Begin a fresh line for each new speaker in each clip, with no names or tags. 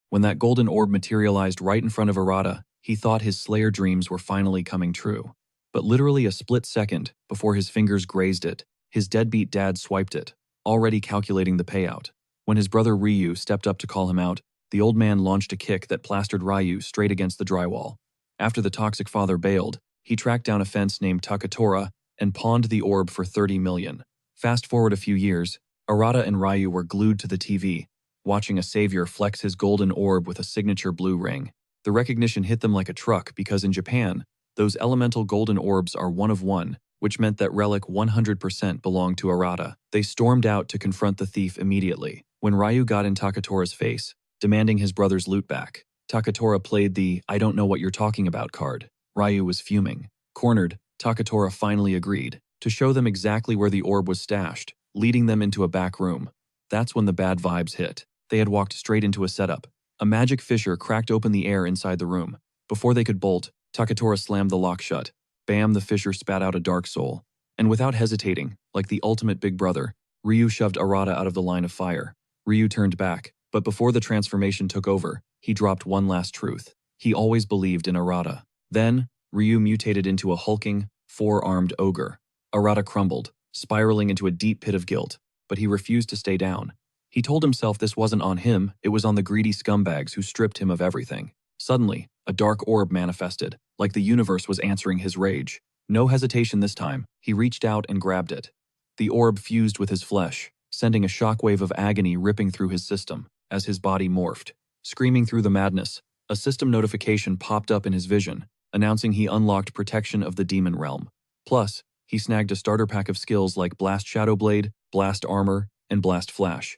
When that golden orb materialized right in front of Arata, he thought his Slayer dreams were finally coming true. But literally a split second before his fingers grazed it, his deadbeat dad swiped it, already calculating the payout. When his brother Ryu stepped up to call him out, the old man launched a kick that plastered Ryu straight against the drywall. After the toxic father bailed, he tracked down a fence named Takura and pawned the orb for 30 million. Fast forward a few years, Arata and Ryu were glued to the TV, watching a savior flex his golden orb with a signature blue ring. The recognition hit them like a truck because in Japan, those elemental golden orbs are one of one, which meant that relic 100% belonged to Arata. They stormed out to confront the thief immediately. When Ryu got in Takatora's face, demanding his brother's loot back, Takatora played the "I don't know what you're talking about" card. Ryu was fuming. Cornered, Takatora finally agreed to show them exactly where the orb was stashed, leading them into a back room. That's when the bad vibes hit. They had walked straight into a setup. A magic fissure cracked open the air inside the room. Before they could bolt, Takatora slammed the lock shut. Bam, the fissure spat out a dark soul. And without hesitating, like the ultimate big brother, Ryu shoved Arata out of the line of fire. Ryu turned back, but before the transformation took over, he dropped one last truth. He always believed in Arata. Then, Ryu mutated into a hulking, four-armed ogre. Arata crumbled, spiraling into a deep pit of guilt, but he refused to stay down. He told himself this wasn't on him, it was on the greedy scumbags who stripped him of everything. Suddenly, a dark orb manifested, like the universe was answering his rage. No hesitation this time, he reached out and grabbed it. The orb fused with his flesh, sending a shockwave of agony ripping through his system as his body morphed. Screaming through the madness, a system notification popped up in his vision, announcing he unlocked protection of the demon realm. Plus, he snagged a starter pack of skills like Blast Shadow Blade, Blast Armor, and Blast Flash.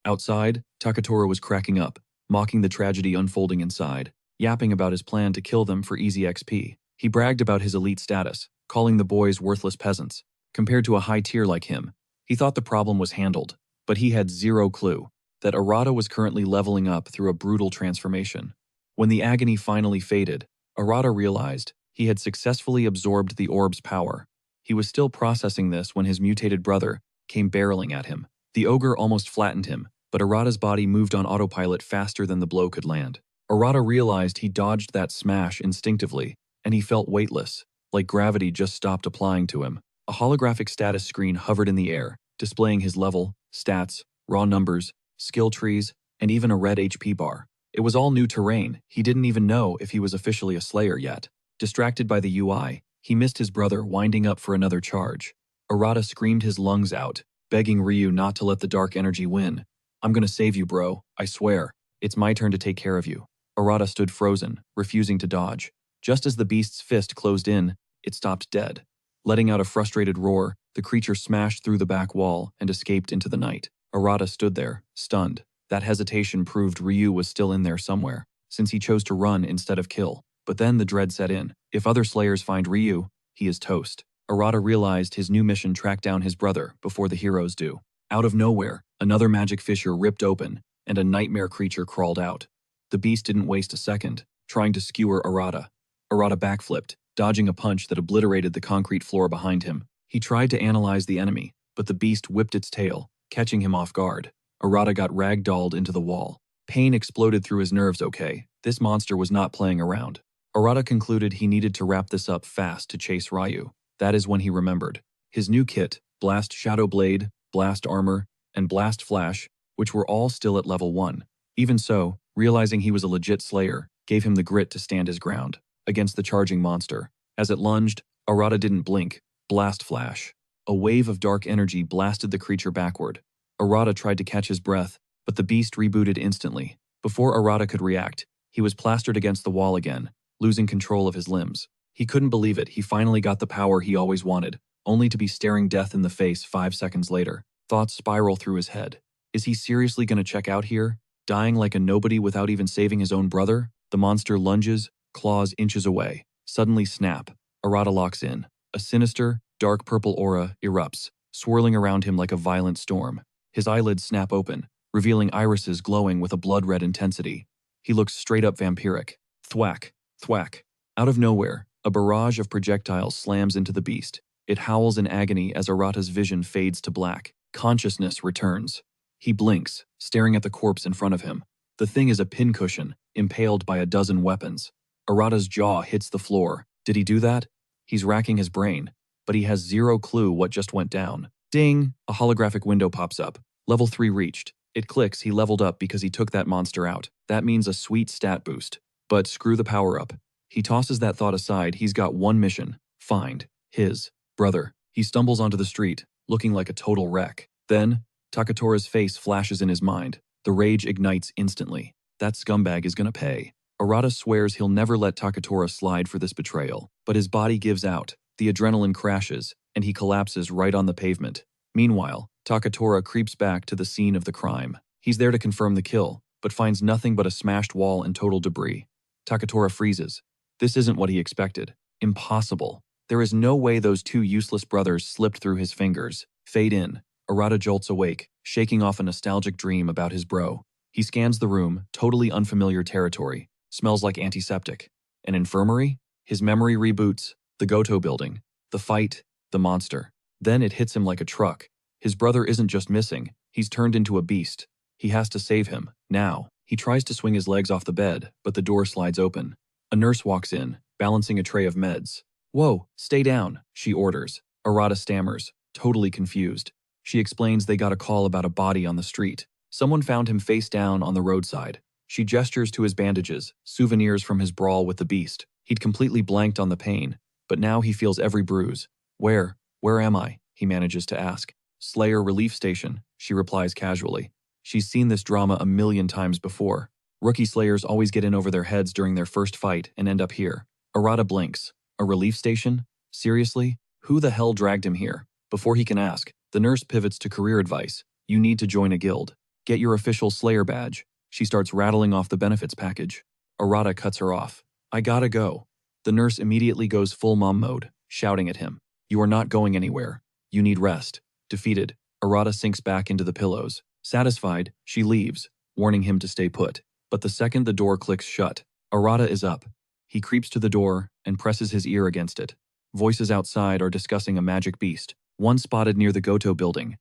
Outside, Takatora was cracking up, mocking the tragedy unfolding inside, yapping about his plan to kill them for easy XP. He bragged about his elite status, calling the boys worthless peasants. Compared to a high tier like him, he thought the problem was handled, but he had zero clue that Arata was currently leveling up through a brutal transformation. When the agony finally faded, Arata realized he had successfully absorbed the orb's power. He was still processing this when his mutated brother came barreling at him. The ogre almost flattened him, but Arata's body moved on autopilot faster than the blow could land. Arata realized he dodged that smash instinctively, and he felt weightless, like gravity just stopped applying to him. A holographic status screen hovered in the air, displaying his level, stats, raw numbers, skill trees, and even a red HP bar. It was all new terrain. He didn't even know if he was officially a Slayer yet. Distracted by the UI, he missed his brother winding up for another charge. Arata screamed his lungs out, begging Ryu not to let the dark energy win. "I'm gonna save you, bro, I swear. It's my turn to take care of you." Arata stood frozen, refusing to dodge. Just as the beast's fist closed in, it stopped dead. Letting out a frustrated roar, the creature smashed through the back wall and escaped into the night. Arata stood there, stunned. That hesitation proved Ryu was still in there somewhere, since he chose to run instead of kill. But then the dread set in. If other Slayers find Ryu, he is toast. Arata realized his new mission tracked down his brother before the heroes do. Out of nowhere, another magic fissure ripped open, and a nightmare creature crawled out. The beast didn't waste a second, trying to skewer Arata. Arata backflipped, dodging a punch that obliterated the concrete floor behind him. He tried to analyze the enemy, but the beast whipped its tail, catching him off guard. Arata got ragdolled into the wall. Pain exploded through his nerves. Okay, this monster was not playing around. Arata concluded he needed to wrap this up fast to chase Ryu. That is when he remembered. His new kit, Blast Shadow Blade, Blast Armor, and Blast Flash, which were all still at level 1. Even so, realizing he was a legit Slayer, gave him the grit to stand his ground against the charging monster. As it lunged, Arata didn't blink. Blast Flash. A wave of dark energy blasted the creature backward. Arata tried to catch his breath, but the beast rebooted instantly. Before Arata could react, he was plastered against the wall again, losing control of his limbs. He couldn't believe it. He finally got the power he always wanted, only to be staring death in the face 5 seconds later. Thoughts spiral through his head. Is he seriously going to check out here? Dying like a nobody without even saving his own brother? The monster lunges, claws inches away. Suddenly snap. Arata locks in. A sinister, dark purple aura erupts, swirling around him like a violent storm. His eyelids snap open, revealing irises glowing with a blood-red intensity. He looks straight up vampiric. Thwack, thwack. Out of nowhere, a barrage of projectiles slams into the beast. It howls in agony as Arata's vision fades to black. Consciousness returns. He blinks, staring at the corpse in front of him. The thing is a pincushion, impaled by a dozen weapons. Arata's jaw hits the floor. Did he do that? He's racking his brain, but he has zero clue what just went down. Ding! A holographic window pops up. Level 3 reached. It clicks, he leveled up because he took that monster out. That means a sweet stat boost. But screw the power up. He tosses that thought aside. He's got one mission. Find his brother. He stumbles onto the street, looking like a total wreck. Then, Takatora's face flashes in his mind. The rage ignites instantly. That scumbag is gonna pay. Arata swears he'll never let Takatora slide for this betrayal. But his body gives out. The adrenaline crashes, and he collapses right on the pavement. Meanwhile, Takatora creeps back to the scene of the crime. He's there to confirm the kill, but finds nothing but a smashed wall and total debris. Takatora freezes. This isn't what he expected. Impossible. There is no way those two useless brothers slipped through his fingers. Fade in. Arata jolts awake, shaking off a nostalgic dream about his bro. He scans the room, totally unfamiliar territory. Smells like antiseptic. An infirmary? His memory reboots. The Goto building. The fight. The monster. Then it hits him like a truck. His brother isn't just missing, he's turned into a beast. He has to save him, now. He tries to swing his legs off the bed, but the door slides open. A nurse walks in, balancing a tray of meds. Whoa, stay down, she orders. Arata stammers, totally confused. She explains they got a call about a body on the street. Someone found him face down on the roadside. She gestures to his bandages, souvenirs from his brawl with the beast. He'd completely blanked on the pain, but now he feels every bruise. Where am I? He manages to ask. Slayer Relief Station, she replies casually. She's seen this drama a million times before. Rookie Slayers always get in over their heads during their first fight and end up here. Arata blinks. A relief station? Seriously? Who the hell dragged him here? Before he can ask, the nurse pivots to career advice. You need to join a guild. Get your official Slayer badge. She starts rattling off the benefits package. Arata cuts her off. I gotta go. The nurse immediately goes full mom mode, shouting at him. You are not going anywhere. You need rest. Defeated, Arata sinks back into the pillows. Satisfied, she leaves, warning him to stay put. But the second the door clicks shut, Arata is up. He creeps to the door and presses his ear against it. Voices outside are discussing a magic beast, one spotted near the Goto building.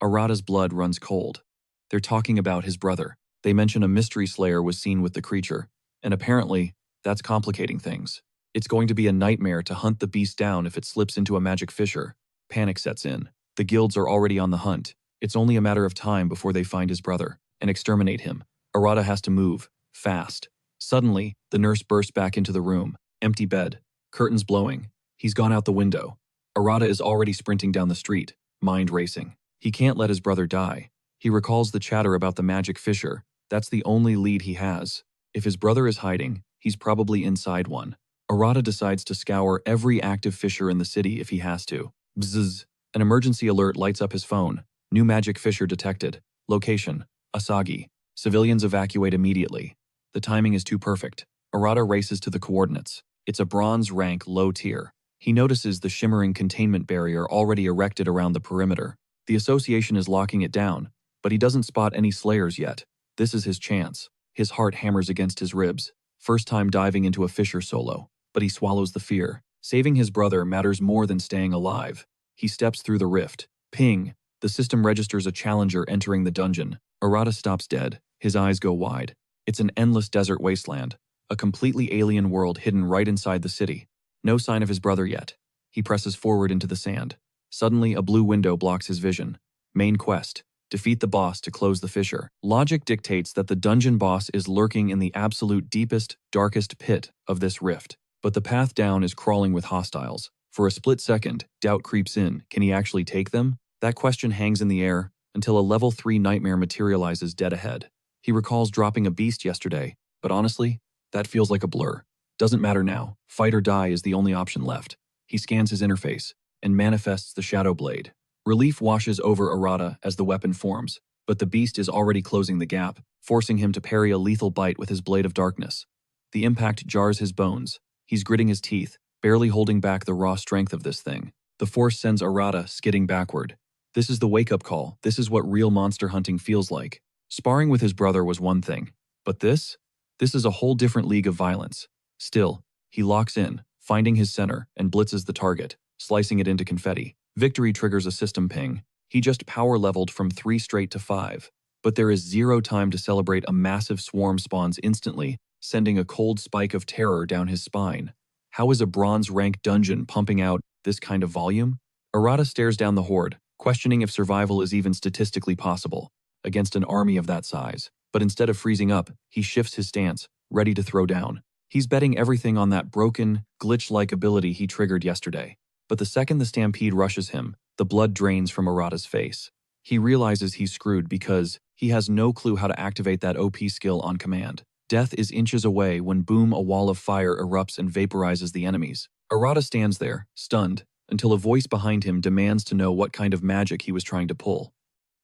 Arata's blood runs cold. They're talking about his brother. They mention a mystery slayer was seen with the creature, and apparently, that's complicating things. It's going to be a nightmare to hunt the beast down if it slips into a magic fissure. Panic sets in. The guilds are already on the hunt. It's only a matter of time before they find his brother and exterminate him. Arata has to move, fast. Suddenly, the nurse bursts back into the room. Empty bed. Curtains blowing. He's gone out the window. Arata is already sprinting down the street, mind racing. He can't let his brother die. He recalls the chatter about the magic fissure. That's the only lead he has. If his brother is hiding, he's probably inside one. Arata decides to scour every active fissure in the city if he has to. Bzzz. An emergency alert lights up his phone. New magic fissure detected. Location: Asagi. Civilians evacuate immediately. The timing is too perfect. Arata races to the coordinates. It's a bronze rank low tier. He notices the shimmering containment barrier already erected around the perimeter. The association is locking it down, but he doesn't spot any slayers yet. This is his chance. His heart hammers against his ribs. First time diving into a fissure solo, but he swallows the fear. Saving his brother matters more than staying alive. He steps through the rift. Ping! The system registers a challenger entering the dungeon. Arata stops dead. His eyes go wide. It's an endless desert wasteland. A completely alien world hidden right inside the city. No sign of his brother yet. He presses forward into the sand. Suddenly, a blue window blocks his vision. Main quest: defeat the boss to close the fissure. Logic dictates that the dungeon boss is lurking in the absolute deepest, darkest pit of this rift. But the path down is crawling with hostiles. For a split second, doubt creeps in. Can he actually take them? That question hangs in the air until a level 3 nightmare materializes dead ahead. He recalls dropping a beast yesterday, but honestly, that feels like a blur. Doesn't matter now. Fight or die is the only option left. He scans his interface and manifests the Shadow Blade. Relief washes over Arata as the weapon forms, but the beast is already closing the gap, forcing him to parry a lethal bite with his Blade of Darkness. The impact jars his bones. He's gritting his teeth, barely holding back the raw strength of this thing. The force sends Arata skidding backward. This is the wake-up call. This is what real monster hunting feels like. Sparring with his brother was one thing, but this is a whole different league of violence. Still, he locks in, finding his center, and blitzes the target, slicing it into confetti. Victory triggers a system ping. He just power leveled from 3 straight to 5. But there is zero time to celebrate. A massive swarm spawns instantly, sending a cold spike of terror down his spine. How is a bronze rank dungeon pumping out this kind of volume? Arata stares down the horde, questioning if survival is even statistically possible against an army of that size. But instead of freezing up, he shifts his stance, ready to throw down. He's betting everything on that broken, glitch-like ability he triggered yesterday. But the second the stampede rushes him, the blood drains from Arata's face. He realizes he's screwed because he has no clue how to activate that OP skill on command. Death is inches away when boom, a wall of fire erupts and vaporizes the enemies. Arata stands there, stunned, until a voice behind him demands to know what kind of magic he was trying to pull.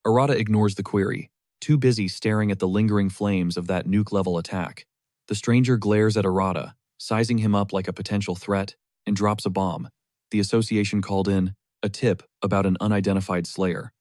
Arata ignores the query, too busy staring at the lingering flames of that nuke-level attack. The stranger glares at Arata, sizing him up like a potential threat, and drops a bomb. The association called in a tip about an unidentified slayer.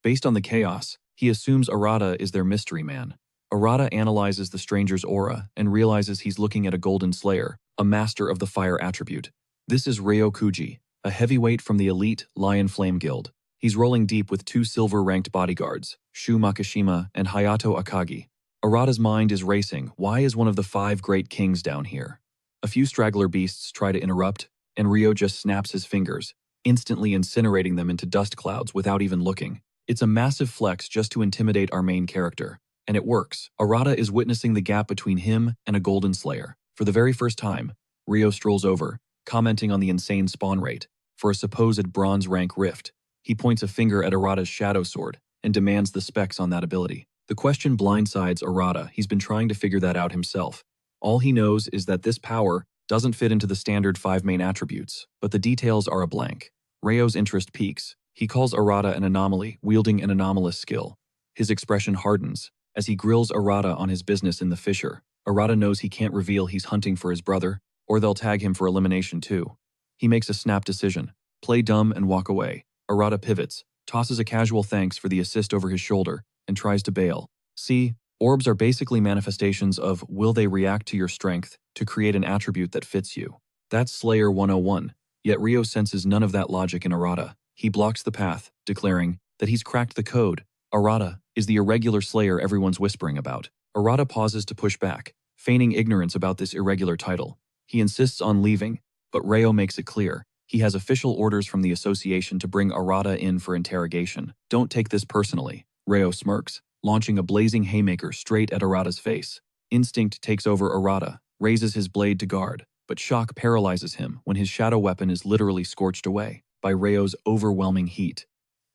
Based on the chaos, he assumes Arata is their mystery man. Arata analyzes the stranger's aura and realizes he's looking at a golden slayer, a master of the fire attribute. This is Ryo Kuji, a heavyweight from the elite Lion Flame Guild. He's rolling deep with 2 silver-ranked bodyguards, Shu Makishima and Hayato Akagi. Arata's mind is racing. Why is one of the 5 great kings down here? A few straggler beasts try to interrupt, and Ryo just snaps his fingers, instantly incinerating them into dust clouds without even looking. It's a massive flex just to intimidate our main character, and it works. Arata is witnessing the gap between him and a golden slayer. For the very first time, Ryo strolls over, commenting on the insane spawn rate for a supposed bronze rank rift. He points a finger at Arata's shadow sword and demands the specs on that ability. The question blindsides Arata. He's been trying to figure that out himself. All he knows is that this power doesn't fit into the standard 5 main attributes, but the details are a blank. Ryo's interest peaks. He calls Arata an anomaly, wielding an anomalous skill. His expression hardens as he grills Arata on his business in the fissure. Arata knows he can't reveal he's hunting for his brother, or they'll tag him for elimination too. He makes a snap decision. Play dumb and walk away. Arata pivots, tosses a casual thanks for the assist over his shoulder, and tries to bail. See, orbs are basically manifestations of will they react to your strength to create an attribute that fits you. That's Slayer 101, yet Ryo senses none of that logic in Arata. He blocks the path, declaring that he's cracked the code. Arata is the irregular slayer everyone's whispering about. Arata pauses to push back, feigning ignorance about this irregular title. He insists on leaving, but Ryo makes it clear. He has official orders from the association to bring Arata in for interrogation. Don't take this personally. Ryo smirks, launching a blazing haymaker straight at Arata's face. Instinct takes over Arata, raises his blade to guard, but shock paralyzes him when his shadow weapon is literally scorched away by Ryo's overwhelming heat.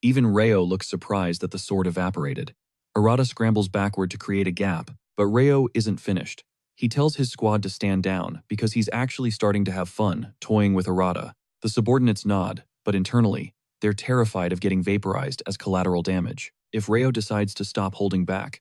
Even Ryo looks surprised that the sword evaporated. Arata scrambles backward to create a gap, but Ryo isn't finished. He tells his squad to stand down because he's actually starting to have fun toying with Arata. The subordinates nod, but internally, they're terrified of getting vaporized as collateral damage if Ryo decides to stop holding back.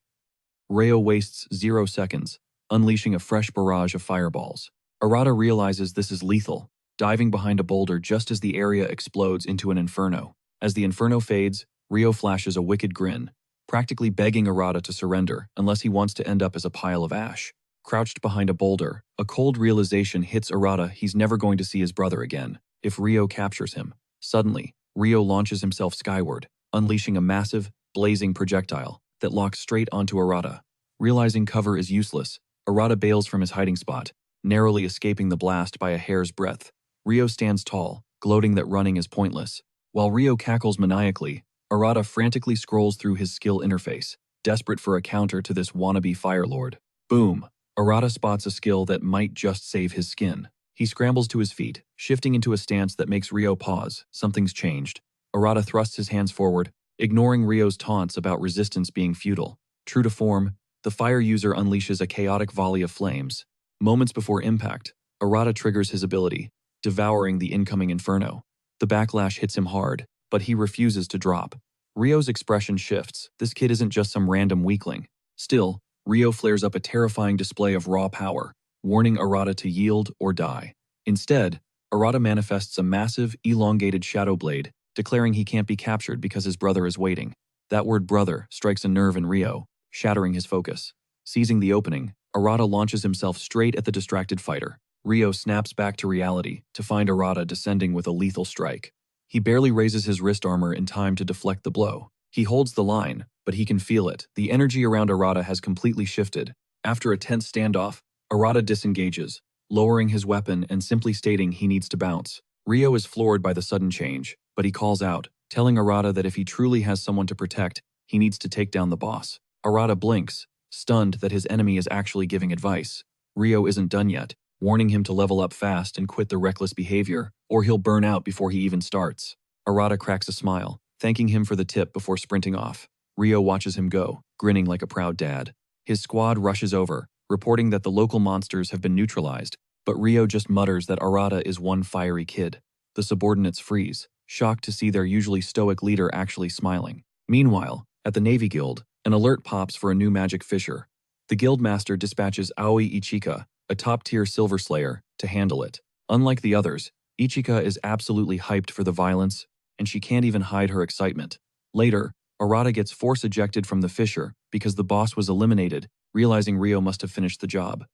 Ryo wastes 0 seconds, unleashing a fresh barrage of fireballs. Arata realizes this is lethal, diving behind a boulder just as the area explodes into an inferno. As the inferno fades, Ryo flashes a wicked grin, practically begging Arata to surrender unless he wants to end up as a pile of ash. Crouched behind a boulder, a cold realization hits Arata he's never going to see his brother again if Ryo captures him. Suddenly, Ryo launches himself skyward, unleashing a massive, blazing projectile that locks straight onto Arata. Realizing cover is useless, Arata bails from his hiding spot, narrowly escaping the blast by a hair's breadth. Ryo stands tall, gloating that running is pointless. While Ryo cackles maniacally, Arata frantically scrolls through his skill interface, desperate for a counter to this wannabe Fire Lord. Boom! Arata spots a skill that might just save his skin. He scrambles to his feet, shifting into a stance that makes Ryo pause. Something's changed. Arata thrusts his hands forward, ignoring Ryo's taunts about resistance being futile. True to form, the fire user unleashes a chaotic volley of flames. Moments before impact, Arata triggers his ability, devouring the incoming inferno. The backlash hits him hard, but he refuses to drop. Ryo's expression shifts. This kid isn't just some random weakling. Still, Ryo flares up a terrifying display of raw power, warning Arata to yield or die. Instead, Arata manifests a massive, elongated shadow blade, declaring he can't be captured because his brother is waiting. That word brother strikes a nerve in Ryo, shattering his focus. Seizing the opening, Arata launches himself straight at the distracted fighter. Ryo snaps back to reality to find Arata descending with a lethal strike. He barely raises his wrist armor in time to deflect the blow. He holds the line, but he can feel it. The energy around Arata has completely shifted. After a tense standoff, Arata disengages, lowering his weapon and simply stating he needs to bounce. Rio is floored by the sudden change, but he calls out, telling Arata that if he truly has someone to protect, he needs to take down the boss. Arata blinks, stunned that his enemy is actually giving advice. Rio isn't done yet, warning him to level up fast and quit the reckless behavior, or he'll burn out before he even starts. Arata cracks a smile, thanking him for the tip before sprinting off. Rio watches him go, grinning like a proud dad. His squad rushes over, reporting that the local monsters have been neutralized, but Rio just mutters that Arata is one fiery kid. The subordinates freeze, shocked to see their usually stoic leader actually smiling. Meanwhile, at the Navy Guild, an alert pops for a new magic fisher. The guildmaster dispatches Aoi Ichika, a top-tier silver slayer, to handle it. Unlike the others, Ichika is absolutely hyped for the violence, and she can't even hide her excitement. Later, Arata gets force ejected from the fisher because the boss was eliminated, realizing Rio must have finished the job.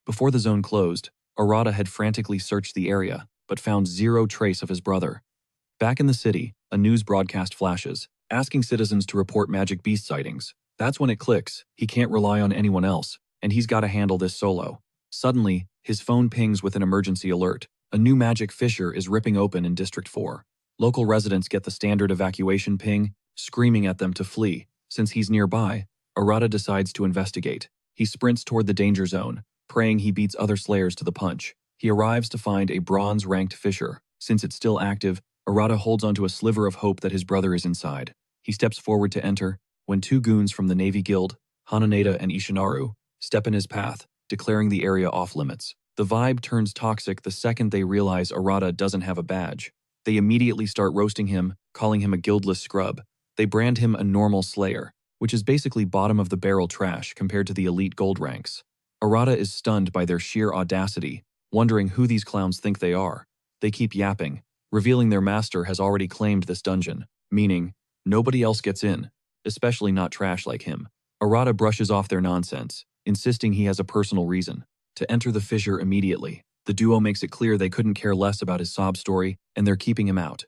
Before the zone closed, Arata had frantically searched the area, but found zero trace of his brother. Back in the city, a news broadcast flashes, asking citizens to report magic beast sightings. That's when it clicks, he can't rely on anyone else, and he's got to handle this solo. Suddenly, his phone pings with an emergency alert. A new magic fissure is ripping open in District 4. Local residents get the standard evacuation ping, screaming at them to flee. Since he's nearby, Arata decides to investigate. He sprints toward the danger zone, praying he beats other slayers to the punch. He arrives to find a bronze-ranked fissure. Since it's still active, Arata holds onto a sliver of hope that his brother is inside. He steps forward to enter, when two goons from the Navy Guild, Hananeda and Ishinaru, step in his path, declaring the area off-limits. The vibe turns toxic the second they realize Arata doesn't have a badge. They immediately start roasting him, calling him a guildless scrub. They brand him a normal slayer, which is basically bottom-of-the-barrel trash compared to the elite gold ranks. Arata is stunned by their sheer audacity, wondering who these clowns think they are. They keep yapping, revealing their master has already claimed this dungeon, meaning nobody else gets in, especially not trash like him. Arata brushes off their nonsense, insisting he has a personal reason to enter the fissure immediately. The duo makes it clear they couldn't care less about his sob story, and they're keeping him out.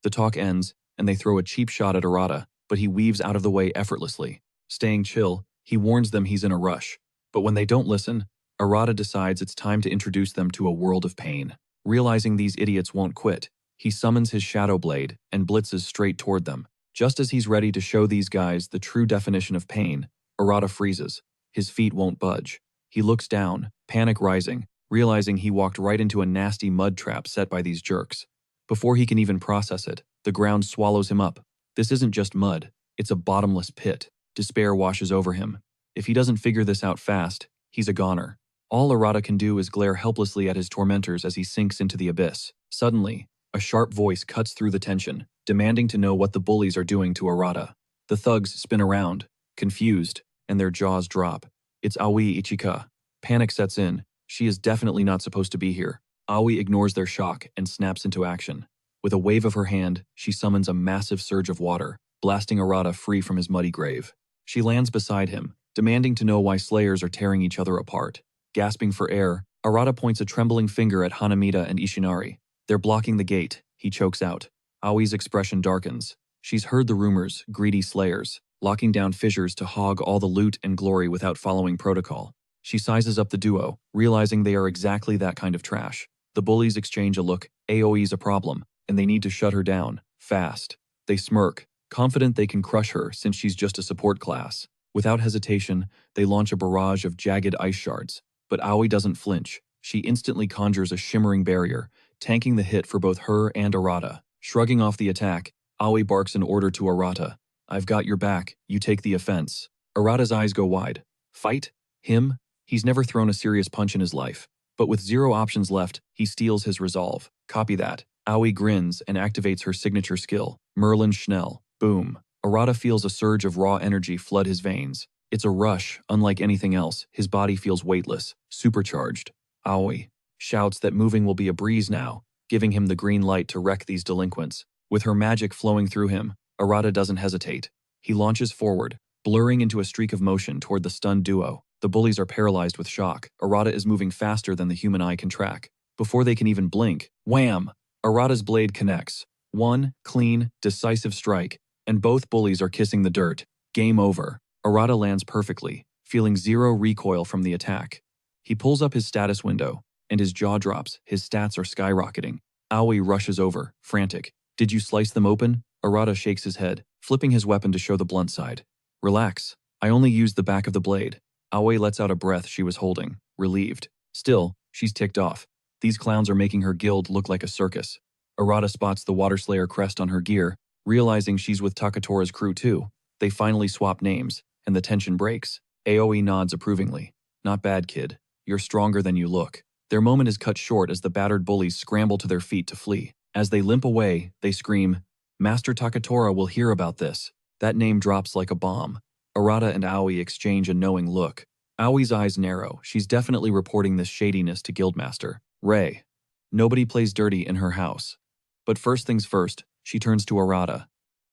The talk ends, and they throw a cheap shot at Arata, but he weaves out of the way effortlessly. Staying chill, he warns them he's in a rush. But when they don't listen, Arata decides it's time to introduce them to a world of pain. Realizing these idiots won't quit, he summons his shadow blade and blitzes straight toward them. Just as he's ready to show these guys the true definition of pain, Arata freezes. His feet won't budge. He looks down, panic rising, realizing he walked right into a nasty mud trap set by these jerks. Before he can even process it, the ground swallows him up. This isn't just mud, it's a bottomless pit. Despair washes over him. If he doesn't figure this out fast, he's a goner. All Arata can do is glare helplessly at his tormentors as he sinks into the abyss. Suddenly, a sharp voice cuts through the tension, demanding to know what the bullies are doing to Arata. The thugs spin around, confused, and their jaws drop. It's Aoi Ichika. Panic sets in. She is definitely not supposed to be here. Aoi ignores their shock and snaps into action. With a wave of her hand, she summons a massive surge of water, blasting Arata free from his muddy grave. She lands beside him, demanding to know why slayers are tearing each other apart. Gasping for air, Arata points a trembling finger at Hanamida and Ishinari. They're blocking the gate, he chokes out. Aoi's expression darkens. She's heard the rumors, greedy slayers, locking down fissures to hog all the loot and glory without following protocol. She sizes up the duo, realizing they are exactly that kind of trash. The bullies exchange a look. Aoi's a problem, and they need to shut her down, fast. They smirk, confident they can crush her since she's just a support class. Without hesitation, they launch a barrage of jagged ice shards. But Aoi doesn't flinch. She instantly conjures a shimmering barrier, tanking the hit for both her and Arata. Shrugging off the attack, Aoi barks an order to Arata. I've got your back, you take the offense. Arata's eyes go wide. Fight? Him? He's never thrown a serious punch in his life. But with zero options left, he steals his resolve. Copy that. Aoi grins and activates her signature skill, Merlin Schnell. Boom. Arata feels a surge of raw energy flood his veins. It's a rush, unlike anything else. His body feels weightless, supercharged. Aoi shouts that moving will be a breeze now, giving him the green light to wreck these delinquents. With her magic flowing through him, Arata doesn't hesitate. He launches forward, blurring into a streak of motion toward the stunned duo. The bullies are paralyzed with shock. Arata is moving faster than the human eye can track. Before they can even blink, wham! Arata's blade connects. One clean, decisive strike, And both bullies are kissing the dirt. Game over. Arata lands perfectly, feeling zero recoil from the attack. He pulls up his status window, and his jaw drops. His stats are skyrocketing. Aoi rushes over, frantic. Did you slice them open? Arata shakes his head, flipping his weapon to show the blunt side. Relax. I only used the back of the blade. Aoi lets out a breath she was holding, relieved. Still, she's ticked off. These clowns are making her guild look like a circus. Arata spots the Water Slayer crest on her gear, realizing she's with Takatora's crew too. They finally swap names, and the tension breaks. Aoi nods approvingly. Not bad, kid. You're stronger than you look. Their moment is cut short as the battered bullies scramble to their feet to flee. As they limp away, they scream, Master Takatora will hear about this. That name drops like a bomb. Arata and Aoi exchange a knowing look. Aoi's eyes narrow. She's definitely reporting this shadiness to Guildmaster Ray. Nobody plays dirty in her house. But first things first, she turns to Arata.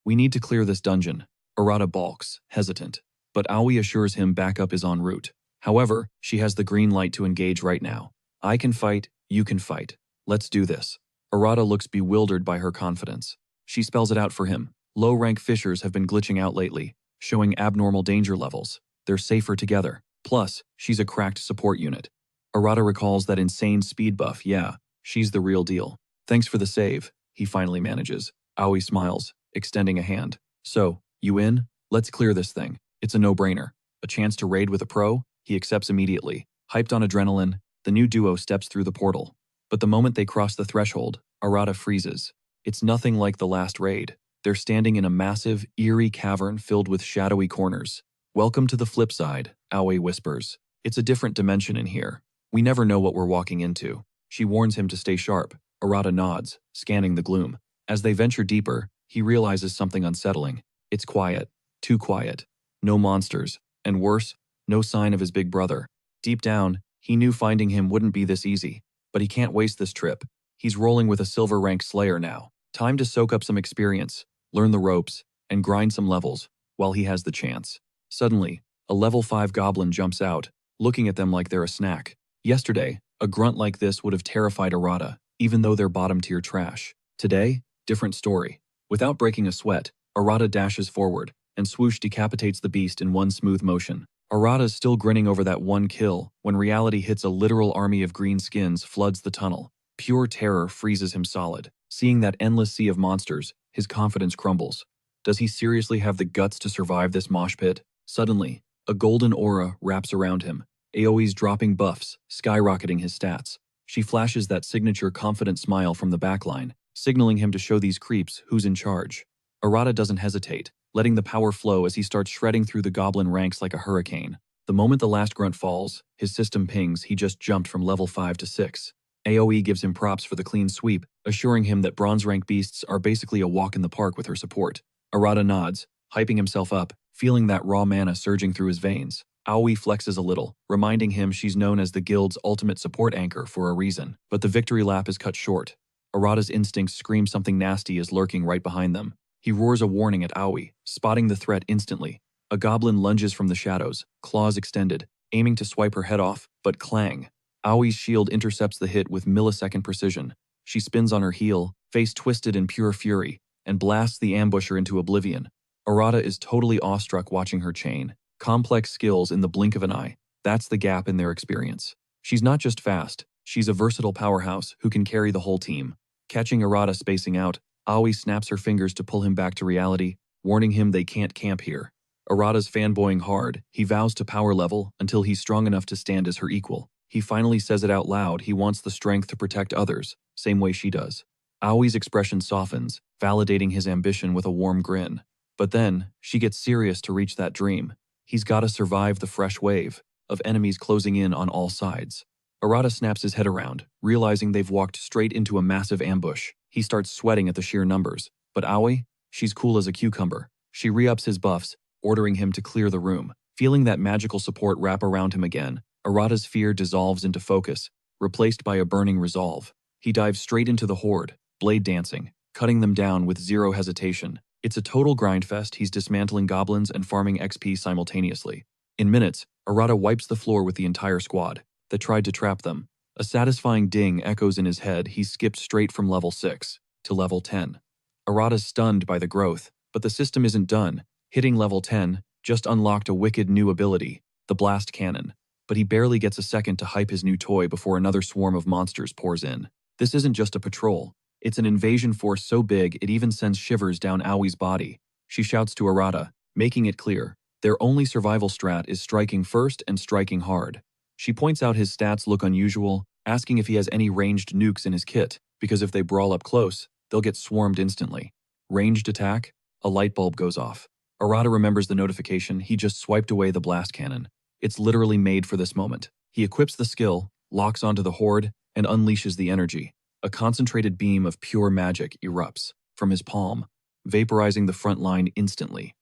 We need to clear this dungeon. Arata balks, hesitant. But Aoi assures him backup is en route. However, she has the green light to engage right now. I can fight, you can fight. Let's do this. Arata looks bewildered by her confidence. She spells it out for him. Low-rank fishers have been glitching out lately, showing abnormal danger levels. They're safer together. Plus, she's a cracked support unit. Arata recalls that insane speed buff. Yeah, she's the real deal. Thanks for the save, he finally manages. Aoi smiles, extending a hand. So, you in? Let's clear this thing. It's a no-brainer. A chance to raid with a pro? He accepts immediately. Hyped on adrenaline, the new duo steps through the portal. But the moment they cross the threshold, Arata freezes. It's nothing like the last raid. They're standing in a massive, eerie cavern filled with shadowy corners. Welcome to the flip side, Aoi whispers. It's a different dimension in here. We never know what we're walking into. She warns him to stay sharp. Arata nods, scanning the gloom. As they venture deeper, he realizes something unsettling. It's quiet. Too quiet. No monsters. And worse, no sign of his big brother. Deep down, he knew finding him wouldn't be this easy. But he can't waste this trip. He's rolling with a silver-rank slayer now. Time to soak up some experience, learn the ropes, and grind some levels while he has the chance. Suddenly, a level 5 goblin jumps out, looking at them like they're a snack. Yesterday, a grunt like this would have terrified Arata, even though they're bottom-tier trash. Today, different story. Without breaking a sweat, Arata dashes forward, and swoosh decapitates the beast in one smooth motion. Arata's still grinning over that one kill when reality hits a literal army of green skins floods the tunnel. Pure terror freezes him solid. Seeing that endless sea of monsters, his confidence crumbles. Does he seriously have the guts to survive this mosh pit? Suddenly, a golden aura wraps around him. Aoi's dropping buffs, skyrocketing his stats. She flashes that signature confident smile from the backline, signaling him to show these creeps who's in charge. Arata doesn't hesitate, letting the power flow as he starts shredding through the goblin ranks like a hurricane. The moment the last grunt falls, his system pings he just jumped from level 5 to 6. Aoi gives him props for the clean sweep, assuring him that bronze-rank beasts are basically a walk in the park with her support. Arata nods, hyping himself up, feeling that raw mana surging through his veins. Aoi flexes a little, reminding him she's known as the guild's ultimate support anchor for a reason. But the victory lap is cut short. Arata's instincts scream something nasty is lurking right behind them. He roars a warning at Aoi, spotting the threat instantly. A goblin lunges from the shadows, claws extended, aiming to swipe her head off, but clang. Aoi's shield intercepts the hit with millisecond precision. She spins on her heel, face twisted in pure fury, and blasts the ambusher into oblivion. Arata is totally awestruck watching her chain. Complex skills in the blink of an eye. That's the gap in their experience. She's not just fast, she's a versatile powerhouse who can carry the whole team. Catching Arata spacing out, Aoi snaps her fingers to pull him back to reality, warning him they can't camp here. Arata's fanboying hard, he vows to power level until he's strong enough to stand as her equal. He finally says it out loud, he wants the strength to protect others, same way she does. Aoi's expression softens, validating his ambition with a warm grin. But then, she gets serious to reach that dream. He's gotta survive the fresh wave of enemies closing in on all sides. Arata snaps his head around, realizing they've walked straight into a massive ambush. He starts sweating at the sheer numbers. But Aoi? She's cool as a cucumber. She re-ups his buffs, ordering him to clear the room. Feeling that magical support wrap around him again, Arata's fear dissolves into focus, replaced by a burning resolve. He dives straight into the horde, blade dancing, cutting them down with zero hesitation. It's a total grindfest. He's dismantling goblins and farming XP simultaneously. In minutes, Arata wipes the floor with the entire squad that tried to trap them. A satisfying ding echoes in his head. He skipped straight from level 6 to level 10. Arata's stunned by the growth, But the system isn't done. Hitting level 10 just unlocked a wicked new ability, the blast cannon. But he barely gets a second to hype his new toy before another swarm of monsters pours in. This isn't just a patrol. It's an invasion force so big it even sends shivers down Aoi's body. She shouts to Arata, making it clear. Their only survival strat is striking first and striking hard. She points out his stats look unusual, asking if he has any ranged nukes in his kit, because if they brawl up close, they'll get swarmed instantly. Ranged attack? A light bulb goes off. Arata remembers the notification. He just swiped away the blast cannon. It's literally made for this moment. He equips the skill, locks onto the horde, and unleashes the energy. A concentrated beam of pure magic erupts from his palm, vaporizing the front line instantly.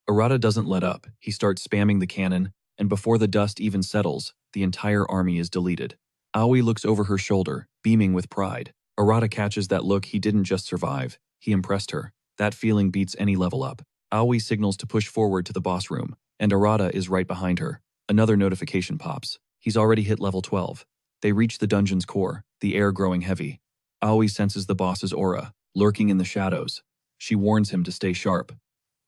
Arata doesn't let up. He starts spamming the cannon, and before the dust even settles, the entire army is deleted. Aoi looks over her shoulder, beaming with pride. Arata catches that look. He didn't just survive, he impressed her. That feeling beats any level up. Aoi signals to push forward to the boss room, and Arata is right behind her. Another notification pops. He's already hit level 12. They reach the dungeon's core, the air growing heavy. Aoi senses the boss's aura, lurking in the shadows. She warns him to stay sharp.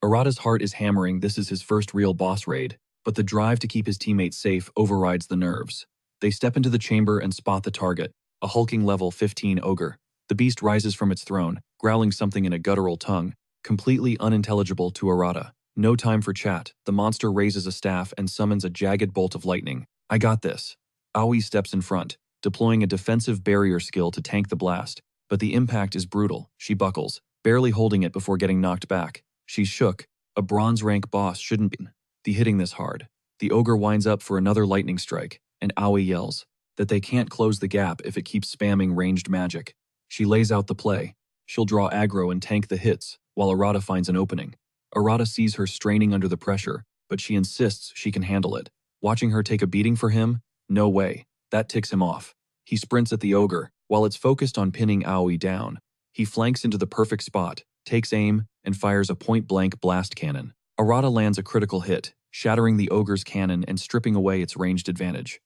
Arata's heart is hammering. This is his first real boss raid, but the drive to keep his teammates safe overrides the nerves. They step into the chamber and spot the target, a hulking level 15 ogre. The beast rises from its throne, growling something in a guttural tongue, completely unintelligible to Arata. No time for chat. The monster raises a staff and summons a jagged bolt of lightning. I got this. Aoi steps in front, deploying a defensive barrier skill to tank the blast, but the impact is brutal. She buckles, barely holding it before getting knocked back. She's shook. A bronze rank boss shouldn't be hitting this hard. The ogre winds up for another lightning strike, and Aoi yells that they can't close the gap if it keeps spamming ranged magic. She lays out the play. She'll draw aggro and tank the hits, while Arata finds an opening. Arata sees her straining under the pressure, but she insists she can handle it. Watching her take a beating for him? No way. That ticks him off. He sprints at the ogre, while it's focused on pinning Aoi down. He flanks into the perfect spot, takes aim, and fires a point-blank blast cannon. Arata lands a critical hit, shattering the ogre's cannon and stripping away its ranged advantage.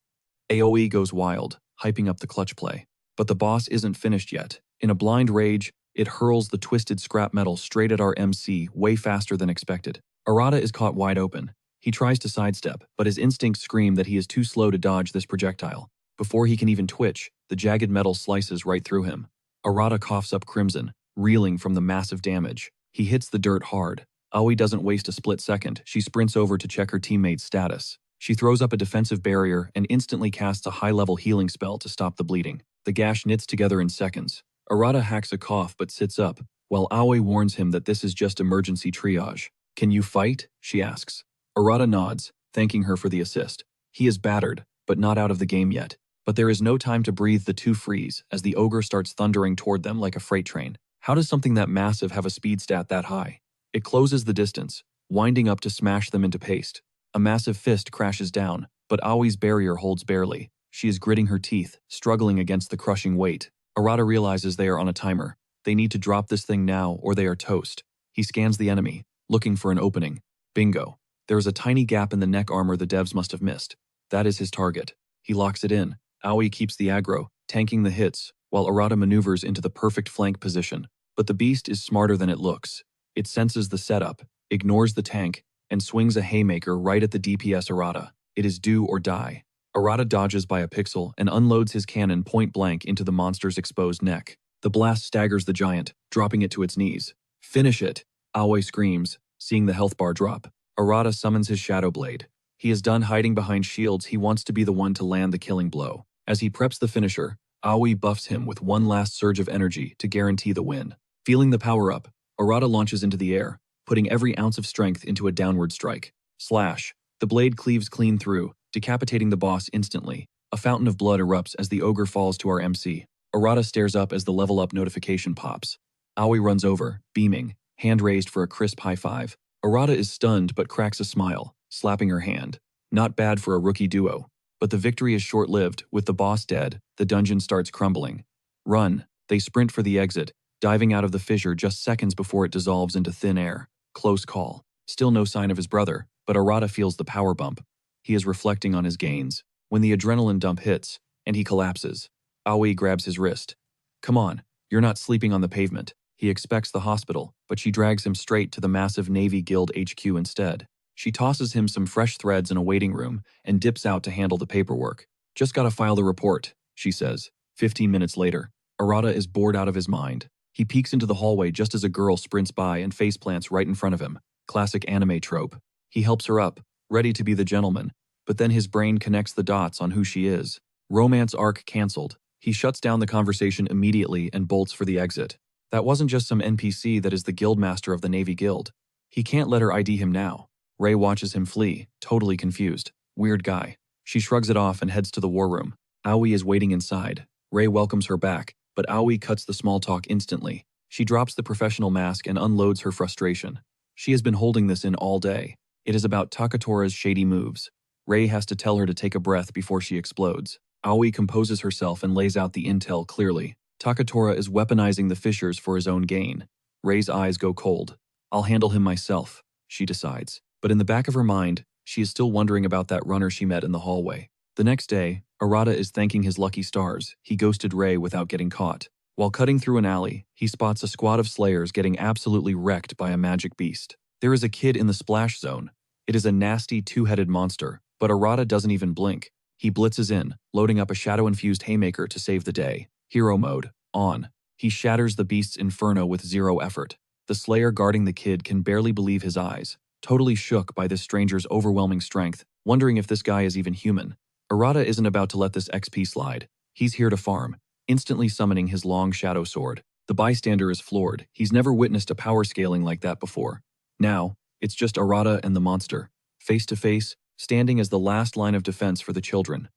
Aoi goes wild, hyping up the clutch play. But the boss isn't finished yet. In a blind rage, it hurls the twisted scrap metal straight at our MC way faster than expected. Arata is caught wide open. He tries to sidestep, but his instincts scream that he is too slow to dodge this projectile. Before he can even twitch, the jagged metal slices right through him. Arata coughs up crimson, reeling from the massive damage. He hits the dirt hard. Aoi doesn't waste a split second. She sprints over to check her teammate's status. She throws up a defensive barrier and instantly casts a high-level healing spell to stop the bleeding. The gash knits together in seconds. Arata hacks a cough but sits up, while Aoi warns him that this is just emergency triage. Can you fight? She asks. Arata nods, thanking her for the assist. He is battered, but not out of the game yet. But there is no time to breathe. The two freeze as the ogre starts thundering toward them like a freight train. How does something that massive have a speed stat that high? It closes the distance, winding up to smash them into paste. A massive fist crashes down, but Aoi's barrier holds barely. She is gritting her teeth, struggling against the crushing weight. Arata realizes they are on a timer. They need to drop this thing now or they are toast. He scans the enemy, looking for an opening. Bingo. There is a tiny gap in the neck armor the devs must have missed. That is his target. He locks it in. Aoi keeps the aggro, tanking the hits, while Arata maneuvers into the perfect flank position. But the beast is smarter than it looks. It senses the setup, ignores the tank, and swings a haymaker right at the DPS Arata. It is do or die. Arata dodges by a pixel and unloads his cannon point blank into the monster's exposed neck. The blast staggers the giant, dropping it to its knees. Finish it, Aoi screams, seeing the health bar drop. Arata summons his shadow blade. He is done hiding behind shields. He wants to be the one to land the killing blow. As he preps the finisher, Aoi buffs him with one last surge of energy to guarantee the win. Feeling the power up, Arata launches into the air, putting every ounce of strength into a downward strike. Slash. The blade cleaves clean through, decapitating the boss instantly. A fountain of blood erupts as the ogre falls to our MC. Arata stares up as the level up notification pops. Aoi runs over, beaming, hand raised for a crisp high five. Arata is stunned but cracks a smile, slapping her hand. Not bad for a rookie duo. But the victory is short-lived. With the boss dead, the dungeon starts crumbling. Run. They sprint for the exit, diving out of the fissure just seconds before it dissolves into thin air. Close call. Still no sign of his brother, but Arata feels the power bump. He is reflecting on his gains. When the adrenaline dump hits, and he collapses, Aoi grabs his wrist. Come on, you're not sleeping on the pavement. He expects the hospital, but she drags him straight to the massive Navy Guild HQ instead. She tosses him some fresh threads in a waiting room and dips out to handle the paperwork. Just gotta file the report, she says. 15 minutes later, Arata is bored out of his mind. He peeks into the hallway just as a girl sprints by and faceplants right in front of him. Classic anime trope. He helps her up, ready to be the gentleman, but then his brain connects the dots on who she is. Romance arc cancelled. He shuts down the conversation immediately and bolts for the exit. That wasn't just some NPC that is the guildmaster of the Navy Guild. He can't let her ID him now. Ray watches him flee, totally confused. Weird guy. She shrugs it off and heads to the war room. Aoi is waiting inside. Ray welcomes her back, but Aoi cuts the small talk instantly. She drops the professional mask and unloads her frustration. She has been holding this in all day. It is about Takatora's shady moves. Ray has to tell her to take a breath before she explodes. Aoi composes herself and lays out the intel clearly. Takatora is weaponizing the fissures for his own gain. Ray's eyes go cold. I'll handle him myself, she decides. But in the back of her mind, she is still wondering about that runner she met in the hallway. The next day, Arata is thanking his lucky stars. He ghosted Ray without getting caught. While cutting through an alley, he spots a squad of slayers getting absolutely wrecked by a magic beast. There is a kid in the splash zone. It is a nasty two-headed monster, but Arata doesn't even blink. He blitzes in, loading up a shadow-infused haymaker to save the day. Hero mode, on. He shatters the beast's inferno with zero effort. The slayer guarding the kid can barely believe his eyes, totally shook by this stranger's overwhelming strength, wondering if this guy is even human. Arata isn't about to let this XP slide. He's here to farm, instantly summoning his long shadow sword. The bystander is floored. He's never witnessed a power scaling like that before. Now, it's just Arata and the monster, face to face, standing as the last line of defense for the children.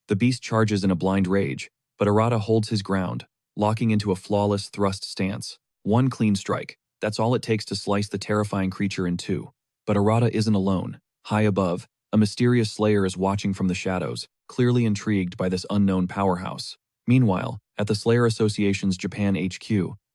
The beast charges in a blind rage, but Arata holds his ground, locking into a flawless thrust stance. One clean strike. That's all it takes to slice the terrifying creature in two. But Arata isn't alone. High above, a mysterious slayer is watching from the shadows, clearly intrigued by this unknown powerhouse. Meanwhile, at the Slayer Association's Japan HQ,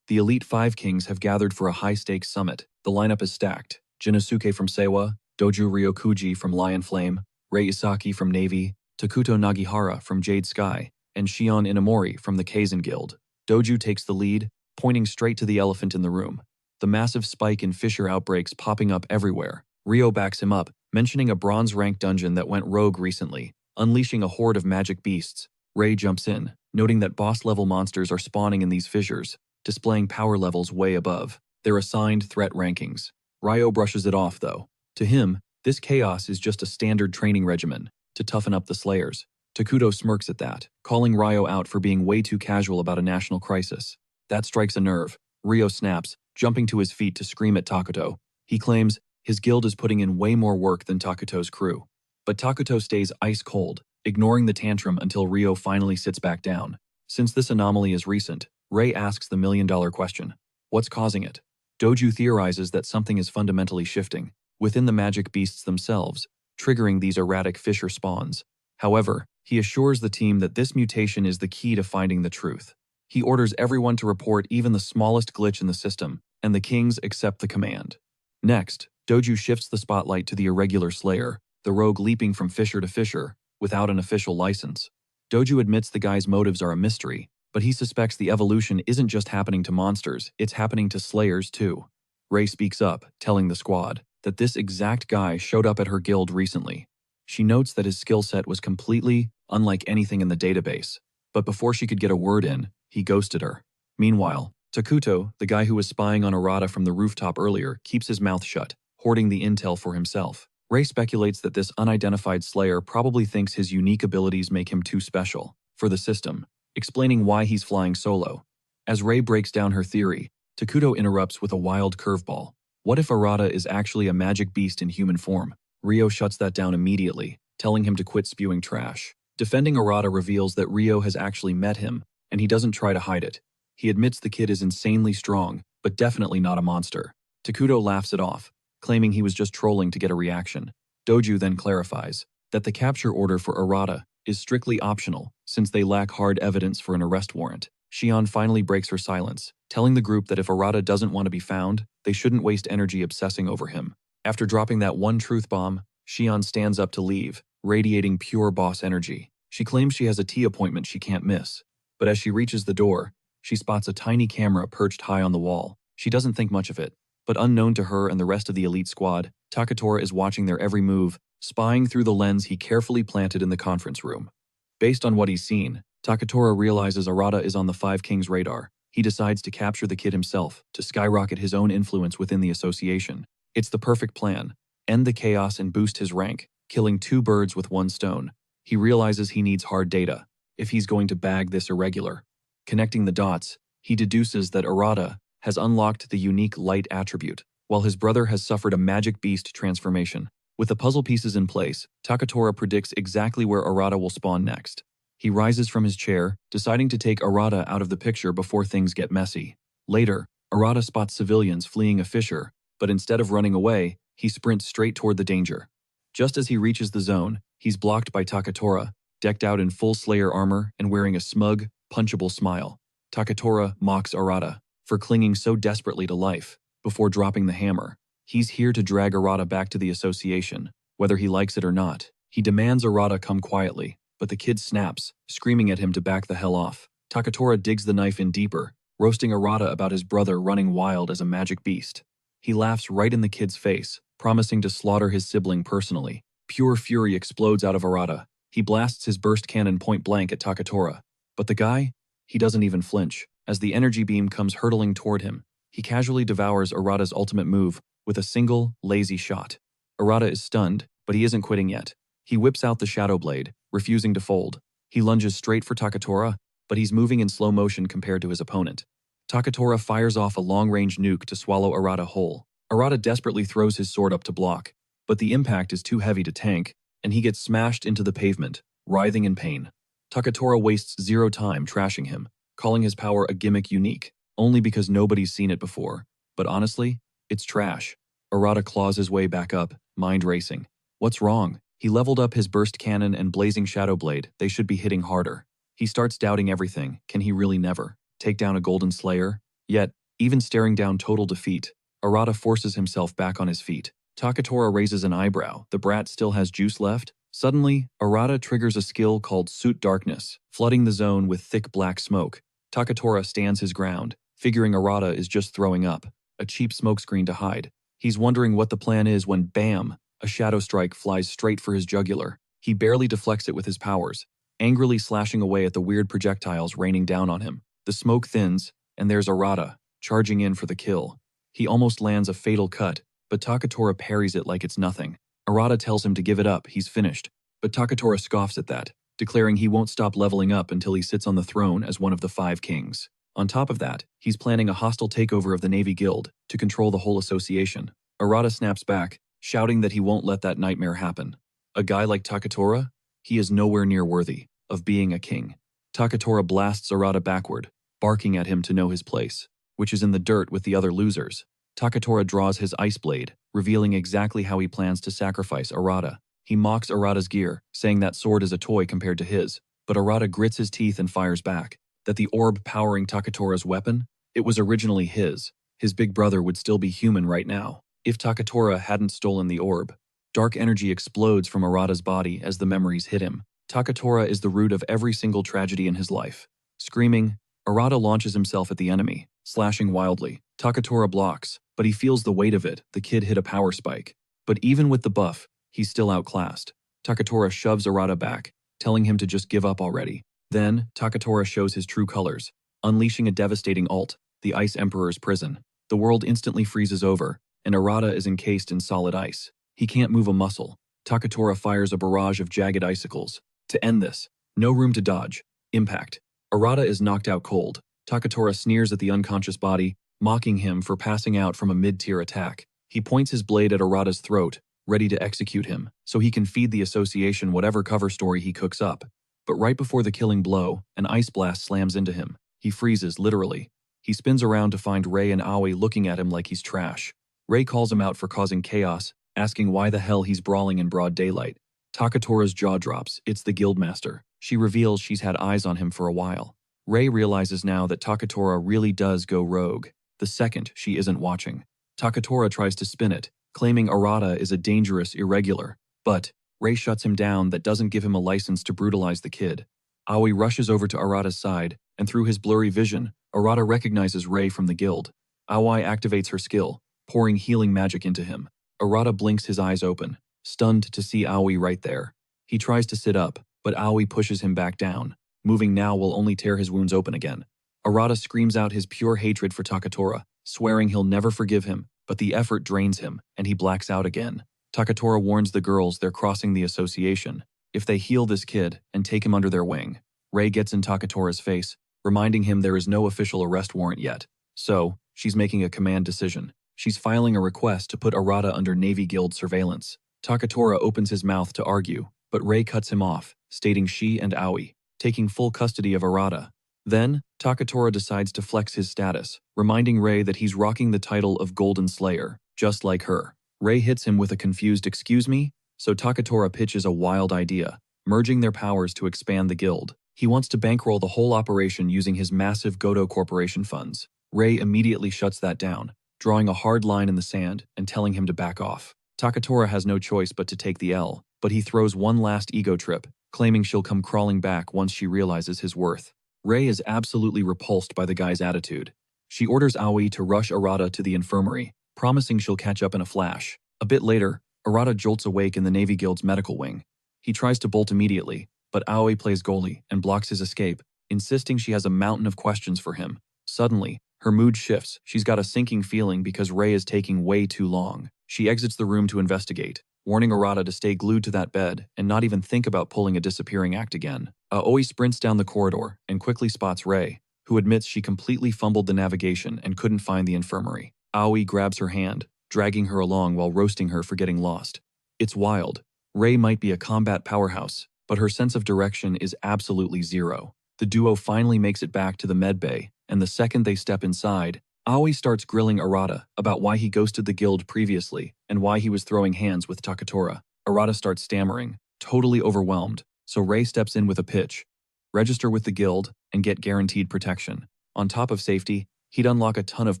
the Elite Five Kings have gathered for a high-stakes summit. The lineup is stacked. Jinosuke from Seiwa, Doju Ryokuji from Lion Flame, Rei Isaki from Navy, Takuto Nagihara from Jade Sky, and Shion Inamori from the Kaizen Guild. Doju takes the lead, pointing straight to the elephant in the room. The massive spike in fissure outbreaks popping up everywhere. Ryo backs him up, mentioning a bronze-rank dungeon that went rogue recently, unleashing a horde of magic beasts. Ray jumps in, noting that boss-level monsters are spawning in these fissures, displaying power levels way above their assigned threat rankings. Ryo brushes it off, though. To him, this chaos is just a standard training regimen to toughen up the Slayers. Takuto smirks at that, calling Ryo out for being way too casual about a national crisis. That strikes a nerve. Ryo snaps, jumping to his feet to scream at Takuto. He claims his guild is putting in way more work than Takuto's crew. But Takuto stays ice cold, ignoring the tantrum until Ryo finally sits back down. Since this anomaly is recent, Ray asks the million-dollar question. What's causing it? Doju theorizes that something is fundamentally shifting within the magic beasts themselves, triggering these erratic fissure spawns. However, he assures the team that this mutation is the key to finding the truth. He orders everyone to report even the smallest glitch in the system, and the kings accept the command. Next, Doju shifts the spotlight to the irregular slayer, the rogue leaping from fissure to fissure, without an official license. Doju admits the guy's motives are a mystery, but he suspects the evolution isn't just happening to monsters, it's happening to slayers too. Ray speaks up, telling the squad that this exact guy showed up at her guild recently. She notes that his skill set was completely unlike anything in the database, but before she could get a word in, he ghosted her. Meanwhile, Takuto, the guy who was spying on Arata from the rooftop earlier, keeps his mouth shut, hoarding the intel for himself. Ray speculates that this unidentified slayer probably thinks his unique abilities make him too special for the system, explaining why he's flying solo. As Ray breaks down her theory, Takuto interrupts with a wild curveball. What if Arata is actually a magic beast in human form? Ryo shuts that down immediately, telling him to quit spewing trash. Defending Arata reveals that Ryo has actually met him, and he doesn't try to hide it. He admits the kid is insanely strong, but definitely not a monster. Takuto laughs it off, claiming he was just trolling to get a reaction. Doju then clarifies that the capture order for Arata is strictly optional, since they lack hard evidence for an arrest warrant. Shion finally breaks her silence, telling the group that if Arata doesn't want to be found, they shouldn't waste energy obsessing over him. After dropping that one truth bomb, Shion stands up to leave, radiating pure boss energy. She claims she has a tea appointment she can't miss, but as she reaches the door, she spots a tiny camera perched high on the wall. She doesn't think much of it. But unknown to her and the rest of the elite squad, Takura is watching their every move, spying through the lens he carefully planted in the conference room. Based on what he's seen, Takura realizes Arata is on the Five Kings' radar. He decides to capture the kid himself, to skyrocket his own influence within the association. It's the perfect plan. End the chaos and boost his rank, killing two birds with one stone. He realizes he needs hard data, if he's going to bag this irregular. Connecting the dots, he deduces that Arata has unlocked the unique light attribute, while his brother has suffered a magic beast transformation. With the puzzle pieces in place, Takura predicts exactly where Arata will spawn next. He rises from his chair, deciding to take Arata out of the picture before things get messy. Later, Arata spots civilians fleeing a fissure, but instead of running away, he sprints straight toward the danger. Just as he reaches the zone, he's blocked by Takura, decked out in full Slayer armor and wearing a smug, punchable smile. Takura mocks Arata for clinging so desperately to life. Before dropping the hammer, he's here to drag Arata back to the association, whether he likes it or not. He demands Arata come quietly, but the kid snaps, screaming at him to back the hell off. Takura digs the knife in deeper, roasting Arata about his brother running wild as a magic beast. He laughs right in the kid's face, promising to slaughter his sibling personally. Pure fury explodes out of Arata. He blasts his burst cannon point blank at Takura. But the guy? He doesn't even flinch. As the energy beam comes hurtling toward him, he casually devours Arata's ultimate move with a single, lazy shot. Arata is stunned, but he isn't quitting yet. He whips out the Shadow Blade, refusing to fold. He lunges straight for Takura, but he's moving in slow motion compared to his opponent. Takura fires off a long-range nuke to swallow Arata whole. Arata desperately throws his sword up to block, but the impact is too heavy to tank, and he gets smashed into the pavement, writhing in pain. Takura wastes zero time trashing him, calling his power a gimmick unique, only because nobody's seen it before. But honestly, it's trash. Arata claws his way back up, mind racing. What's wrong? He leveled up his burst cannon and blazing shadow blade. They should be hitting harder. He starts doubting everything. Can he really never take down a golden slayer? Yet, even staring down total defeat, Arata forces himself back on his feet. Takura raises an eyebrow. The brat still has juice left? Suddenly, Arata triggers a skill called Suit Darkness, flooding the zone with thick black smoke. Takura stands his ground, figuring Arata is just throwing up, a cheap smokescreen to hide. He's wondering what the plan is when bam, a shadow strike flies straight for his jugular. He barely deflects it with his powers, angrily slashing away at the weird projectiles raining down on him. The smoke thins, and there's Arata, charging in for the kill. He almost lands a fatal cut, but Takura parries it like it's nothing. Arata tells him to give it up, he's finished. But Takura scoffs at that, declaring he won't stop leveling up until he sits on the throne as one of the Five Kings. On top of that, he's planning a hostile takeover of the Navy Guild to control the whole association. Arata snaps back, shouting that he won't let that nightmare happen. A guy like Takura? He is nowhere near worthy of being a king. Takura blasts Arata backward, barking at him to know his place, which is in the dirt with the other losers. Takura draws his ice blade, revealing exactly how he plans to sacrifice Arata. He mocks Arata's gear, saying that sword is a toy compared to his, but Arata grits his teeth and fires back. That the orb powering Takura's weapon? It was originally his. His big brother would still be human right now, if Takura hadn't stolen the orb. Dark energy explodes from Arata's body as the memories hit him. Takura is the root of every single tragedy in his life. Screaming, Arata launches himself at the enemy, slashing wildly. Takura blocks, but he feels the weight of it. The kid hit a power spike. But even with the buff, he's still outclassed. Takura shoves Arata back, telling him to just give up already. Then, Takura shows his true colors, unleashing a devastating ult, the Ice Emperor's prison. The world instantly freezes over, and Arata is encased in solid ice. He can't move a muscle. Takura fires a barrage of jagged icicles. To end this, no room to dodge. Impact. Arata is knocked out cold. Takura sneers at the unconscious body, mocking him for passing out from a mid-tier attack. He points his blade at Arata's throat, ready to execute him, so he can feed the association whatever cover story he cooks up. But right before the killing blow, an ice blast slams into him. He freezes, literally. He spins around to find Rei and Aoi looking at him like he's trash. Rei calls him out for causing chaos, asking why the hell he's brawling in broad daylight. Takura's jaw drops. It's the guildmaster. She reveals she's had eyes on him for a while. Rei realizes now that Takura really does go rogue, the second she isn't watching. Takura tries to spin it, claiming Arata is a dangerous irregular, but Rei shuts him down. That doesn't give him a license to brutalize the kid. Aoi rushes over to Arata's side, and through his blurry vision, Arata recognizes Rei from the guild. Aoi activates her skill, pouring healing magic into him. Arata blinks his eyes open, stunned to see Aoi right there. He tries to sit up, but Aoi pushes him back down. Moving now will only tear his wounds open again. Arata screams out his pure hatred for Takura, swearing he'll never forgive him, but the effort drains him, and he blacks out again. Takura warns the girls they're crossing the association. If they heal this kid and take him under their wing. Rei gets in Takatura's face, reminding him there is no official arrest warrant yet. So, she's making a command decision. She's filing a request to put Arata under Navy Guild surveillance. Takura opens his mouth to argue, but Rei cuts him off, stating she and Aoi, taking full custody of Arata. Then, Takura decides to flex his status, reminding Rei that he's rocking the title of Golden Slayer, just like her. Rei hits him with a confused "excuse me?" So Takura pitches a wild idea, merging their powers to expand the guild. He wants to bankroll the whole operation using his massive Goto Corporation funds. Rei immediately shuts that down, drawing a hard line in the sand and telling him to back off. Takura has no choice but to take the L, but he throws one last ego trip, claiming she'll come crawling back once she realizes his worth. Rei is absolutely repulsed by the guy's attitude. She orders Aoi to rush Arata to the infirmary, promising she'll catch up in a flash. A bit later, Arata jolts awake in the Navy Guild's medical wing. He tries to bolt immediately, but Aoi plays goalie and blocks his escape, insisting she has a mountain of questions for him. Suddenly, her mood shifts. She's got a sinking feeling because Rei is taking way too long. She exits the room to investigate, warning Arata to stay glued to that bed and not even think about pulling a disappearing act again. Aoi sprints down the corridor and quickly spots Rei, who admits she completely fumbled the navigation and couldn't find the infirmary. Aoi grabs her hand, dragging her along while roasting her for getting lost. It's wild. Rei might be a combat powerhouse, but her sense of direction is absolutely zero. The duo finally makes it back to the med bay, and the second they step inside, Aoi starts grilling Arata about why he ghosted the guild previously and why he was throwing hands with Takura. Arata starts stammering, totally overwhelmed, so Rei steps in with a pitch. Register with the guild and get guaranteed protection. On top of safety, he'd unlock a ton of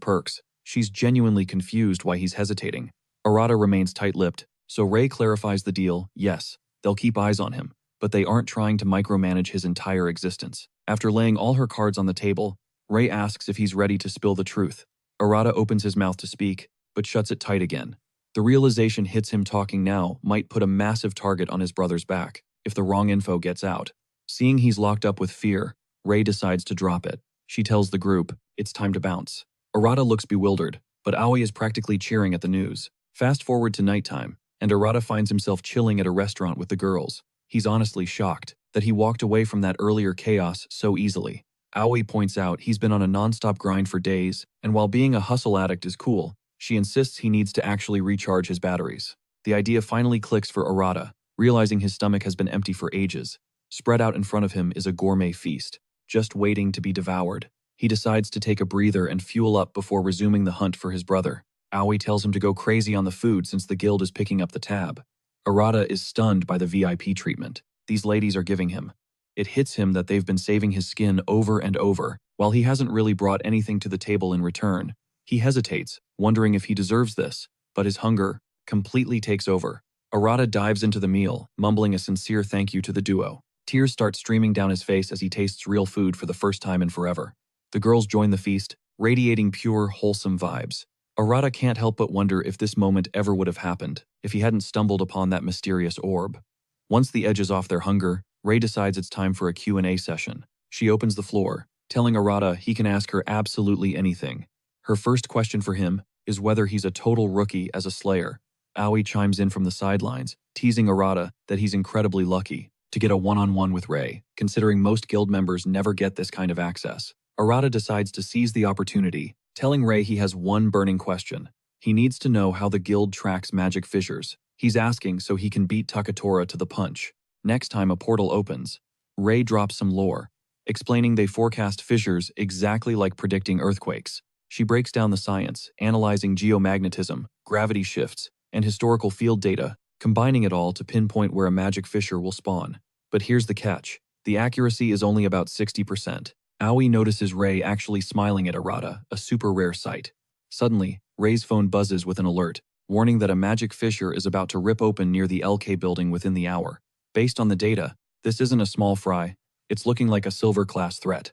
perks. She's genuinely confused why he's hesitating. Arata remains tight-lipped, so Rei clarifies the deal. Yes, they'll keep eyes on him, but they aren't trying to micromanage his entire existence. After laying all her cards on the table, Rei asks if he's ready to spill the truth. Arata opens his mouth to speak, but shuts it tight again. The realization hits him talking now might put a massive target on his brother's back if the wrong info gets out. Seeing he's locked up with fear, Rei decides to drop it. She tells the group, it's time to bounce. Arata looks bewildered, but Aoi is practically cheering at the news. Fast forward to nighttime, and Arata finds himself chilling at a restaurant with the girls. He's honestly shocked that he walked away from that earlier chaos so easily. Aoi points out he's been on a non-stop grind for days, and while being a hustle addict is cool, she insists he needs to actually recharge his batteries. The idea finally clicks for Arata, realizing his stomach has been empty for ages. Spread out in front of him is a gourmet feast, just waiting to be devoured. He decides to take a breather and fuel up before resuming the hunt for his brother. Aoi tells him to go crazy on the food since the guild is picking up the tab. Arata is stunned by the VIP treatment these ladies are giving him. It hits him that they've been saving his skin over and over, while he hasn't really brought anything to the table in return. He hesitates, wondering if he deserves this, but his hunger completely takes over. Arata dives into the meal, mumbling a sincere thank you to the duo. Tears start streaming down his face as he tastes real food for the first time in forever. The girls join the feast, radiating pure, wholesome vibes. Arata can't help but wonder if this moment ever would have happened if he hadn't stumbled upon that mysterious orb. Once the edge is off their hunger, Rei decides it's time for a Q&A session. She opens the floor, telling Arata he can ask her absolutely anything. Her first question for him is whether he's a total rookie as a slayer. Aoi chimes in from the sidelines, teasing Arata that he's incredibly lucky to get a one-on-one with Rei, considering most guild members never get this kind of access. Arata decides to seize the opportunity, telling Rei he has one burning question. He needs to know how the guild tracks magic fissures. He's asking so he can beat Takura to the punch. Next time a portal opens, Rei drops some lore, explaining they forecast fissures exactly like predicting earthquakes. She breaks down the science, analyzing geomagnetism, gravity shifts, and historical field data, combining it all to pinpoint where a magic fissure will spawn. But here's the catch. The accuracy is only about 60%. Aoi notices Rei actually smiling at Arata, a super rare sight. Suddenly, Rei's phone buzzes with an alert, warning that a magic fissure is about to rip open near the LK building within the hour. Based on the data, this isn't a small fry, it's looking like a silver-class threat.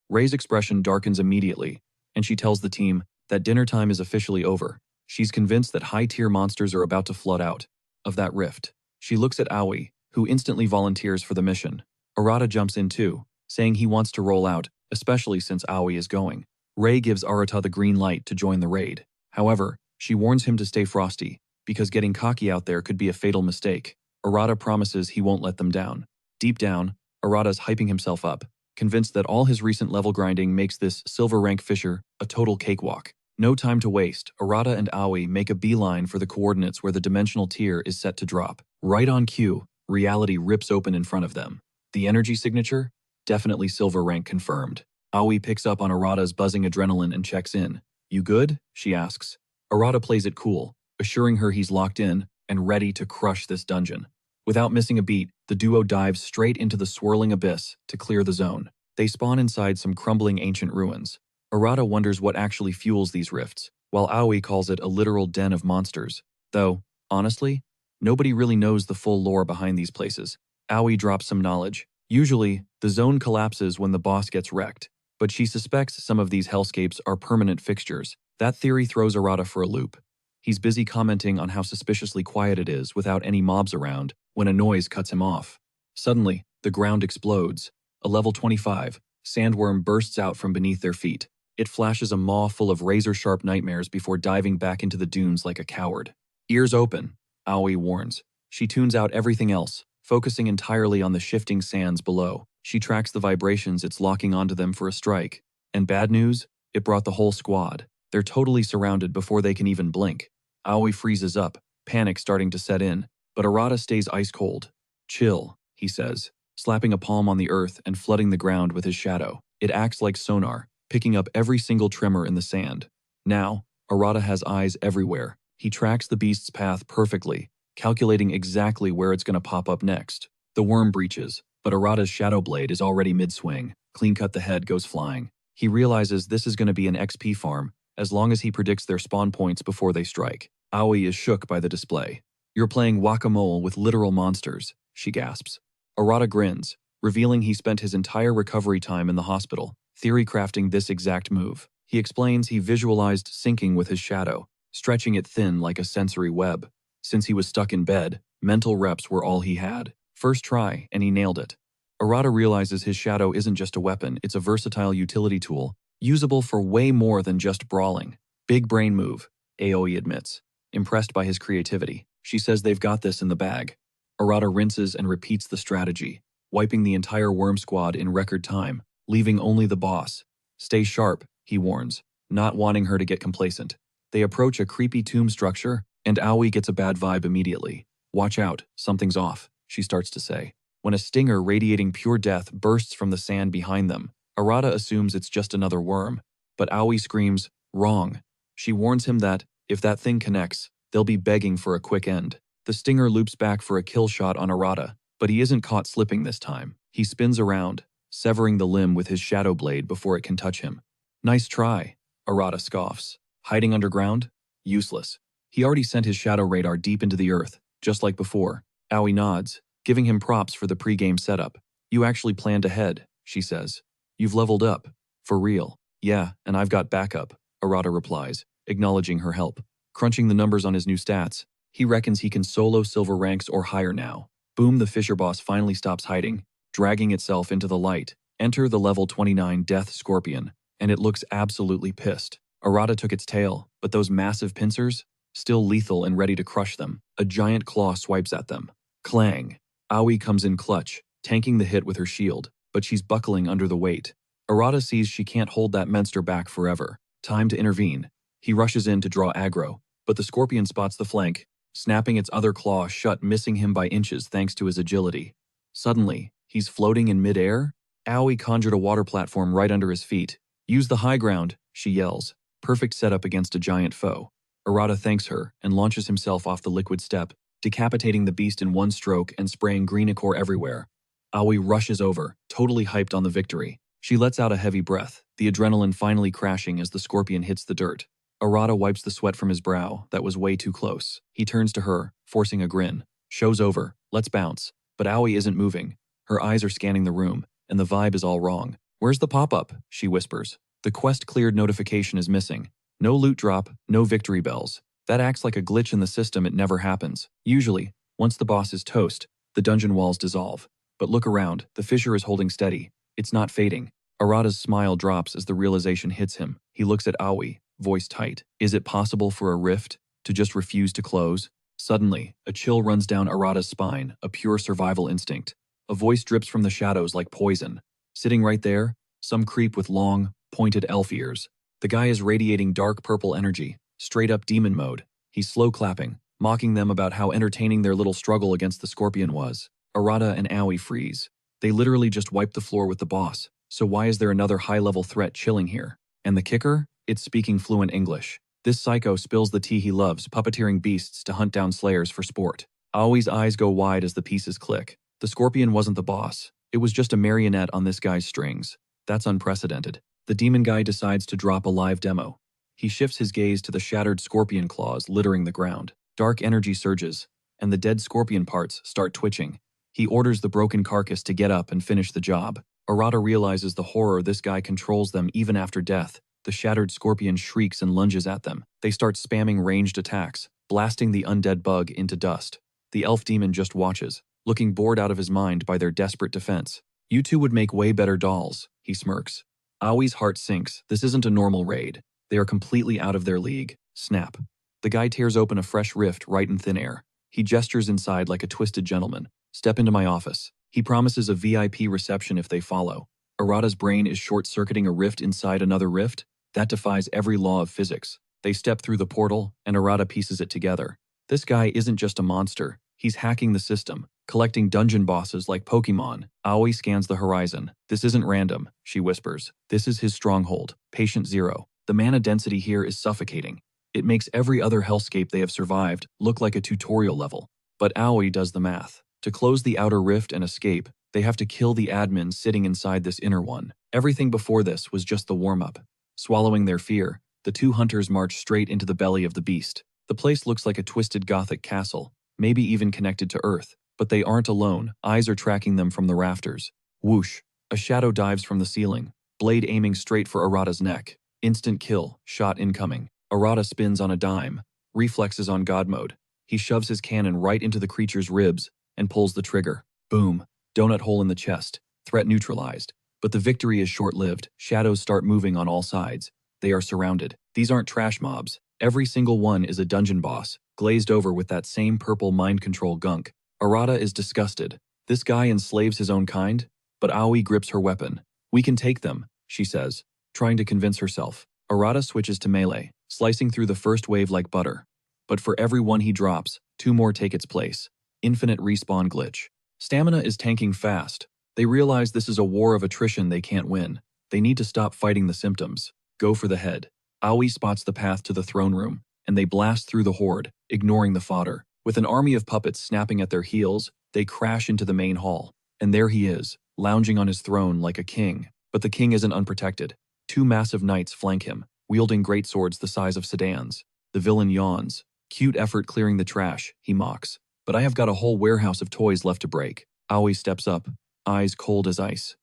Rei's expression darkens immediately, and she tells the team, that dinner time is officially over. She's convinced that high-tier monsters are about to flood out of that rift. She looks at Aoi, who instantly volunteers for the mission. Arata jumps in too, saying he wants to roll out, especially since Aoi is going. Rei gives Arata the green light to join the raid. However, she warns him to stay frosty, because getting cocky out there could be a fatal mistake. Arata promises he won't let them down. Deep down, Arata's hyping himself up, convinced that all his recent level grinding makes this silver rank fisher a total cakewalk. No time to waste, Arata and Aoi make a beeline for the coordinates where the dimensional tier is set to drop. Right on cue, reality rips open in front of them. The energy signature? Definitely silver rank confirmed. Aoi picks up on Arata's buzzing adrenaline and checks in. You good? She asks. Arata plays it cool, assuring her he's locked in and ready to crush this dungeon. Without missing a beat, the duo dives straight into the swirling abyss to clear the zone. They spawn inside some crumbling ancient ruins. Arata wonders what actually fuels these rifts, while Aoi calls it a literal den of monsters. Though, honestly, nobody really knows the full lore behind these places. Aoi drops some knowledge. Usually, the zone collapses when the boss gets wrecked, but she suspects some of these hellscapes are permanent fixtures. That theory throws Arata for a loop. He's busy commenting on how suspiciously quiet it is without any mobs around when a noise cuts him off. Suddenly, the ground explodes. A level 25 sandworm bursts out from beneath their feet. It flashes a maw full of razor-sharp nightmares before diving back into the dunes like a coward. Ears open, Aoi warns. She tunes out everything else, focusing entirely on the shifting sands below. She tracks the vibrations it's locking onto them for a strike. And bad news? It brought the whole squad. They're totally surrounded before they can even blink. Aoi freezes up, panic starting to set in, but Arata stays ice cold. Chill, he says, slapping a palm on the earth and flooding the ground with his shadow. It acts like sonar, picking up every single tremor in the sand. Now, Arata has eyes everywhere. He tracks the beast's path perfectly, calculating exactly where it's going to pop up next. The worm breaches, but Arata's shadow blade is already mid-swing. Clean-cut the head goes flying. He realizes this is going to be an XP farm, as long as he predicts their spawn points before they strike. Aoi is shook by the display. You're playing whack-a-mole with literal monsters, she gasps. Arata grins, revealing he spent his entire recovery time in the hospital, theory crafting this exact move. He explains he visualized syncing with his shadow, stretching it thin like a sensory web. Since he was stuck in bed, mental reps were all he had. First try, and he nailed it. Arata realizes his shadow isn't just a weapon, it's a versatile utility tool, usable for way more than just brawling. Big brain move, Aoi admits, impressed by his creativity. She says they've got this in the bag. Arata rinses and repeats the strategy, wiping the entire worm squad in record time, leaving only the boss. Stay sharp, he warns, not wanting her to get complacent. They approach a creepy tomb structure, and Aoi gets a bad vibe immediately. Watch out, something's off, she starts to say. When a stinger radiating pure death bursts from the sand behind them, Arata assumes it's just another worm, but Aoi screams, wrong. She warns him that, if that thing connects, they'll be begging for a quick end. The stinger loops back for a kill shot on Arata, but he isn't caught slipping this time. He spins around, severing the limb with his shadow blade before it can touch him. Nice try, Arata scoffs. Hiding underground? Useless. He already sent his shadow radar deep into the earth, just like before. Aoi nods, giving him props for the pre-game setup. You actually planned ahead, she says. You've leveled up. For real. Yeah, and I've got backup, Arata replies, acknowledging her help. Crunching the numbers on his new stats, he reckons he can solo silver ranks or higher now. Boom, the Fisher boss finally stops hiding, dragging itself into the light. Enter the level 29 Death Scorpion, and it looks absolutely pissed. Arata took its tail, but those massive pincers? Still lethal and ready to crush them. A giant claw swipes at them. Clang. Aoi comes in clutch, tanking the hit with her shield, but she's buckling under the weight. Arata sees she can't hold that monster back forever. Time to intervene. He rushes in to draw aggro, but the scorpion spots the flank, snapping its other claw shut, missing him by inches thanks to his agility. Suddenly, he's floating in midair. Aoi conjured a water platform right under his feet. Use the high ground, she yells. Perfect setup against a giant foe. Arata thanks her and launches himself off the liquid step, decapitating the beast in one stroke and spraying green ichor everywhere. Aoi rushes over, totally hyped on the victory. She lets out a heavy breath, the adrenaline finally crashing as the scorpion hits the dirt. Arata wipes the sweat from his brow that was way too close. He turns to her, forcing a grin. Show's over, let's bounce. But Aoi isn't moving. Her eyes are scanning the room, and the vibe is all wrong. Where's the pop-up? She whispers. The quest cleared notification is missing. No loot drop, no victory bells. That acts like a glitch in the system. It never happens. Usually, once the boss is toast, the dungeon walls dissolve. But look around, the fissure is holding steady. It's not fading. Arata's smile drops as the realization hits him. He looks at Aoi, voice tight. Is it possible for a rift to just refuse to close? Suddenly, a chill runs down Arata's spine, a pure survival instinct. A voice drips from the shadows like poison. Sitting right there, some creep with long, pointed elf ears. The guy is radiating dark purple energy, straight up demon mode. He's slow clapping, mocking them about how entertaining their little struggle against the scorpion was. Arata and Aoi freeze. They literally just wiped the floor with the boss, so why is there another high-level threat chilling here? And the kicker? It's speaking fluent English. This psycho spills the tea he loves, puppeteering beasts to hunt down slayers for sport. Aoi's eyes go wide as the pieces click. The scorpion wasn't the boss. It was just a marionette on this guy's strings. That's unprecedented. The demon guy decides to drop a live demo. He shifts his gaze to the shattered scorpion claws littering the ground. Dark energy surges, and the dead scorpion parts start twitching. He orders the broken carcass to get up and finish the job. Arata realizes the horror. This guy controls them even after death. The shattered scorpion shrieks and lunges at them. They start spamming ranged attacks, blasting the undead bug into dust. The elf demon just watches, looking bored out of his mind by their desperate defense. You two would make way better dolls, he smirks. Aoi's heart sinks. This isn't a normal raid. They are completely out of their league. Snap. The guy tears open a fresh rift right in thin air. He gestures inside like a twisted gentleman. Step into my office. He promises a VIP reception if they follow. Arata's brain is short-circuiting a rift inside another rift. That defies every law of physics. They step through the portal, and Arata pieces it together. This guy isn't just a monster. He's hacking the system, collecting dungeon bosses like Pokemon. Aoi scans the horizon. This isn't random, she whispers. This is his stronghold, Patient Zero. The mana density here is suffocating. It makes every other hellscape they have survived look like a tutorial level. But Aoi does the math. To close the outer rift and escape, they have to kill the admin sitting inside this inner one. Everything before this was just the warm-up. Swallowing their fear, the two hunters march straight into the belly of the beast. The place looks like a twisted Gothic castle, maybe even connected to Earth. But they aren't alone. Eyes are tracking them from the rafters. Whoosh! A shadow dives from the ceiling, blade aiming straight for Arata's neck. Instant kill, shot incoming. Arata spins on a dime, reflexes on God mode. He shoves his cannon right into the creature's ribs and pulls the trigger. Boom! Donut hole in the chest. Threat neutralized. But the victory is short-lived. Shadows start moving on all sides. They are surrounded. These aren't trash mobs. Every single one is a dungeon boss, glazed over with that same purple mind control gunk. Arata is disgusted. This guy enslaves his own kind? But Aoi grips her weapon. We can take them, she says, trying to convince herself. Arata switches to melee, slicing through the first wave like butter. But for every one he drops, two more take its place. Infinite respawn glitch. Stamina is tanking fast. They realize this is a war of attrition they can't win. They need to stop fighting the symptoms. Go for the head. Aoi spots the path to the throne room, and they blast through the horde, ignoring the fodder. With an army of puppets snapping at their heels, they crash into the main hall. And there he is, lounging on his throne like a king. But the king isn't unprotected. Two massive knights flank him, wielding greatswords the size of sedans. The villain yawns. Cute effort clearing the trash, he mocks. But I have got a whole warehouse of toys left to break. Aoi steps up, eyes cold as ice.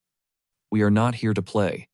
We are not here to play.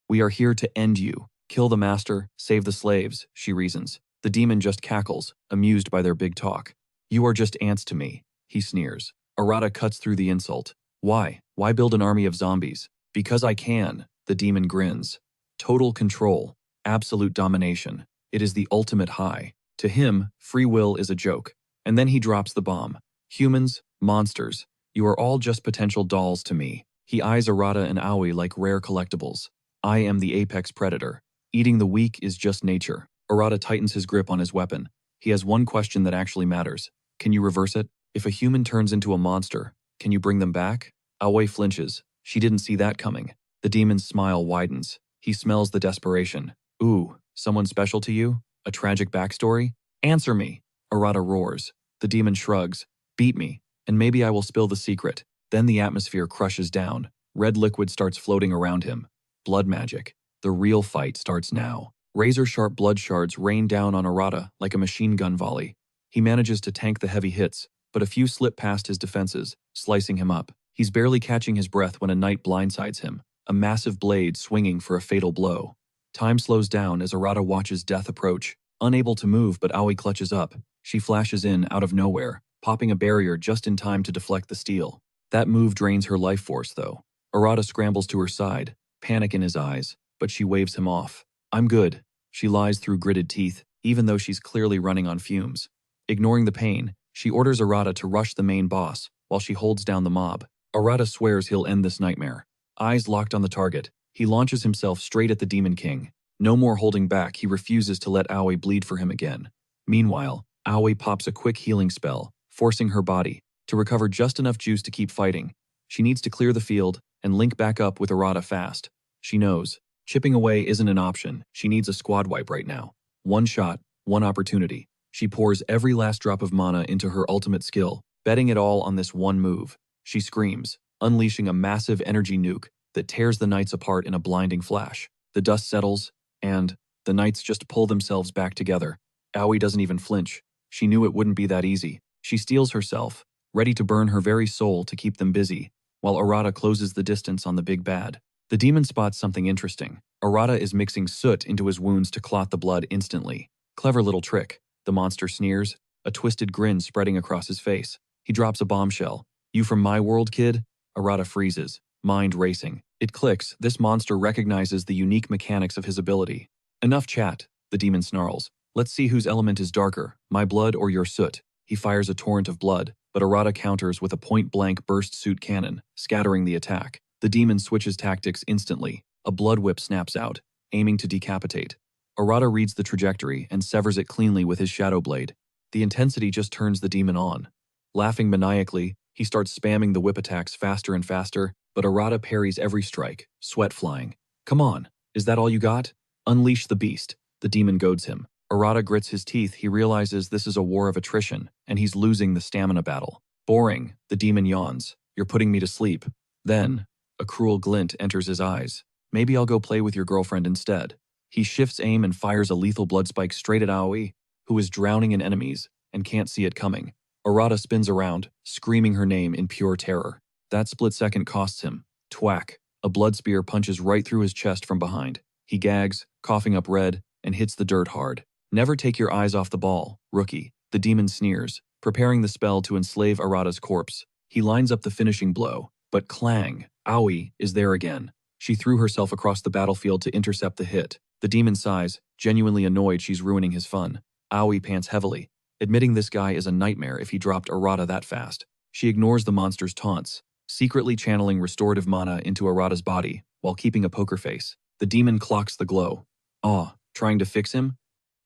We are here to end you. Kill the master, save the slaves, she reasons. The demon just cackles, amused by their big talk. You are just ants to me, he sneers. Arata cuts through the insult. Why? Why build an army of zombies? Because I can, the demon grins. Total control, absolute domination. It is the ultimate high. To him, free will is a joke. And then he drops the bomb. Humans, monsters, you are all just potential dolls to me. He eyes Arata and Aoi like rare collectibles. I am the apex predator. Eating the weak is just nature. Arata tightens his grip on his weapon. He has one question that actually matters. Can you reverse it? If a human turns into a monster, can you bring them back? Aoi flinches. She didn't see that coming. The demon's smile widens. He smells the desperation. Ooh, someone special to you? A tragic backstory? Answer me! Arata roars. The demon shrugs. Beat me, and maybe I will spill the secret. Then the atmosphere crushes down. Red liquid starts floating around him. Blood magic. The real fight starts now. Razor-sharp blood shards rain down on Arata like a machine gun volley. He manages to tank the heavy hits, but a few slip past his defenses, slicing him up. He's barely catching his breath when a knight blindsides him, a massive blade swinging for a fatal blow. Time slows down as Arata watches death approach. Unable to move, but Aoi clutches up. She flashes in out of nowhere, popping a barrier just in time to deflect the steel. That move drains her life force, though. Arata scrambles to her side, panic in his eyes, but she waves him off. I'm good. She lies through gritted teeth, even though she's clearly running on fumes. Ignoring the pain, she orders Arata to rush the main boss, while she holds down the mob. Arata swears he'll end this nightmare. Eyes locked on the target, he launches himself straight at the Demon King. No more holding back, he refuses to let Aoi bleed for him again. Meanwhile, Aoi pops a quick healing spell, forcing her body to recover just enough juice to keep fighting. She needs to clear the field and link back up with Arata fast. She knows chipping away isn't an option. She needs a squad wipe right now. One shot, one opportunity. She pours every last drop of mana into her ultimate skill, betting it all on this one move. She screams, unleashing a massive energy nuke that tears the knights apart in a blinding flash. The dust settles, and the knights just pull themselves back together. Aoi doesn't even flinch. She knew it wouldn't be that easy. She steels herself, ready to burn her very soul to keep them busy, while Arata closes the distance on the big bad. The demon spots something interesting. Arata is mixing soot into his wounds to clot the blood instantly. Clever little trick. The monster sneers, a twisted grin spreading across his face. He drops a bombshell. You from my world, kid? Arata freezes, mind racing. It clicks. This monster recognizes the unique mechanics of his ability. Enough chat, the demon snarls. Let's see whose element is darker, my blood or your soot. He fires a torrent of blood, but Arata counters with a point-blank burst suit cannon, scattering the attack. The demon switches tactics instantly. A blood whip snaps out, aiming to decapitate. Arata reads the trajectory and severs it cleanly with his shadow blade. The intensity just turns the demon on. Laughing maniacally, he starts spamming the whip attacks faster and faster, but Arata parries every strike, sweat flying. Come on, is that all you got? Unleash the beast, the demon goads him. Arata grits his teeth. He realizes this is a war of attrition, and he's losing the stamina battle. Boring, the demon yawns. You're putting me to sleep. Then, a cruel glint enters his eyes. Maybe I'll go play with your girlfriend instead. He shifts aim and fires a lethal blood spike straight at Aoi, who is drowning in enemies and can't see it coming. Arata spins around, screaming her name in pure terror. That split second costs him. Twack! A blood spear punches right through his chest from behind. He gags, coughing up red, and hits the dirt hard. Never take your eyes off the ball, rookie. The demon sneers, preparing the spell to enslave Arata's corpse. He lines up the finishing blow, but clang! Aoi is there again. She threw herself across the battlefield to intercept the hit. The demon sighs, genuinely annoyed she's ruining his fun. Aoi pants heavily, admitting this guy is a nightmare if he dropped Arata that fast. She ignores the monster's taunts, secretly channeling restorative mana into Arata's body while keeping a poker face. The demon clocks the glow. Aw, trying to fix him?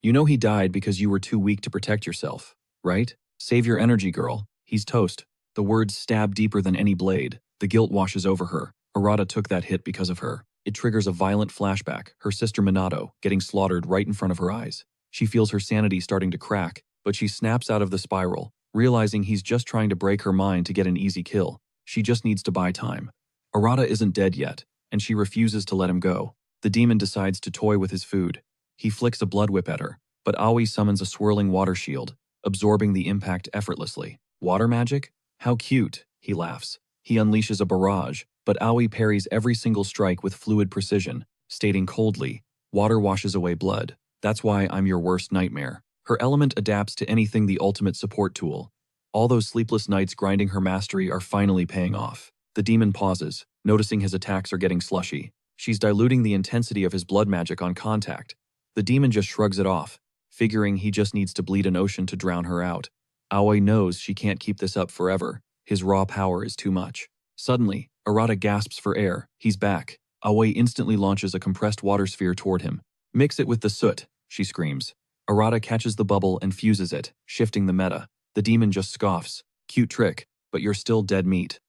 You know he died because you were too weak to protect yourself, right? Save your energy, girl. He's toast. The words stab deeper than any blade. The guilt washes over her. Arata took that hit because of her. It triggers a violent flashback, her sister Minato getting slaughtered right in front of her eyes. She feels her sanity starting to crack, but she snaps out of the spiral, realizing he's just trying to break her mind to get an easy kill. She just needs to buy time. Arata isn't dead yet, and she refuses to let him go. The demon decides to toy with his food. He flicks a blood whip at her, but Aoi summons a swirling water shield, absorbing the impact effortlessly. Water magic? How cute, he laughs. He unleashes a barrage, but Aoi parries every single strike with fluid precision, stating coldly, water washes away blood. That's why I'm your worst nightmare. Her element adapts to anything, the ultimate support tool. All those sleepless nights grinding her mastery are finally paying off. The demon pauses, noticing his attacks are getting slushy. She's diluting the intensity of his blood magic on contact. The demon just shrugs it off, figuring he just needs to bleed an ocean to drown her out. Aoi knows she can't keep this up forever. His raw power is too much. Suddenly, Arata gasps for air. He's back. Aoi instantly launches a compressed water sphere toward him. Mix it with the soot, she screams. Arata catches the bubble and fuses it, shifting the meta. The demon just scoffs. Cute trick, but you're still dead meat.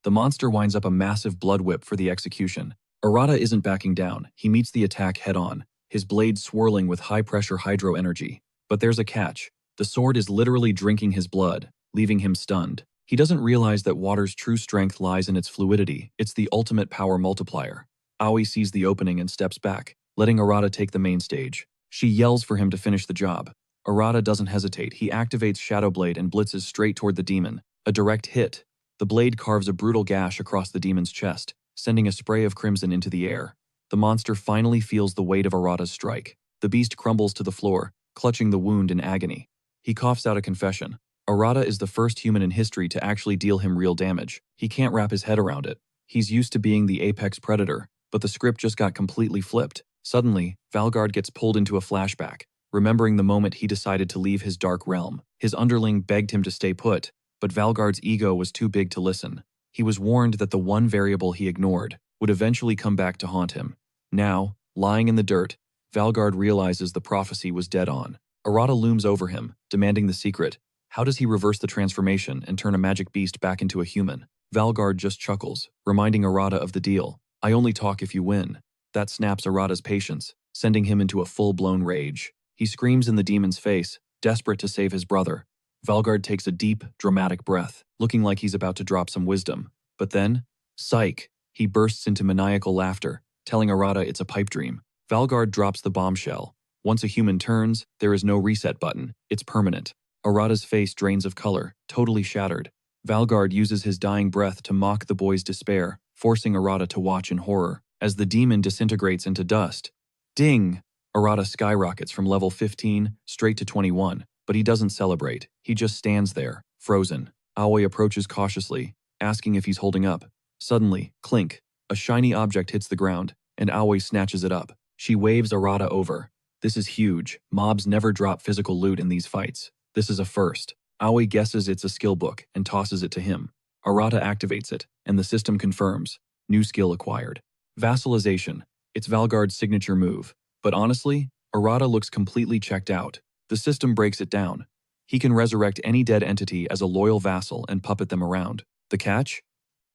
The monster winds up a massive blood whip for the execution. Arata isn't backing down. He meets the attack head-on, his blade swirling with high-pressure hydro energy. But there's a catch. The sword is literally drinking his blood, leaving him stunned. He doesn't realize that water's true strength lies in its fluidity. It's the ultimate power multiplier. Aoi sees the opening and steps back, letting Arata take the main stage. She yells for him to finish the job. Arata doesn't hesitate. He activates Shadow Blade and blitzes straight toward the demon. A direct hit. The blade carves a brutal gash across the demon's chest, sending a spray of crimson into the air. The monster finally feels the weight of Arata's strike. The beast crumbles to the floor, clutching the wound in agony. He coughs out a confession. Arata is the first human in history to actually deal him real damage. He can't wrap his head around it. He's used to being the apex predator, but the script just got completely flipped. Suddenly, Valgard gets pulled into a flashback, remembering the moment he decided to leave his dark realm. His underling begged him to stay put, but Valgard's ego was too big to listen. He was warned that the one variable he ignored would eventually come back to haunt him. Now, lying in the dirt, Valgard realizes the prophecy was dead on. Arata looms over him, demanding the secret. How does he reverse the transformation and turn a magic beast back into a human? Valgard just chuckles, reminding Arata of the deal. I only talk if you win. That snaps Arata's patience, sending him into a full-blown rage. He screams in the demon's face, desperate to save his brother. Valgard takes a deep, dramatic breath, looking like he's about to drop some wisdom. But then, psych, he bursts into maniacal laughter, telling Arata it's a pipe dream. Valgard drops the bombshell. Once a human turns, there is no reset button. It's permanent. Arata's face drains of color, totally shattered. Valgard uses his dying breath to mock the boy's despair, forcing Arata to watch in horror as the demon disintegrates into dust. Ding! Arata skyrockets from level 15 straight to 21, but he doesn't celebrate. He just stands there, frozen. Aoi approaches cautiously, asking if he's holding up. Suddenly, clink, a shiny object hits the ground, and Aoi snatches it up. She waves Arata over. This is huge. Mobs never drop physical loot in these fights. This is a first. Aoi guesses it's a skill book and tosses it to him. Arata activates it, and the system confirms. New skill acquired. Vassalization. It's Valgard's signature move. But honestly, Arata looks completely checked out. The system breaks it down. He can resurrect any dead entity as a loyal vassal and puppet them around. The catch?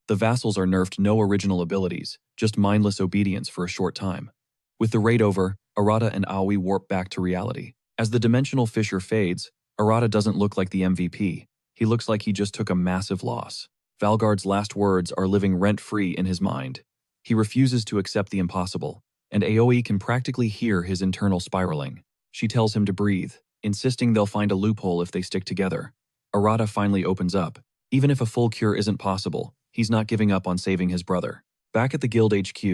The vassals are nerfed no original abilities, just mindless obedience for a short time. With the raid over, Arata and Aoi warp back to reality. As the dimensional fissure fades, Arata doesn't look like the MVP. He looks like he just took a massive loss. Valgard's last words are living rent-free in his mind. He refuses to accept the impossible, and Aoi can practically hear his internal spiraling. She tells him to breathe, insisting they'll find a loophole if they stick together. Arata finally opens up. Even if a full cure isn't possible, he's not giving up on saving his brother. Back at the guild HQ,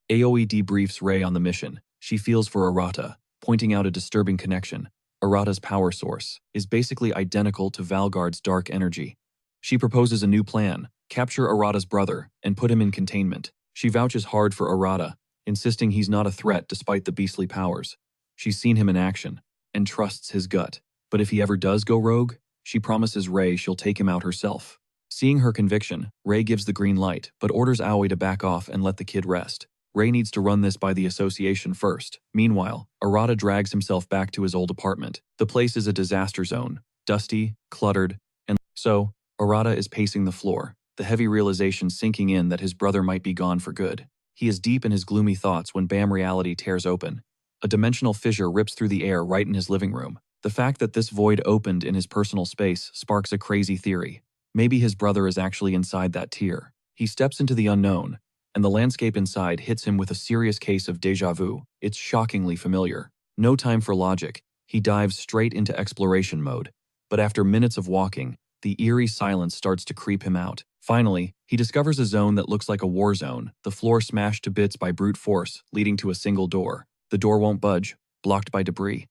Aoi debriefs Rei on the mission. She feels for Arata, pointing out a disturbing connection. Arata's power source is basically identical to Valgard's dark energy. She proposes a new plan, capture Arata's brother and put him in containment. She vouches hard for Arata, insisting he's not a threat despite the beastly powers. She's seen him in action and trusts his gut. But if he ever does go rogue, she promises Rei she'll take him out herself. Seeing her conviction, Rei gives the green light but orders Aoi to back off and let the kid rest. Rei needs to run this by the association first. Meanwhile, Arata drags himself back to his old apartment. The place is a disaster zone, dusty, cluttered, and so, Arata is pacing the floor, the heavy realization sinking in that his brother might be gone for good. He is deep in his gloomy thoughts when BAM reality tears open. A dimensional fissure rips through the air right in his living room. The fact that this void opened in his personal space sparks a crazy theory. Maybe his brother is actually inside that tier. He steps into the unknown, and the landscape inside hits him with a serious case of déjà vu. It's shockingly familiar. No time for logic. He dives straight into exploration mode. But after minutes of walking, the eerie silence starts to creep him out. Finally, he discovers a zone that looks like a war zone, the floor smashed to bits by brute force, leading to a single door. The door won't budge, blocked by debris.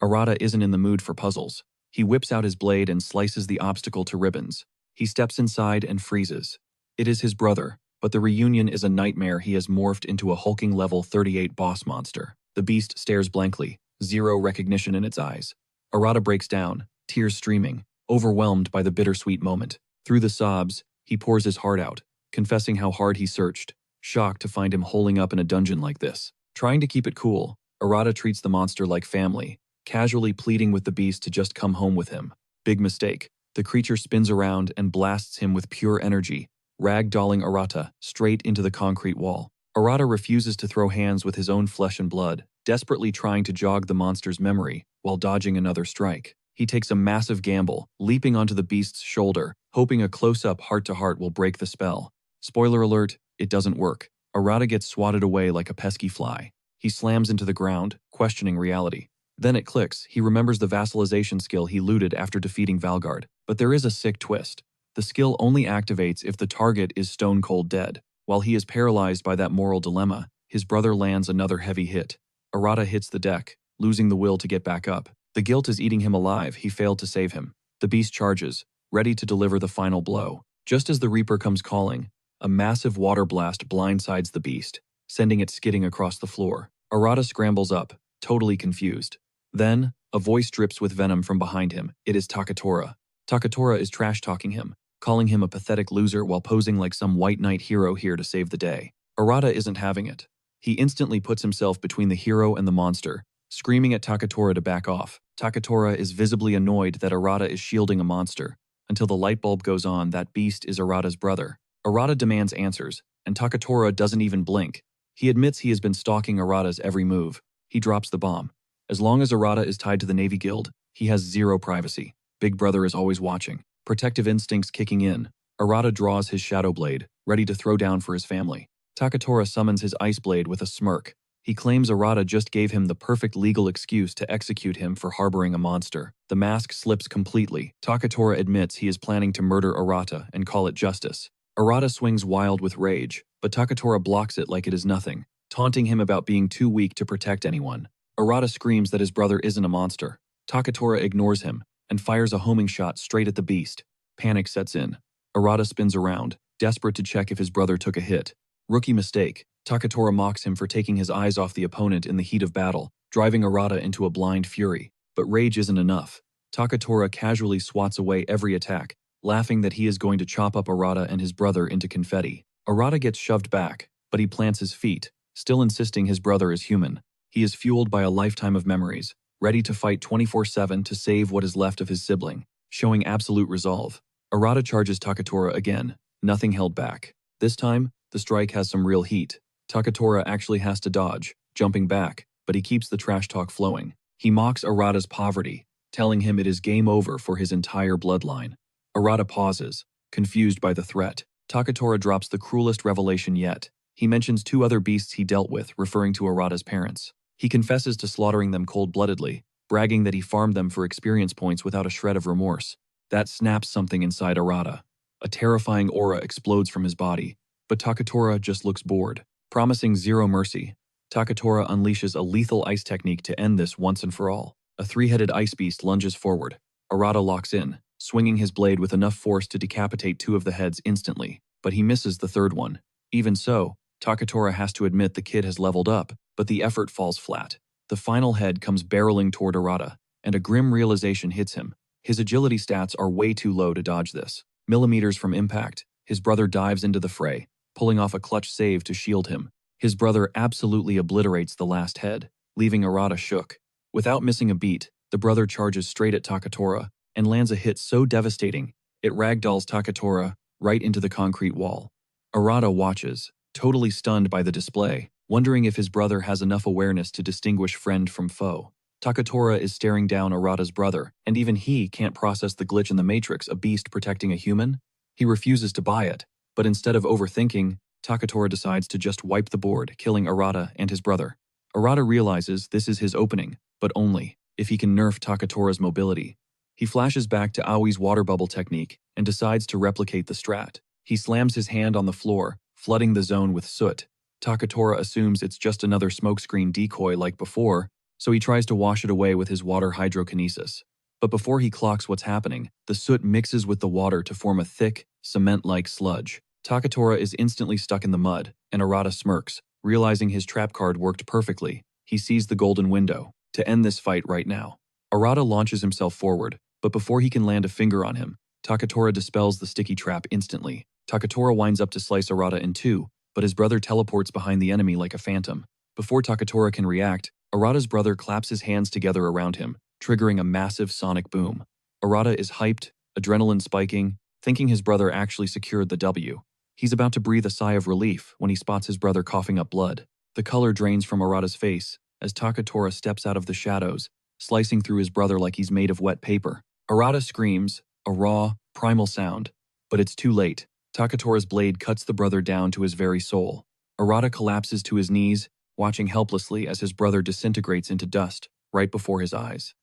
Arata isn't in the mood for puzzles. He whips out his blade and slices the obstacle to ribbons. He steps inside and freezes. It is his brother, but the reunion is a nightmare. He has morphed into a hulking level 38 boss monster. The beast stares blankly, zero recognition in its eyes. Arata breaks down, tears streaming, overwhelmed by the bittersweet moment. Through the sobs, he pours his heart out, confessing how hard he searched, shocked to find him holing up in a dungeon like this. Trying to keep it cool, Arata treats the monster like family, casually pleading with the beast to just come home with him. Big mistake. The creature spins around and blasts him with pure energy, ragdolling Arata straight into the concrete wall. Arata refuses to throw hands with his own flesh and blood, desperately trying to jog the monster's memory while dodging another strike. He takes a massive gamble, leaping onto the beast's shoulder, hoping a close-up heart-to-heart will break the spell. Spoiler alert, it doesn't work. Arata gets swatted away like a pesky fly. He slams into the ground, questioning reality. Then it clicks. He remembers the vassalization skill he looted after defeating Valgard. But there is a sick twist. The skill only activates if the target is stone-cold dead. While he is paralyzed by that moral dilemma, His brother lands another heavy hit. Arata hits the deck, losing the will to get back up. The guilt is eating him alive. He failed to save him. The beast charges, ready to deliver the final blow. Just as the Reaper comes calling, a massive water blast blindsides the beast, sending it skidding across the floor. Arata scrambles up, totally confused. Then, a voice drips with venom from behind him. It is Takura. Takura is trash-talking him, calling him a pathetic loser while posing like some white knight hero here to save the day. Arata isn't having it. He instantly puts himself between the hero and the monster, screaming at Takura to back off. Takura is visibly annoyed that Arata is shielding a monster, until the light bulb goes on that beast is Arata's brother. Arata demands answers, and Takura doesn't even blink. He admits he has been stalking Arata's every move. He drops the bomb. As long as Arata is tied to the Navy Guild, he has zero privacy. Big Brother is always watching. Protective instincts kicking in. Arata draws his shadow blade, ready to throw down for his family. Takura summons his ice blade with a smirk. He claims Arata just gave him the perfect legal excuse to execute him for harboring a monster. The mask slips completely. Takura admits he is planning to murder Arata and call it justice. Arata swings wild with rage, but Takura blocks it like it is nothing, taunting him about being too weak to protect anyone. Arata screams that his brother isn't a monster. Takura ignores him and fires a homing shot straight at the beast. Panic sets in. Arata spins around, desperate to check if his brother took a hit. Rookie mistake. Takura mocks him for taking his eyes off the opponent in the heat of battle, driving Arata into a blind fury. But rage isn't enough. Takura casually swats away every attack, laughing that he is going to chop up Arata and his brother into confetti. Arata gets shoved back, but he plants his feet, still insisting his brother is human. He is fueled by a lifetime of memories, ready to fight 24/7 to save what is left of his sibling, showing absolute resolve. Arata charges Takura again, nothing held back. This time, the strike has some real heat. Takura actually has to dodge, jumping back, but he keeps the trash talk flowing. He mocks Arata's poverty, telling him it is game over for his entire bloodline. Arata pauses, confused by the threat. Takura drops the cruelest revelation yet. He mentions 2 other beasts he dealt with, referring to Arata's parents. He confesses to slaughtering them cold-bloodedly, bragging that he farmed them for experience points without a shred of remorse. That snaps something inside Arata. A terrifying aura explodes from his body, but Takura just looks bored. Promising zero mercy, Takura unleashes a lethal ice technique to end this once and for all. A 3-headed ice beast lunges forward. Arata locks in, swinging his blade with enough force to decapitate 2 of the heads instantly, but he misses the 3rd one. Even so, Takura has to admit the kid has leveled up, but the effort falls flat. The final head comes barreling toward Arata, and a grim realization hits him. His agility stats are way too low to dodge this. Millimeters from impact, his brother dives into the fray, pulling off a clutch save to shield him. His brother absolutely obliterates the last head, leaving Arata shook. Without missing a beat, the brother charges straight at Takura and lands a hit so devastating, it ragdolls Takura right into the concrete wall. Arata watches, totally stunned by the display, wondering if his brother has enough awareness to distinguish friend from foe. Takura is staring down Arata's brother, and even he can't process the glitch in the Matrix, a beast protecting a human. He refuses to buy it, but instead of overthinking, Takura decides to just wipe the board, killing Arata and his brother. Arata realizes this is his opening, but only if he can nerf Takura's mobility. He flashes back to Aoi's water bubble technique and decides to replicate the strat. He slams his hand on the floor, flooding the zone with soot. Takura assumes it's just another smokescreen decoy like before, so he tries to wash it away with his water hydrokinesis. But before he clocks what's happening, the soot mixes with the water to form a thick, cement-like sludge. Takura is instantly stuck in the mud, and Arata smirks, realizing his trap card worked perfectly. He sees the golden window to end this fight right now. Arata launches himself forward, but before he can land a finger on him, Takura dispels the sticky trap instantly. Takura winds up to slice Arata in 2, but his brother teleports behind the enemy like a phantom. Before Takura can react, Arata's brother claps his hands together around him, triggering a massive sonic boom. Arata is hyped, adrenaline spiking, thinking his brother actually secured the W. He's about to breathe a sigh of relief when he spots his brother coughing up blood. The color drains from Arata's face as Takura steps out of the shadows, slicing through his brother like he's made of wet paper. Arata screams, a raw, primal sound, but it's too late. Takura's blade cuts the brother down to his very soul. Arata collapses to his knees, watching helplessly as his brother disintegrates into dust right before his eyes.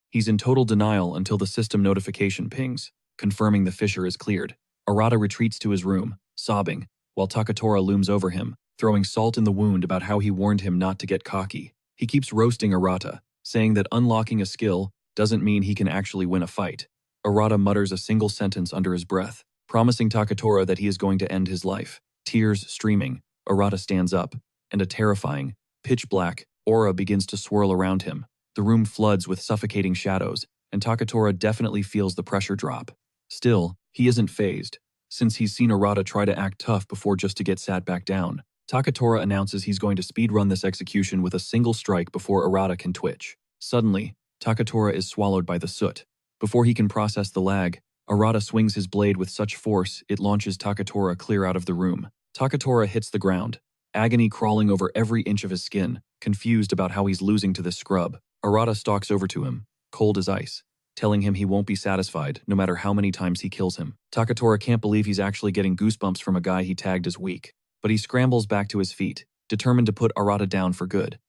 He's in total denial until the system notification pings, confirming the fissure is cleared. Arata retreats to his room, sobbing, while Takura looms over him, throwing salt in the wound about how he warned him not to get cocky. He keeps roasting Arata, saying that unlocking a skill doesn't mean he can actually win a fight. Arata mutters a single sentence under his breath, promising Takura that he is going to end his life. Tears streaming, Arata stands up, and a terrifying, pitch-black aura begins to swirl around him. The room floods with suffocating shadows, and Takura definitely feels the pressure drop. Still, he isn't fazed, since he's seen Arata try to act tough before just to get sat back down. Takura announces he's going to speedrun this execution with a single strike before Arata can twitch. Suddenly, Takura is swallowed by the soot. Before he can process the lag, Arata swings his blade with such force it launches Takura clear out of the room. Takura hits the ground, agony crawling over every inch of his skin, confused about how he's losing to this scrub. Arata stalks over to him, cold as ice, telling him he won't be satisfied no matter how many times he kills him. Takura can't believe he's actually getting goosebumps from a guy he tagged as weak, but he scrambles back to his feet, determined to put Arata down for good.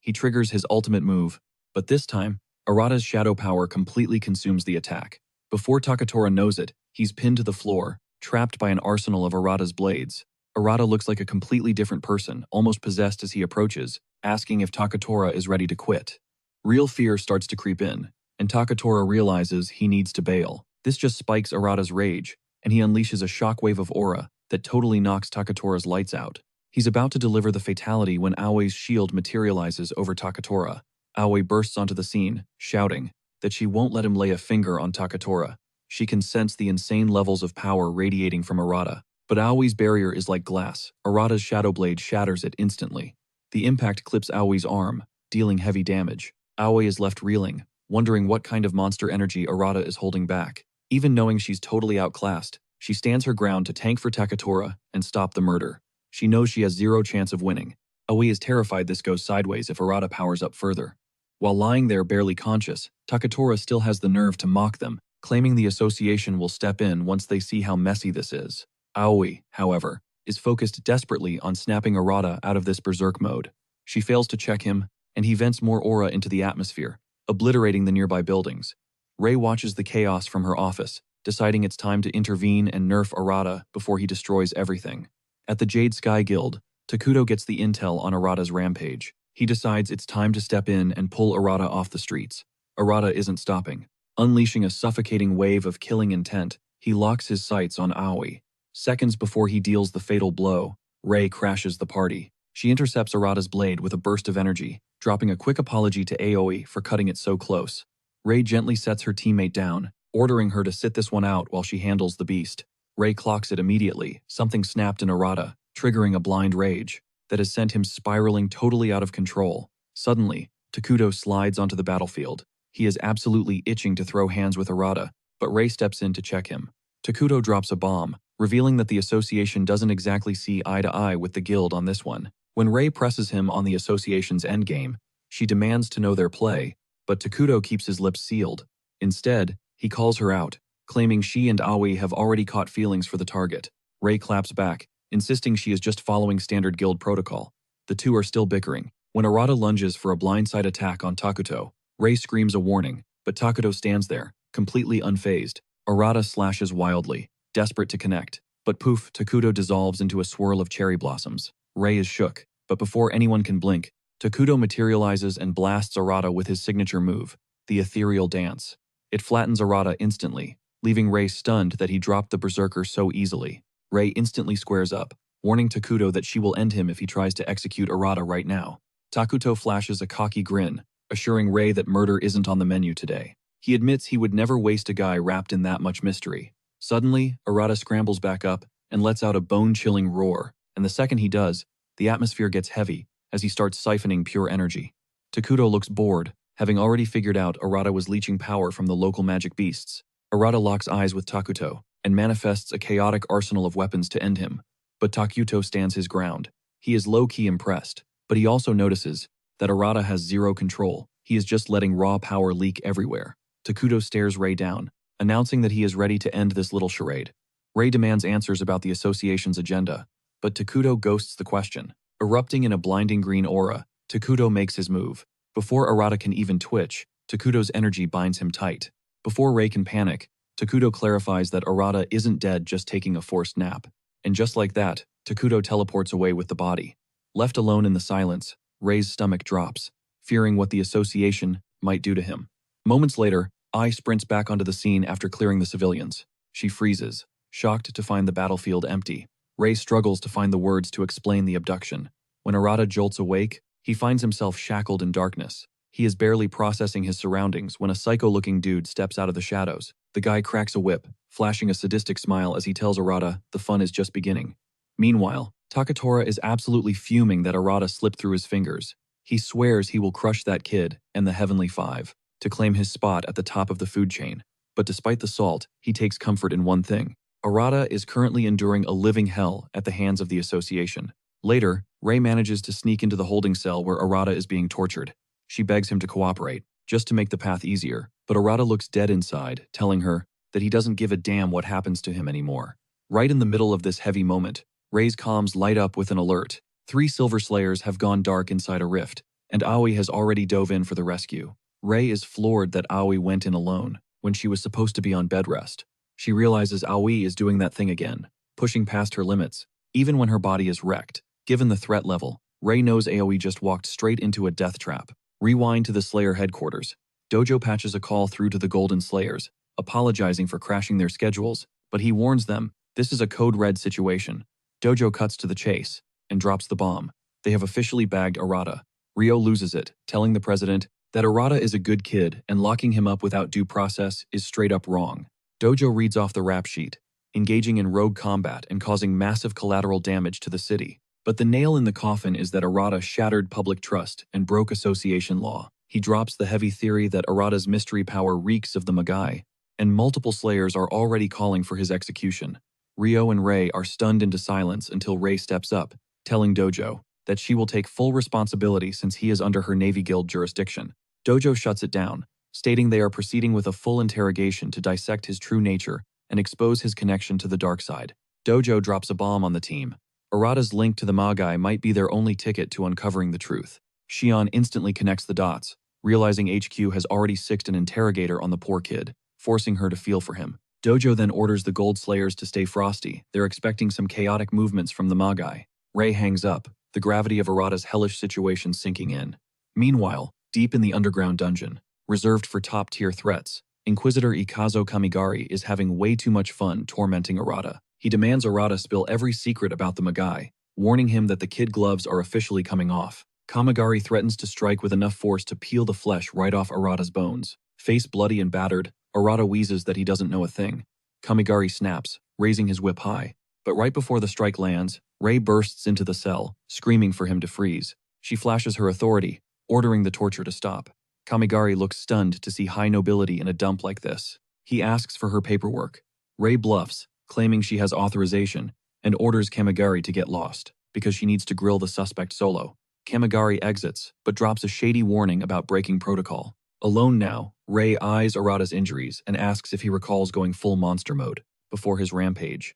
He triggers his ultimate move, but this time, Arata's shadow power completely consumes the attack. Before Takura knows it, he's pinned to the floor, trapped by an arsenal of Arata's blades. Arata looks like a completely different person, almost possessed as he approaches, asking if Takura is ready to quit. Real fear starts to creep in, and Takura realizes he needs to bail. This just spikes Arata's rage, and he unleashes a shockwave of aura that totally knocks Takura's lights out. He's about to deliver the fatality when Aoi's shield materializes over Takura. Aoi bursts onto the scene, shouting that she won't let him lay a finger on Takura. She can sense the insane levels of power radiating from Arata, but Aoi's barrier is like glass. Arata's shadow blade shatters it instantly. The impact clips Aoi's arm, dealing heavy damage. Aoi is left reeling, wondering what kind of monster energy Arata is holding back. Even knowing she's totally outclassed, she stands her ground to tank for Takura and stop the murder. She knows she has zero chance of winning. Aoi is terrified this goes sideways if Arata powers up further. While lying there barely conscious, Takura still has the nerve to mock them, claiming the association will step in once they see how messy this is. Aoi, however, is focused desperately on snapping Arata out of this berserk mode. She fails to check him, and he vents more aura into the atmosphere, obliterating the nearby buildings. Rei watches the chaos from her office, deciding it's time to intervene and nerf Arata before he destroys everything. At the Jade Sky Guild, Takura gets the intel on Arata's rampage. He decides it's time to step in and pull Arata off the streets. Arata isn't stopping. Unleashing a suffocating wave of killing intent, he locks his sights on Aoi. Seconds before he deals the fatal blow, Rei crashes the party. She intercepts Arata's blade with a burst of energy, dropping a quick apology to Aoi for cutting it so close. Rei gently sets her teammate down, ordering her to sit this one out while she handles the beast. Rei clocks it immediately. Something snapped in Arata, triggering a blind rage that has sent him spiraling totally out of control. Suddenly, Takura slides onto the battlefield. He is absolutely itching to throw hands with Arata, but Rei steps in to check him. Takura drops a bomb, revealing that the association doesn't exactly see eye to eye with the guild on this one. When Rei presses him on the association's endgame, she demands to know their play, but Takura keeps his lips sealed. Instead, he calls her out, claiming she and Aoi have already caught feelings for the target. Rei claps back, insisting she is just following standard guild protocol. The two are still bickering. When Arata lunges for a blindside attack on Takura, Rei screams a warning, but Takura stands there, completely unfazed. Arata slashes wildly, desperate to connect, but poof, Takura dissolves into a swirl of cherry blossoms. Rei is shook, but before anyone can blink, Takura materializes and blasts Arata with his signature move, the ethereal dance. It flattens Arata instantly, leaving Rei stunned that he dropped the berserker so easily. Rei instantly squares up, warning Takura that she will end him if he tries to execute Arata right now. Takura flashes a cocky grin, assuring Rei that murder isn't on the menu today. He admits he would never waste a guy wrapped in that much mystery. Suddenly, Arata scrambles back up and lets out a bone-chilling roar, and the second he does, the atmosphere gets heavy as he starts siphoning pure energy. Takura looks bored, having already figured out Arata was leeching power from the local magic beasts. Arata locks eyes with Takura and manifests a chaotic arsenal of weapons to end him, but Takura stands his ground. He is low-key impressed, but he also notices that Arata has zero control. He is just letting raw power leak everywhere. Takura stares Rei down, announcing that he is ready to end this little charade. Rei demands answers about the association's agenda, but Takura ghosts the question. Erupting in a blinding green aura, Takura makes his move. Before Arata can even twitch, Takura's energy binds him tight. Before Rei can panic, Takura clarifies that Arata isn't dead just taking a forced nap. And just like that, Takuto teleports away with the body. Left alone in the silence, Rei's stomach drops, fearing what the association might do to him. Moments later, Ai sprints back onto the scene after clearing the civilians. She freezes, shocked to find the battlefield empty. Rei struggles to find the words to explain the abduction. When Arata jolts awake, he finds himself shackled in darkness. He is barely processing his surroundings when a psycho-looking dude steps out of the shadows. The guy cracks a whip, flashing a sadistic smile as he tells Arata the fun is just beginning. Meanwhile, Takura is absolutely fuming that Arata slipped through his fingers. He swears he will crush that kid and the Heavenly Five to claim his spot at the top of the food chain. But despite the salt, he takes comfort in one thing. Arata is currently enduring a living hell at the hands of the association. Later, Rei manages to sneak into the holding cell where Arata is being tortured. She begs him to cooperate, just to make the path easier, but Arata looks dead inside, telling her that he doesn't give a damn what happens to him anymore. Right in the middle of this heavy moment, Rei's comms light up with an alert. 3 Silver Slayers have gone dark inside a rift, and Aoi has already dove in for the rescue. Rei is floored that Aoi went in alone, when she was supposed to be on bed rest. She realizes Aoi is doing that thing again, pushing past her limits, even when her body is wrecked. Given the threat level, Rei knows Aoi just walked straight into a death trap. Rewind to the Slayer headquarters. Dojo patches a call through to the Golden Slayers, apologizing for crashing their schedules, but he warns them this is a code red situation. Dojo cuts to the chase and drops the bomb. They have officially bagged Arata. Ryo loses it, telling the president that Arata is a good kid and locking him up without due process is straight up wrong. Dojo reads off the rap sheet, engaging in rogue combat and causing massive collateral damage to the city. But the nail in the coffin is that Arata shattered public trust and broke association law. He drops the heavy theory that Arata's mystery power reeks of the Magai, and multiple Slayers are already calling for his execution. Ryo and Rei are stunned into silence until Rei steps up, telling Dojo that she will take full responsibility since he is under her Navy Guild jurisdiction. Dojo shuts it down, stating they are proceeding with a full interrogation to dissect his true nature and expose his connection to the dark side. Dojo drops a bomb on the team. Arata's link to the Magai might be their only ticket to uncovering the truth. Shion instantly connects the dots, realizing HQ has already sixed an interrogator on the poor kid, forcing her to feel for him. Dojo then orders the Gold Slayers to stay frosty. They're expecting some chaotic movements from the Magai. Rei hangs up, the gravity of Arata's hellish situation sinking in. Meanwhile, deep in the underground dungeon, reserved for top-tier threats, Inquisitor Ikazo Kamigari is having way too much fun tormenting Arata. He demands Arata spill every secret about the Magai, warning him that the kid gloves are officially coming off. Kamigari threatens to strike with enough force to peel the flesh right off Arata's bones. Face bloody and battered, Arata wheezes that he doesn't know a thing. Kamigari snaps, raising his whip high. But right before the strike lands, Rei bursts into the cell, screaming for him to freeze. She flashes her authority, ordering the torture to stop. Kamigari looks stunned to see high nobility in a dump like this. He asks for her paperwork. Rei bluffs, claiming she has authorization, and orders Kamigari to get lost, because she needs to grill the suspect solo. Kamigari exits, but drops a shady warning about breaking protocol. Alone now, Rei eyes Arata's injuries and asks if he recalls going full monster mode before his rampage.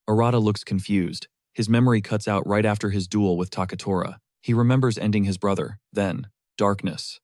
Arata looks confused. His memory cuts out right after his duel with Takura. He remembers ending his brother, then, darkness.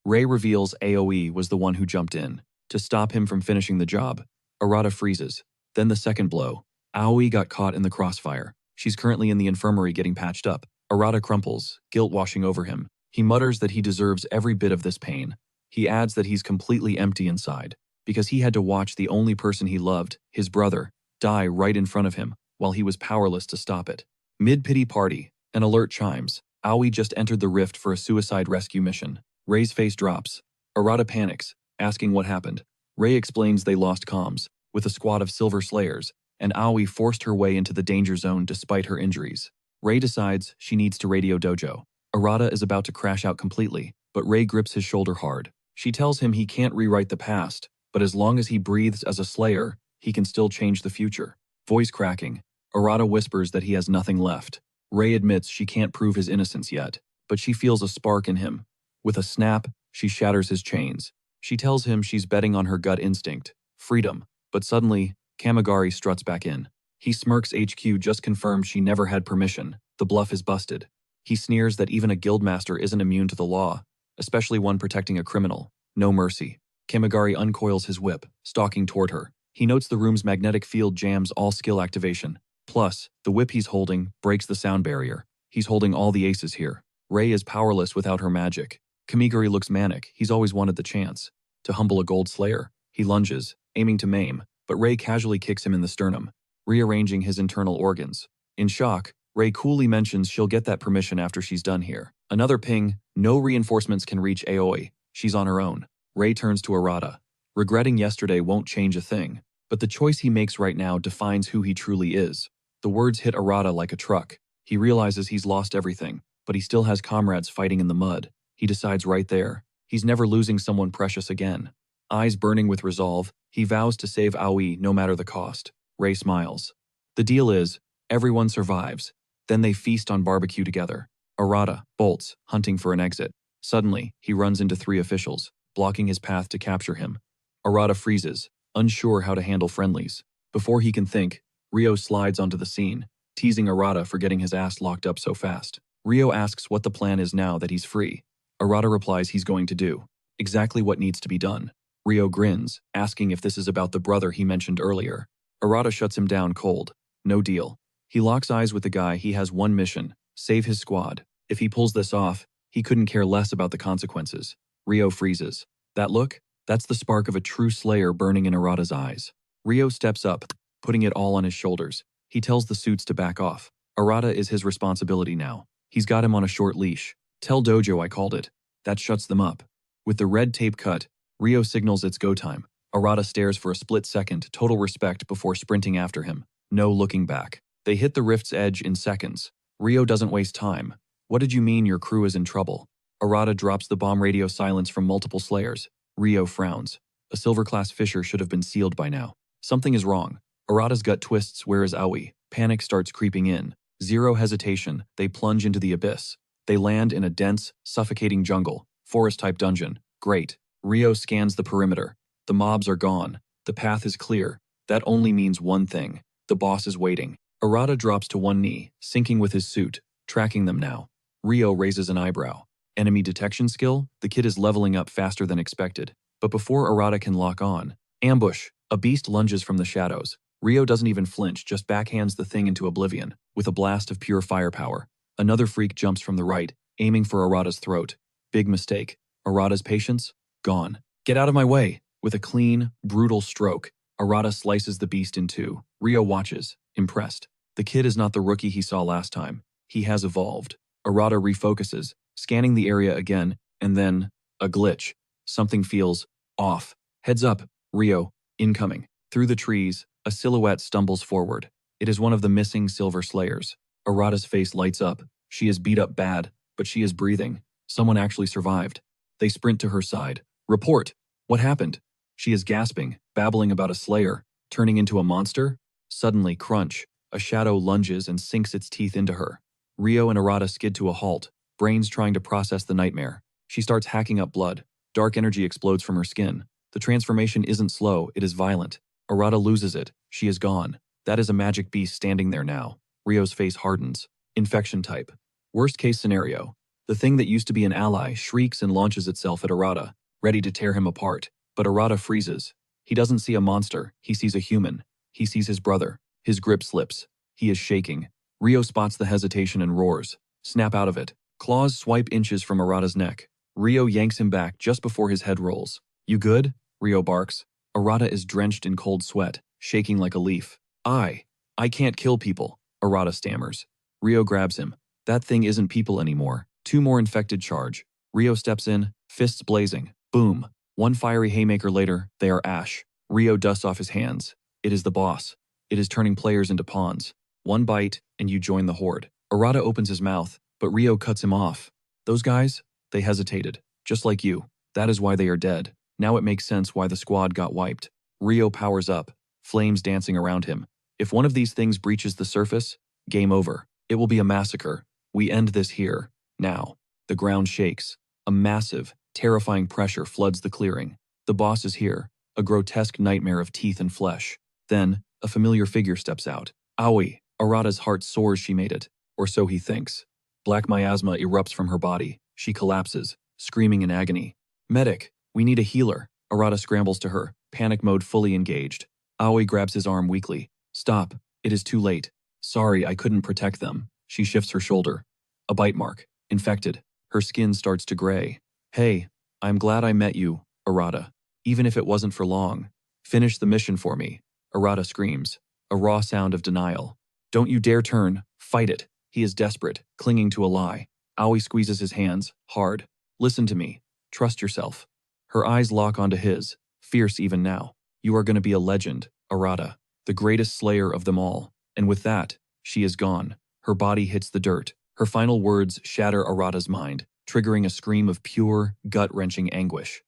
Rei reveals Aoi was the one who jumped in to stop him from finishing the job. Arata freezes. Then the second blow. Aoi got caught in the crossfire. She's currently in the infirmary getting patched up. Arata crumples, guilt washing over him. He mutters that he deserves every bit of this pain. He adds that he's completely empty inside, because he had to watch the only person he loved, his brother, die right in front of him, while he was powerless to stop it. Mid-pity party, an alert chimes. Aoi just entered the rift for a suicide rescue mission. Rei's face drops. Arata panics, asking what happened. Rei explains they lost comms with a squad of Silver Slayers, and Aoi forced her way into the danger zone despite her injuries. Rei decides she needs to radio Dojo. Arata is about to crash out completely, but Rei grips his shoulder hard. She tells him he can't rewrite the past, but as long as he breathes as a Slayer, he can still change the future. Voice cracking, Arata whispers that he has nothing left. Rei admits she can't prove his innocence yet, but she feels a spark in him. With a snap, she shatters his chains. She tells him she's betting on her gut instinct, freedom, but suddenly, Kamigari struts back in. He smirks. HQ just confirmed she never had permission. The bluff is busted. He sneers that even a guildmaster isn't immune to the law, especially one protecting a criminal. No mercy. Kamigari uncoils his whip, stalking toward her. He notes the room's magnetic field jams all skill activation. Plus, the whip he's holding breaks the sound barrier. He's holding all the aces here. Rei is powerless without her magic. Kamigari looks manic. He's always wanted the chance to humble a gold slayer. He lunges, aiming to maim, but Rei casually kicks him in the sternum, rearranging his internal organs. In shock, Rei coolly mentions she'll get that permission after she's done here. Another ping, no reinforcements can reach Aoi. She's on her own. Rei turns to Arata. Regretting yesterday won't change a thing, but the choice he makes right now defines who he truly is. The words hit Arata like a truck. He realizes he's lost everything, but he still has comrades fighting in the mud. He decides right there. He's never losing someone precious again. Eyes burning with resolve, he vows to save Aoi no matter the cost. Rei smiles. The deal is, everyone survives. Then they feast on barbecue together. Arata bolts, hunting for an exit. Suddenly, he runs into 3 officials, blocking his path to capture him. Arata freezes, unsure how to handle friendlies. Before he can think, Rio slides onto the scene, teasing Arata for getting his ass locked up so fast. Rio asks what the plan is now that he's free. Arata replies he's going to do exactly what needs to be done. Rio grins, asking if this is about the brother he mentioned earlier. Arata shuts him down cold. No deal. He locks eyes with the guy. He has one mission, save his squad. If he pulls this off, he couldn't care less about the consequences. Rio freezes. That look? That's the spark of a true slayer burning in Arata's eyes. Rio steps up, putting it all on his shoulders. He tells the suits to back off. Arata is his responsibility now. He's got him on a short leash. Tell Dojo I called it. That shuts them up. With the red tape cut, Rio signals it's go time. Arata stares for a split second, total respect before sprinting after him. No looking back. They hit the rift's edge in seconds. Rio doesn't waste time. What did you mean your crew is in trouble? Arata drops the bomb radio silence from multiple slayers. Rio frowns. A silver-class fisher should have been sealed by now. Something is wrong. Arata's gut twists. Where is Aoi? Panic starts creeping in. Zero hesitation, they plunge into the abyss. They land in a dense, suffocating jungle, forest-type dungeon. Great. Rio scans the perimeter. The mobs are gone. The path is clear. That only means one thing. The boss is waiting. Arata drops to one knee, syncing with his suit, tracking them now. Rio raises an eyebrow. Enemy detection skill? The kid is leveling up faster than expected. But before Arata can lock on, ambush! A beast lunges from the shadows. Rio doesn't even flinch, just backhands the thing into oblivion, with a blast of pure firepower. Another freak jumps from the right, aiming for Arata's throat. Big mistake. Arata's patience? Gone. Get out of my way! With a clean, brutal stroke, Arata slices the beast in two. Rio watches, impressed. The kid is not the rookie he saw last time. He has evolved. Arata refocuses, scanning the area again, and then, a glitch. Something feels off. Heads up, Rio, incoming. Through the trees, a silhouette stumbles forward. It is one of the missing silver slayers. Arata's face lights up. She is beat up bad, but she is breathing. Someone actually survived. They sprint to her side. Report! What happened? She is gasping, babbling about a slayer, turning into a monster. Suddenly, crunch. A shadow lunges and sinks its teeth into her. Rio and Arata skid to a halt, brains trying to process the nightmare. She starts hacking up blood. Dark energy explodes from her skin. The transformation isn't slow, it is violent. Arata loses it. She is gone. That is a magic beast standing there now. Rio's face hardens. Infection type. Worst case scenario. The thing that used to be an ally shrieks and launches itself at Arata, ready to tear him apart. But Arata freezes. He doesn't see a monster, he sees a human. He sees his brother. His grip slips. He is shaking. Rio spots the hesitation and roars. Snap out of it. Claws swipe inches from Arata's neck. Rio yanks him back just before his head rolls. You good? Rio barks. Arata is drenched in cold sweat, shaking like a leaf. I can't kill people, Arata stammers. Rio grabs him. That thing isn't people anymore. 2 more infected charge. Rio steps in, fists blazing. Boom. 1 fiery haymaker later, they are ash. Rio dusts off his hands. It is the boss. It is turning players into pawns. 1 bite, and you join the horde. Arata opens his mouth, but Rio cuts him off. Those guys? They hesitated. Just like you. That is why they are dead. Now it makes sense why the squad got wiped. Rio powers up, flames dancing around him. If one of these things breaches the surface, game over. It will be a massacre. We end this here, now. The ground shakes. A massive, terrifying pressure floods the clearing. The boss is here, a grotesque nightmare of teeth and flesh. Then, a familiar figure steps out. Aoi. Arata's heart soars. She made it. Or so he thinks. Black miasma erupts from her body. She collapses, screaming in agony. Medic, we need a healer. Arata scrambles to her, panic mode fully engaged. Aoi grabs his arm weakly. Stop. It is too late. Sorry, I couldn't protect them. She shifts her shoulder. A bite mark. Infected. Her skin starts to gray. Hey, I'm glad I met you, Arata. Even if it wasn't for long. Finish the mission for me. Arata screams. A raw sound of denial. Don't you dare turn. Fight it. He is desperate, clinging to a lie. Aoi squeezes his hands, hard. Listen to me. Trust yourself. Her eyes lock onto his, fierce even now. You are going to be a legend, Arata, the greatest slayer of them all. And with that, she is gone. Her body hits the dirt. Her final words shatter Arata's mind, triggering a scream of pure, gut-wrenching anguish.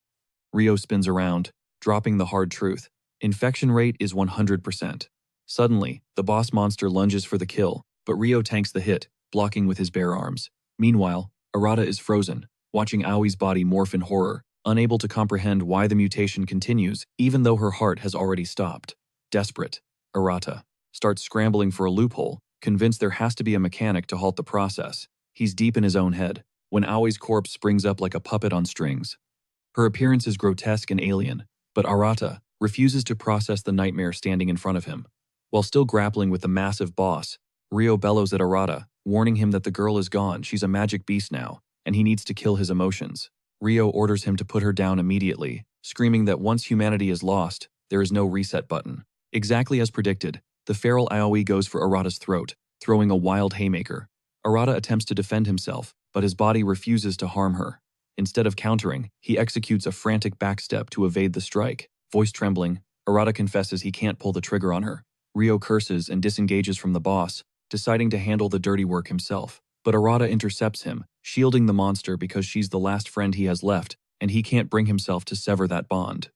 Rio spins around, dropping the hard truth. Infection rate is 100%. Suddenly, the boss monster lunges for the kill, but Rio tanks the hit, blocking with his bare arms. Meanwhile, Arata is frozen, watching Aoi's body morph in horror, unable to comprehend why the mutation continues even though her heart has already stopped. Desperate, Arata starts scrambling for a loophole, convinced there has to be a mechanic to halt the process. He's deep in his own head, when Aoi's corpse springs up like a puppet on strings. Her appearance is grotesque and alien, but Arata refuses to process the nightmare standing in front of him. While still grappling with the massive boss, Rio bellows at Arata, warning him that the girl is gone, she's a magic beast now, and he needs to kill his emotions. Rio orders him to put her down immediately, screaming that once humanity is lost, there is no reset button. Exactly as predicted, the feral Aoi goes for Arata's throat, throwing a wild haymaker. Arata attempts to defend himself, but his body refuses to harm her. Instead of countering, he executes a frantic backstep to evade the strike. Voice trembling, Arata confesses he can't pull the trigger on her. Rio curses and disengages from the boss, deciding to handle the dirty work himself. But Arata intercepts him, shielding the monster because she's the last friend he has left, and he can't bring himself to sever that bond.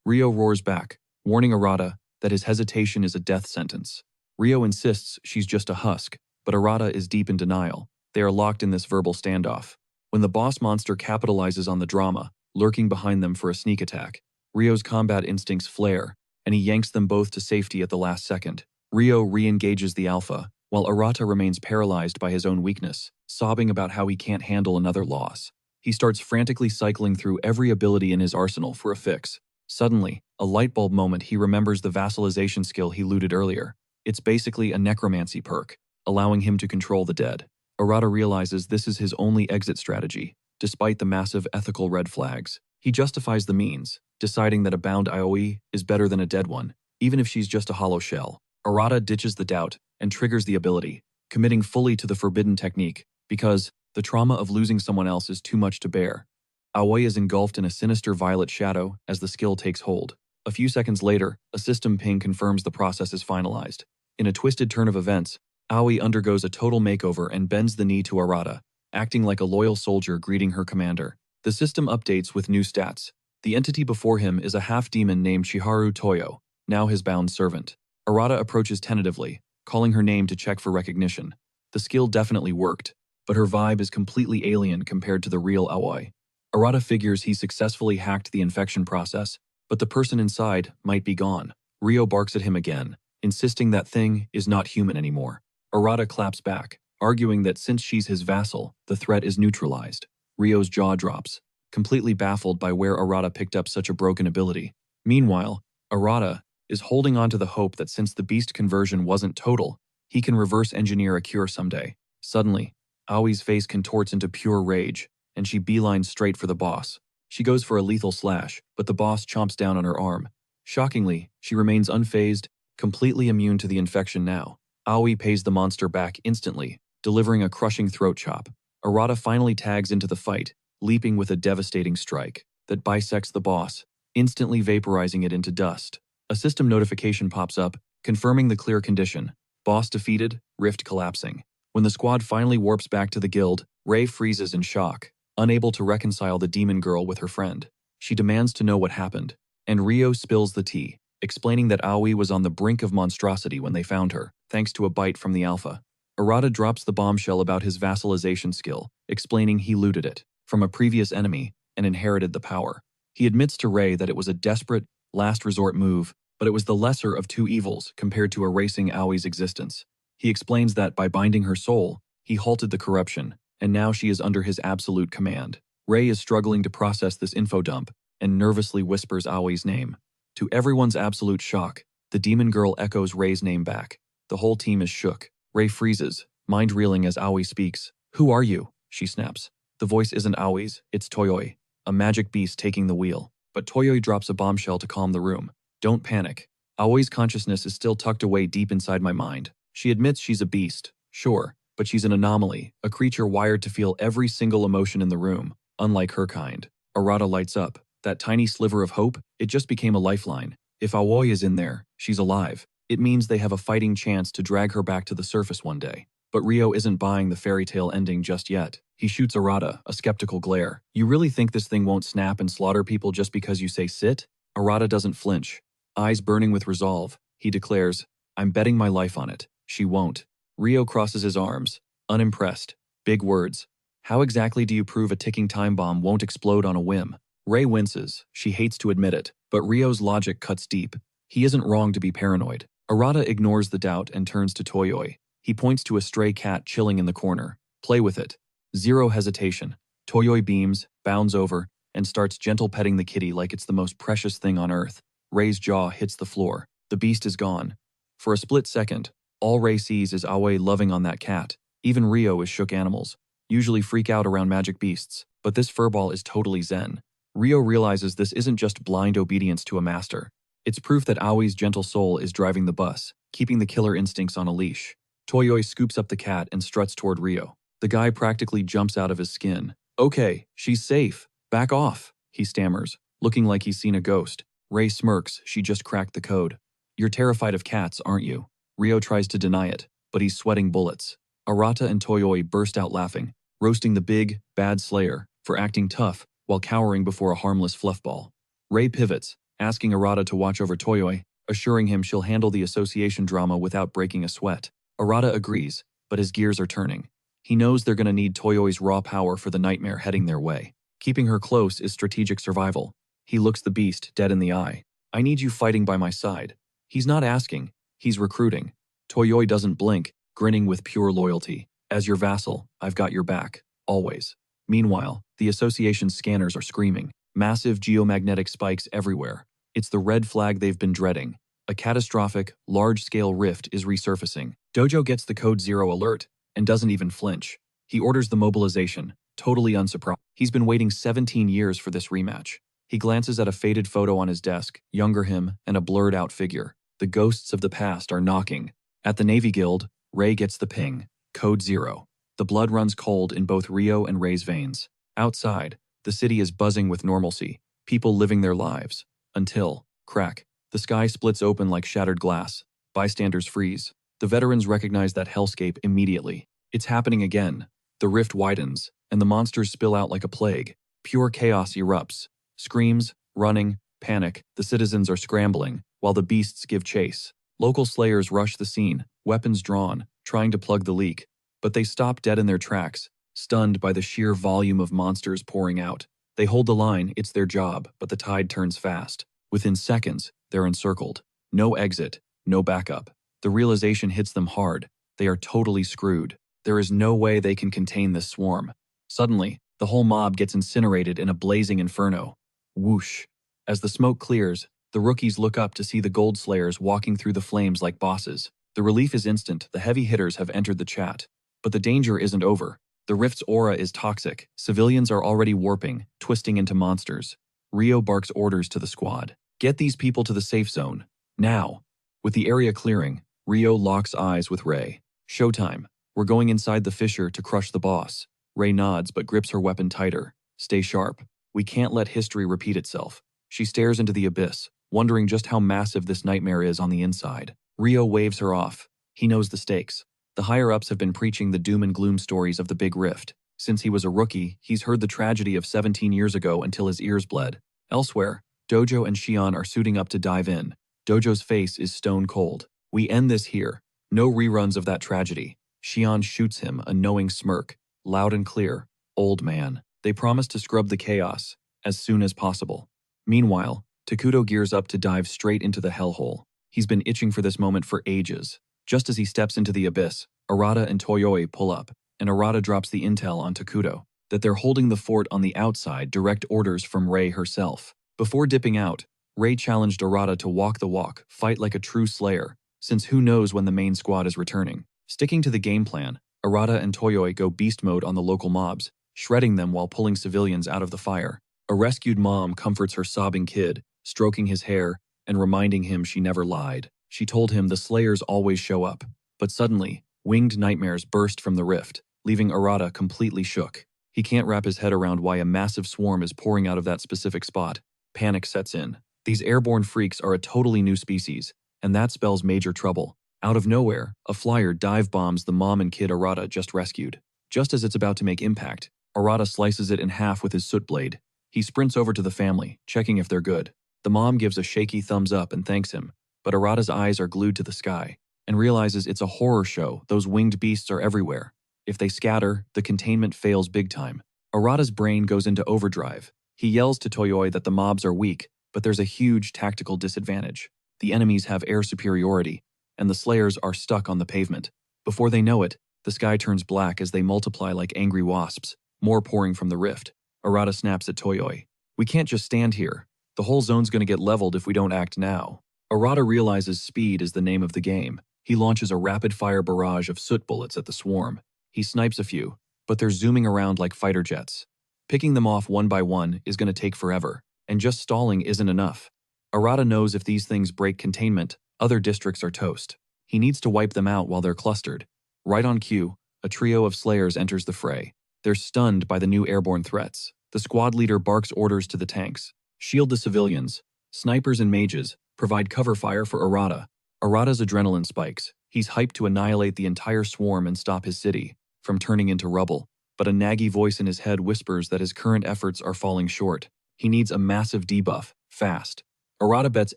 Rio roars back, warning Arata that his hesitation is a death sentence. Rio insists she's just a husk, but Arata is deep in denial. They are locked in this verbal standoff. When the boss monster capitalizes on the drama, lurking behind them for a sneak attack, Rio's combat instincts flare, and he yanks them both to safety at the last second. Rio re-engages the alpha, while Arata remains paralyzed by his own weakness, sobbing about how he can't handle another loss. He starts frantically cycling through every ability in his arsenal for a fix. Suddenly, a lightbulb moment, he remembers the vassalization skill he looted earlier. It's basically a necromancy perk, allowing him to control the dead. Arata realizes this is his only exit strategy, despite the massive ethical red flags. He justifies the means, deciding that a bound Aoi is better than a dead one, even if she's just a hollow shell. Arata ditches the doubt and triggers the ability, committing fully to the forbidden technique, because the trauma of losing someone else is too much to bear. Aoi is engulfed in a sinister violet shadow as the skill takes hold. A few seconds later, a system ping confirms the process is finalized. In a twisted turn of events, Aoi undergoes a total makeover and bends the knee to Arata, acting like a loyal soldier greeting her commander. The system updates with new stats. The entity before him is a half-demon named Chiharu Toyo, now his bound servant. Arata approaches tentatively, calling her name to check for recognition. The skill definitely worked, but her vibe is completely alien compared to the real Aoi. Arata figures he successfully hacked the infection process, but the person inside might be gone. Rio barks at him again, insisting that thing is not human anymore. Arata claps back, arguing that since she's his vassal, the threat is neutralized. Rio's jaw drops, completely baffled by where Arata picked up such a broken ability. Meanwhile, Arata is holding on to the hope that since the beast conversion wasn't total, he can reverse engineer a cure someday. Suddenly, Aoi's face contorts into pure rage, and she beelines straight for the boss. She goes for a lethal slash, but the boss chomps down on her arm. Shockingly, she remains unfazed, completely immune to the infection now. Aoi pays the monster back instantly, delivering a crushing throat chop. Arata finally tags into the fight, leaping with a devastating strike that bisects the boss, instantly vaporizing it into dust. A system notification pops up, confirming the clear condition. Boss defeated, rift collapsing. When the squad finally warps back to the guild, Rei freezes in shock, unable to reconcile the demon girl with her friend. She demands to know what happened, and Rio spills the tea, explaining that Aoi was on the brink of monstrosity when they found her, thanks to a bite from the alpha. Arata drops the bombshell about his vassalization skill, explaining he looted it from a previous enemy and inherited the power. He admits to Rei that it was a desperate, last resort move, but it was the lesser of two evils compared to erasing Aoi's existence. He explains that by binding her soul, he halted the corruption, and now she is under his absolute command. Rei is struggling to process this info dump and nervously whispers Aoi's name. To everyone's absolute shock, the demon girl echoes Rei's name back. The whole team is shook. Rei freezes, mind reeling as Aoi speaks. Who are you? She snaps. The voice isn't Aoi's, it's Toyoi, a magic beast taking the wheel. But Toyoi drops a bombshell to calm the room. Don't panic. Aoi's consciousness is still tucked away deep inside my mind. She admits she's a beast, sure, but she's an anomaly, a creature wired to feel every single emotion in the room, unlike her kind. Arata lights up. That tiny sliver of hope, it just became a lifeline. If Aoi is in there, she's alive. It means they have a fighting chance to drag her back to the surface one day. But Rio isn't buying the fairy tale ending just yet. He shoots Arata, a skeptical glare. You really think this thing won't snap and slaughter people just because you say sit? Arata doesn't flinch. Eyes burning with resolve, he declares, I'm betting my life on it. She won't. Rio crosses his arms, unimpressed. Big words. How exactly do you prove a ticking time bomb won't explode on a whim? Rei winces. She hates to admit it, but Rio's logic cuts deep. He isn't wrong to be paranoid. Arata ignores the doubt and turns to Toyoi. He points to a stray cat chilling in the corner. Play with it. Zero hesitation. Toyoi beams, bounds over, and starts gentle petting the kitty like it's the most precious thing on earth. Rei's jaw hits the floor. The beast is gone. For a split second, all Rei sees is Aoi loving on that cat. Even Rio is shook animals. Usually freak out around magic beasts, but this furball is totally zen. Rio realizes this isn't just blind obedience to a master. It's proof that Aoi's gentle soul is driving the bus, keeping the killer instincts on a leash. Toyoi scoops up the cat and struts toward Rio. The guy practically jumps out of his skin. Okay, she's safe. Back off, he stammers, looking like he's seen a ghost. Rei smirks, she just cracked the code. You're terrified of cats, aren't you? Rio tries to deny it, but he's sweating bullets. Arata and Toyoi burst out laughing, roasting the big, bad slayer for acting tough while cowering before a harmless fluffball. Rei pivots, asking Arata to watch over Toyoi, assuring him she'll handle the association drama without breaking a sweat. Arata agrees, but his gears are turning. He knows they're going to need Toyoi's raw power for the nightmare heading their way. Keeping her close is strategic survival. He looks the beast dead in the eye. I need you fighting by my side. He's not asking, he's recruiting. Toyoi doesn't blink, grinning with pure loyalty. As your vassal, I've got your back. Always. Meanwhile, the association's scanners are screaming. Massive geomagnetic spikes everywhere. It's the red flag they've been dreading. A catastrophic, large-scale rift is resurfacing. Dojo gets the code 0 alert and doesn't even flinch. He orders the mobilization, totally unsurprised. He's been waiting 17 years for this rematch. He glances at a faded photo on his desk, younger him, and a blurred-out figure. The ghosts of the past are knocking. At the Navy Guild, Rei gets the ping. Code 0. The blood runs cold in both Rio and Rei's veins. Outside, the city is buzzing with normalcy, people living their lives. Until, crack, the sky splits open like shattered glass. Bystanders freeze. The veterans recognize that hellscape immediately. It's happening again. The rift widens, and the monsters spill out like a plague. Pure chaos erupts. Screams, running, panic. The citizens are scrambling, while the beasts give chase. Local slayers rush the scene, weapons drawn, trying to plug the leak. But they stop dead in their tracks, stunned by the sheer volume of monsters pouring out. They hold the line, it's their job, but the tide turns fast. Within seconds, they're encircled. No exit, no backup. The realization hits them hard. They are totally screwed. There is no way they can contain this swarm. Suddenly, the whole mob gets incinerated in a blazing inferno. Whoosh. As the smoke clears, the rookies look up to see the Gold Slayers walking through the flames like bosses. The relief is instant, the heavy hitters have entered the chat. But the danger isn't over. The rift's aura is toxic. Civilians are already warping, twisting into monsters. Rio barks orders to the squad. Get these people to the safe zone. Now. With the area clearing, Rio locks eyes with Rei. Showtime. We're going inside the fissure to crush the boss. Rei nods but grips her weapon tighter. Stay sharp. We can't let history repeat itself. She stares into the abyss, wondering just how massive this nightmare is on the inside. Rio waves her off. He knows the stakes. The higher-ups have been preaching the doom and gloom stories of the Big Rift. Since he was a rookie, he's heard the tragedy of 17 years ago until his ears bled. Elsewhere, Dojo and Shion are suiting up to dive in. Dojo's face is stone cold. We end this here. No reruns of that tragedy. Shion shoots him a knowing smirk. Loud and clear. Old man. They promise to scrub the chaos as soon as possible. Meanwhile, Takuto gears up to dive straight into the hellhole. He's been itching for this moment for ages. Just as he steps into the abyss, Arata and Toyoi pull up, and Arata drops the intel on Takuto that they're holding the fort on the outside, direct orders from Rei herself. Before dipping out, Rei challenged Arata to walk the walk, fight like a true slayer, since who knows when the main squad is returning. Sticking to the game plan, Arata and Toyoi go beast mode on the local mobs, shredding them while pulling civilians out of the fire. A rescued mom comforts her sobbing kid, stroking his hair and reminding him she never lied. She told him the slayers always show up. But suddenly, winged nightmares burst from the rift, leaving Arata completely shook. He can't wrap his head around why a massive swarm is pouring out of that specific spot. Panic sets in. These airborne freaks are a totally new species, and that spells major trouble. Out of nowhere, a flyer dive bombs the mom and kid Arata just rescued. Just as it's about to make impact, Arata slices it in half with his soot blade. He sprints over to the family, checking if they're good. The mom gives a shaky thumbs up and thanks him, but Arata's eyes are glued to the sky, and realizes it's a horror show. Those winged beasts are everywhere. If they scatter, the containment fails big time. Arata's brain goes into overdrive. He yells to Toyoi that the mobs are weak, but there's a huge tactical disadvantage. The enemies have air superiority, and the slayers are stuck on the pavement. Before they know it, the sky turns black as they multiply like angry wasps, more pouring from the rift. Arata snaps at Toyoi. "We can't just stand here. The whole zone's gonna get leveled if we don't act now." Arata realizes speed is the name of the game. He launches a rapid-fire barrage of soot bullets at the swarm. He snipes a few, but they're zooming around like fighter jets. Picking them off one by one is going to take forever, and just stalling isn't enough. Arata knows if these things break containment, other districts are toast. He needs to wipe them out while they're clustered. Right on cue, a trio of slayers enters the fray. They're stunned by the new airborne threats. The squad leader barks orders to the tanks. Shield the civilians. Snipers and mages provide cover fire for Arata. Arata's adrenaline spikes. He's hyped to annihilate the entire swarm and stop his city from turning into rubble. But a naggy voice in his head whispers that his current efforts are falling short. He needs a massive debuff, fast. Arata bets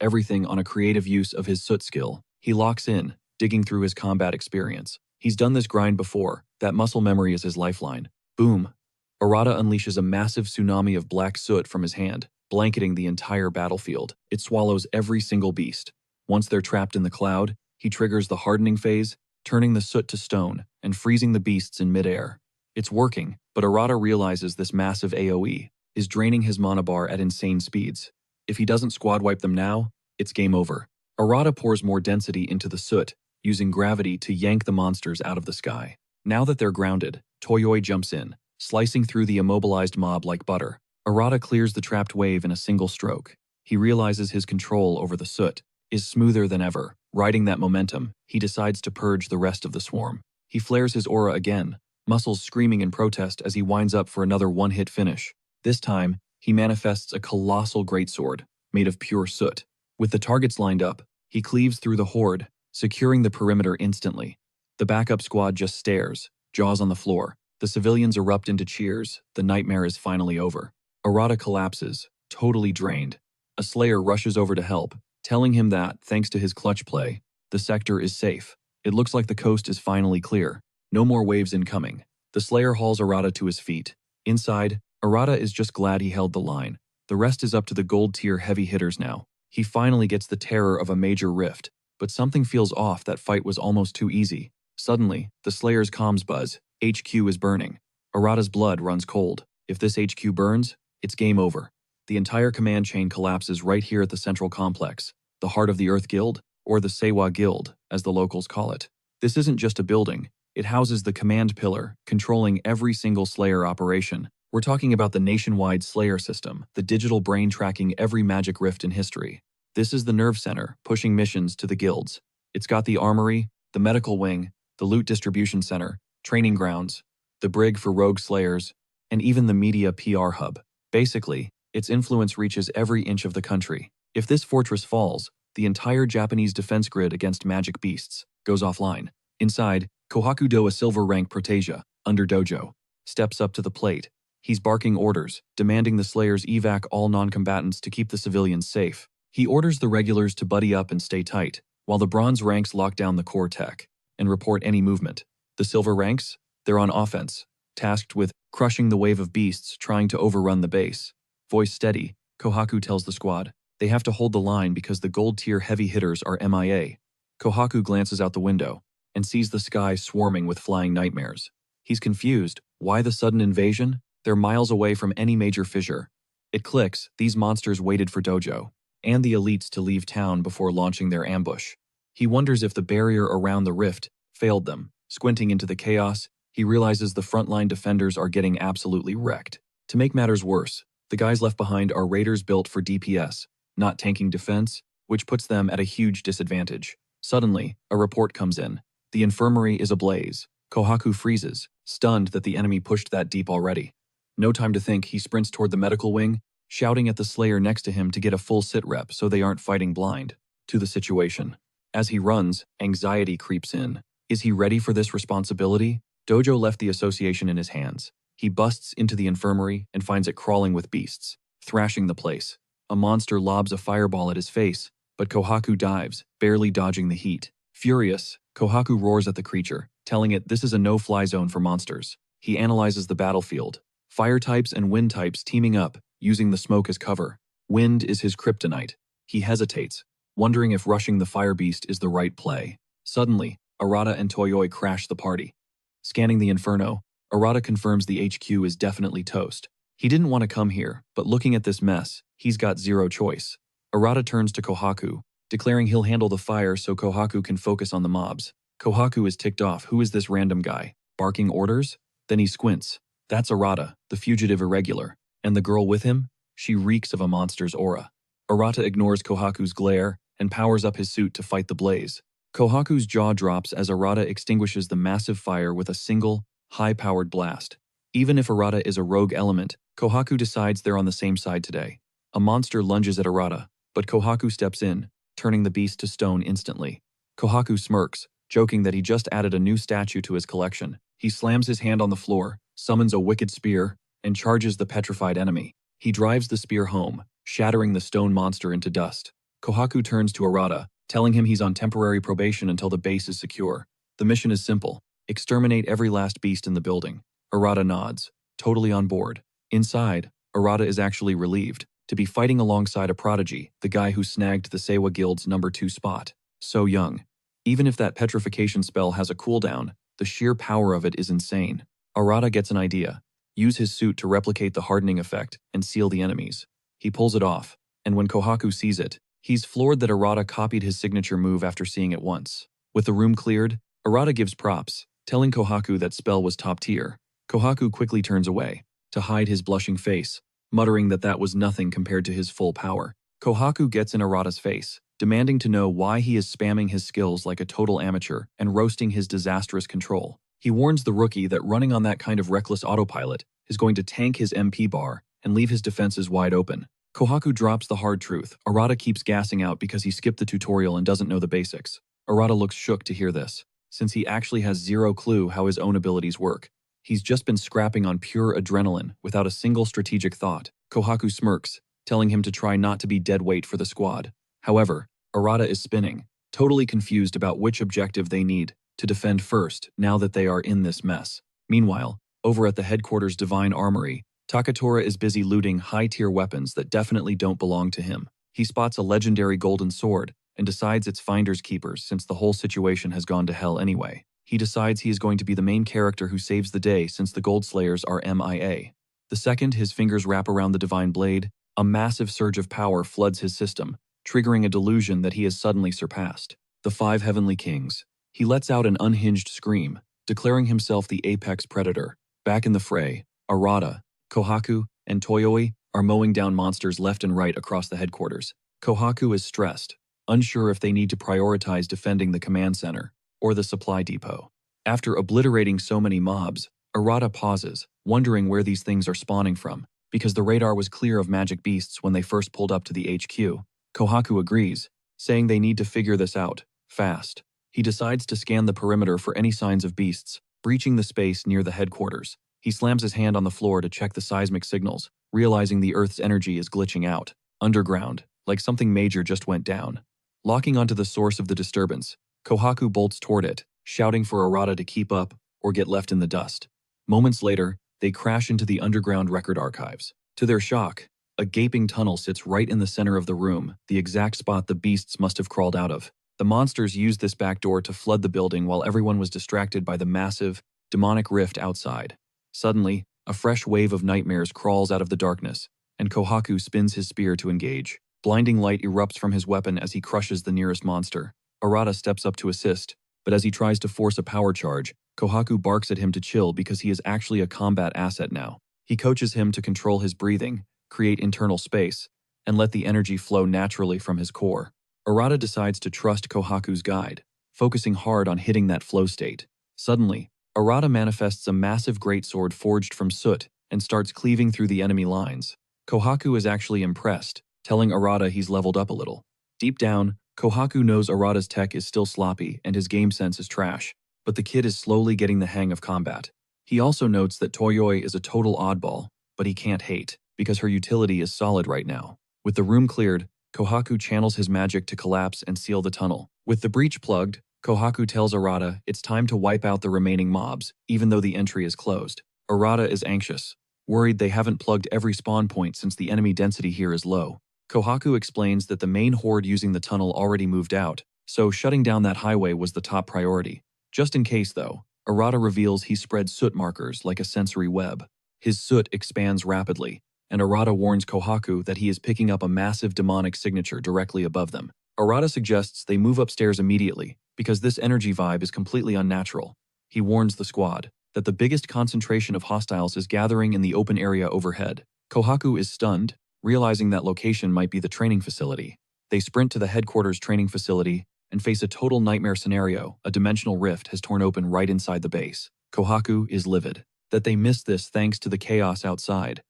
everything on a creative use of his soot skill. He locks in, digging through his combat experience. He's done this grind before. That muscle memory is his lifeline. Boom. Arata unleashes a massive tsunami of black soot from his hand, blanketing the entire battlefield. It swallows every single beast. Once they're trapped in the cloud, he triggers the hardening phase, turning the soot to stone and freezing the beasts in midair. It's working, but Arata realizes this massive AoE is draining his mana bar at insane speeds. If he doesn't squad wipe them now, it's game over. Arata pours more density into the soot, using gravity to yank the monsters out of the sky. Now that they're grounded, Toyoi jumps in, slicing through the immobilized mob like butter. Arata clears the trapped wave in a single stroke. He realizes his control over the soot is smoother than ever. Riding that momentum, he decides to purge the rest of the swarm. He flares his aura again, muscles screaming in protest as he winds up for another one-hit finish. This time, he manifests a colossal greatsword made of pure soot. With the targets lined up, he cleaves through the horde, securing the perimeter instantly. The backup squad just stares, jaws on the floor. The civilians erupt into cheers. The nightmare is finally over. Arata collapses, totally drained. A slayer rushes over to help, telling him that, thanks to his clutch play, the sector is safe. It looks like the coast is finally clear. No more waves incoming. The slayer hauls Arata to his feet. Inside, Arata is just glad he held the line. The rest is up to the gold-tier heavy hitters now. He finally gets the terror of a major rift, but something feels off. That fight was almost too easy. Suddenly, the slayer's comms buzz. HQ is burning. Arata's blood runs cold. If this HQ burns, it's game over. The entire command chain collapses right here at the central complex, the heart of the Earth Guild, or the Seiwa Guild, as the locals call it. This isn't just a building. It houses the command pillar, controlling every single Slayer operation. We're talking about the nationwide Slayer system, the digital brain tracking every magic rift in history. This is the nerve center, pushing missions to the guilds. It's got the armory, the medical wing, the loot distribution center, training grounds, the brig for rogue slayers, and even the media PR hub. Basically, its influence reaches every inch of the country. If this fortress falls, the entire Japanese defense grid against magic beasts goes offline. Inside, Kohakudo, a silver rank protege, under dojo, steps up to the plate. He's barking orders, demanding the slayers evac all non-combatants to keep the civilians safe. He orders the regulars to buddy up and stay tight, while the bronze ranks lock down the core tech and report any movement. The silver ranks, they're on offense, tasked with crushing the wave of beasts trying to overrun the base. Voice steady, Kohaku tells the squad. They have to hold the line because the gold-tier heavy hitters are MIA. Kohaku glances out the window and sees the sky swarming with flying nightmares. He's confused. Why the sudden invasion? They're miles away from any major fissure. It clicks. These monsters waited for Dojo and the elites to leave town before launching their ambush. He wonders if the barrier around the rift failed them, Squinting into the chaos, he realizes the frontline defenders are getting absolutely wrecked. To make matters worse, the guys left behind are raiders built for DPS, not tanking defense, which puts them at a huge disadvantage. Suddenly, a report comes in. The infirmary is ablaze. Kohaku freezes, stunned that the enemy pushed that deep already. No time to think, he sprints toward the medical wing, shouting at the Slayer next to him to get a full sit rep so they aren't fighting blind to the situation. As he runs, anxiety creeps in. Is he ready for this responsibility? Dojo left the association in his hands. He busts into the infirmary and finds it crawling with beasts, thrashing the place. A monster lobs a fireball at his face, but Kohaku dives, barely dodging the heat. Furious, Kohaku roars at the creature, telling it this is a no-fly zone for monsters. He analyzes the battlefield. Fire types and wind types teaming up, using the smoke as cover. Wind is his kryptonite. He hesitates, wondering if rushing the fire beast is the right play. Suddenly, Arata and Toyoi crash the party. Scanning the inferno, Arata confirms the HQ is definitely toast. He didn't want to come here, but looking at this mess, he's got zero choice. Arata turns to Kohaku, declaring he'll handle the fire so Kohaku can focus on the mobs. Kohaku is ticked off. Who is this random guy? Barking orders? Then he squints. That's Arata, the fugitive irregular. And the girl with him? She reeks of a monster's aura. Arata ignores Kohaku's glare and powers up his suit to fight the blaze. Kohaku's jaw drops as Arata extinguishes the massive fire with a single, high-powered blast. Even if Arata is a rogue element, Kohaku decides they're on the same side today. A monster lunges at Arata, but Kohaku steps in, turning the beast to stone instantly. Kohaku smirks, joking that he just added a new statue to his collection. He slams his hand on the floor, summons a wicked spear, and charges the petrified enemy. He drives the spear home, shattering the stone monster into dust. Kohaku turns to Arata, telling him he's on temporary probation until the base is secure. The mission is simple: exterminate every last beast in the building. Arata nods, totally on board. Inside, Arata is actually relieved to be fighting alongside a prodigy, the guy who snagged the Seiwa Guild's #2 spot. So young. Even if that petrification spell has a cooldown, the sheer power of it is insane. Arata gets an idea. Use his suit to replicate the hardening effect and seal the enemies. He pulls it off, and when Kohaku sees it, he's floored that Arata copied his signature move after seeing it once. With the room cleared, Arata gives props, telling Kohaku that spell was top tier. Kohaku quickly turns away, to hide his blushing face, muttering that that was nothing compared to his full power. Kohaku gets in Arata's face, demanding to know why he is spamming his skills like a total amateur and roasting his disastrous control. He warns the rookie that running on that kind of reckless autopilot is going to tank his MP bar and leave his defenses wide open. Kohaku drops the hard truth. Arata keeps gassing out because he skipped the tutorial and doesn't know the basics. Arata looks shook to hear this, since he actually has zero clue how his own abilities work. He's just been scrapping on pure adrenaline without a single strategic thought. Kohaku smirks, telling him to try not to be dead weight for the squad. However, Arata is spinning, totally confused about which objective they need to defend first now that they are in this mess. Meanwhile, over at the headquarters Divine Armory, Takura is busy looting high-tier weapons that definitely don't belong to him. He spots a legendary golden sword and decides it's finders keepers since the whole situation has gone to hell anyway. He decides he is going to be the main character who saves the day since the Gold Slayers are MIA. The second his fingers wrap around the divine blade, a massive surge of power floods his system, triggering a delusion that he has suddenly surpassed. The 5 heavenly kings. He lets out an unhinged scream, declaring himself the apex predator. Back in the fray, Arata, Kohaku, and Toyoi are mowing down monsters left and right across the headquarters. Kohaku is stressed, unsure if they need to prioritize defending the command center or the supply depot. After obliterating so many mobs, Arata pauses, wondering where these things are spawning from, because the radar was clear of magic beasts when they first pulled up to the HQ. Kohaku agrees, saying they need to figure this out, fast. He decides to scan the perimeter for any signs of beasts, breaching the space near the headquarters. He slams his hand on the floor to check the seismic signals, realizing the Earth's energy is glitching out. Underground, like something major just went down. Locking onto the source of the disturbance, Kohaku bolts toward it, shouting for Arata to keep up or get left in the dust. Moments later, they crash into the underground record archives. To their shock, a gaping tunnel sits right in the center of the room, the exact spot the beasts must have crawled out of. The monsters used this back door to flood the building while everyone was distracted by the massive, demonic rift outside. Suddenly, a fresh wave of nightmares crawls out of the darkness, and Kohaku spins his spear to engage. Blinding light erupts from his weapon as he crushes the nearest monster. Arata steps up to assist, but as he tries to force a power charge, Kohaku barks at him to chill because he is actually a combat asset now. He coaches him to control his breathing, create internal space, and let the energy flow naturally from his core. Arata decides to trust Kohaku's guide, focusing hard on hitting that flow state. Suddenly, Arata manifests a massive greatsword forged from soot and starts cleaving through the enemy lines. Kohaku is actually impressed, telling Arata he's leveled up a little. Deep down, Kohaku knows Arata's tech is still sloppy and his game sense is trash, but the kid is slowly getting the hang of combat. He also notes that Toyoi is a total oddball, but he can't hate, because her utility is solid right now. With the room cleared, Kohaku channels his magic to collapse and seal the tunnel. With the breach plugged, Kohaku tells Arata it's time to wipe out the remaining mobs, even though the entry is closed. Arata is anxious, worried they haven't plugged every spawn point since the enemy density here is low. Kohaku explains that the main horde using the tunnel already moved out, so shutting down that highway was the top priority. Just in case, though, Arata reveals he spread soot markers like a sensory web. His soot expands rapidly, and Arata warns Kohaku that he is picking up a massive demonic signature directly above them. Arata suggests they move upstairs immediately, because this energy vibe is completely unnatural. He warns the squad that the biggest concentration of hostiles is gathering in the open area overhead. Kohaku is stunned, realizing that location might be the training facility. They sprint to the headquarters training facility and face a total nightmare scenario. A dimensional rift has torn open right inside the base. Kohaku is livid that they missed this thanks to the chaos outside.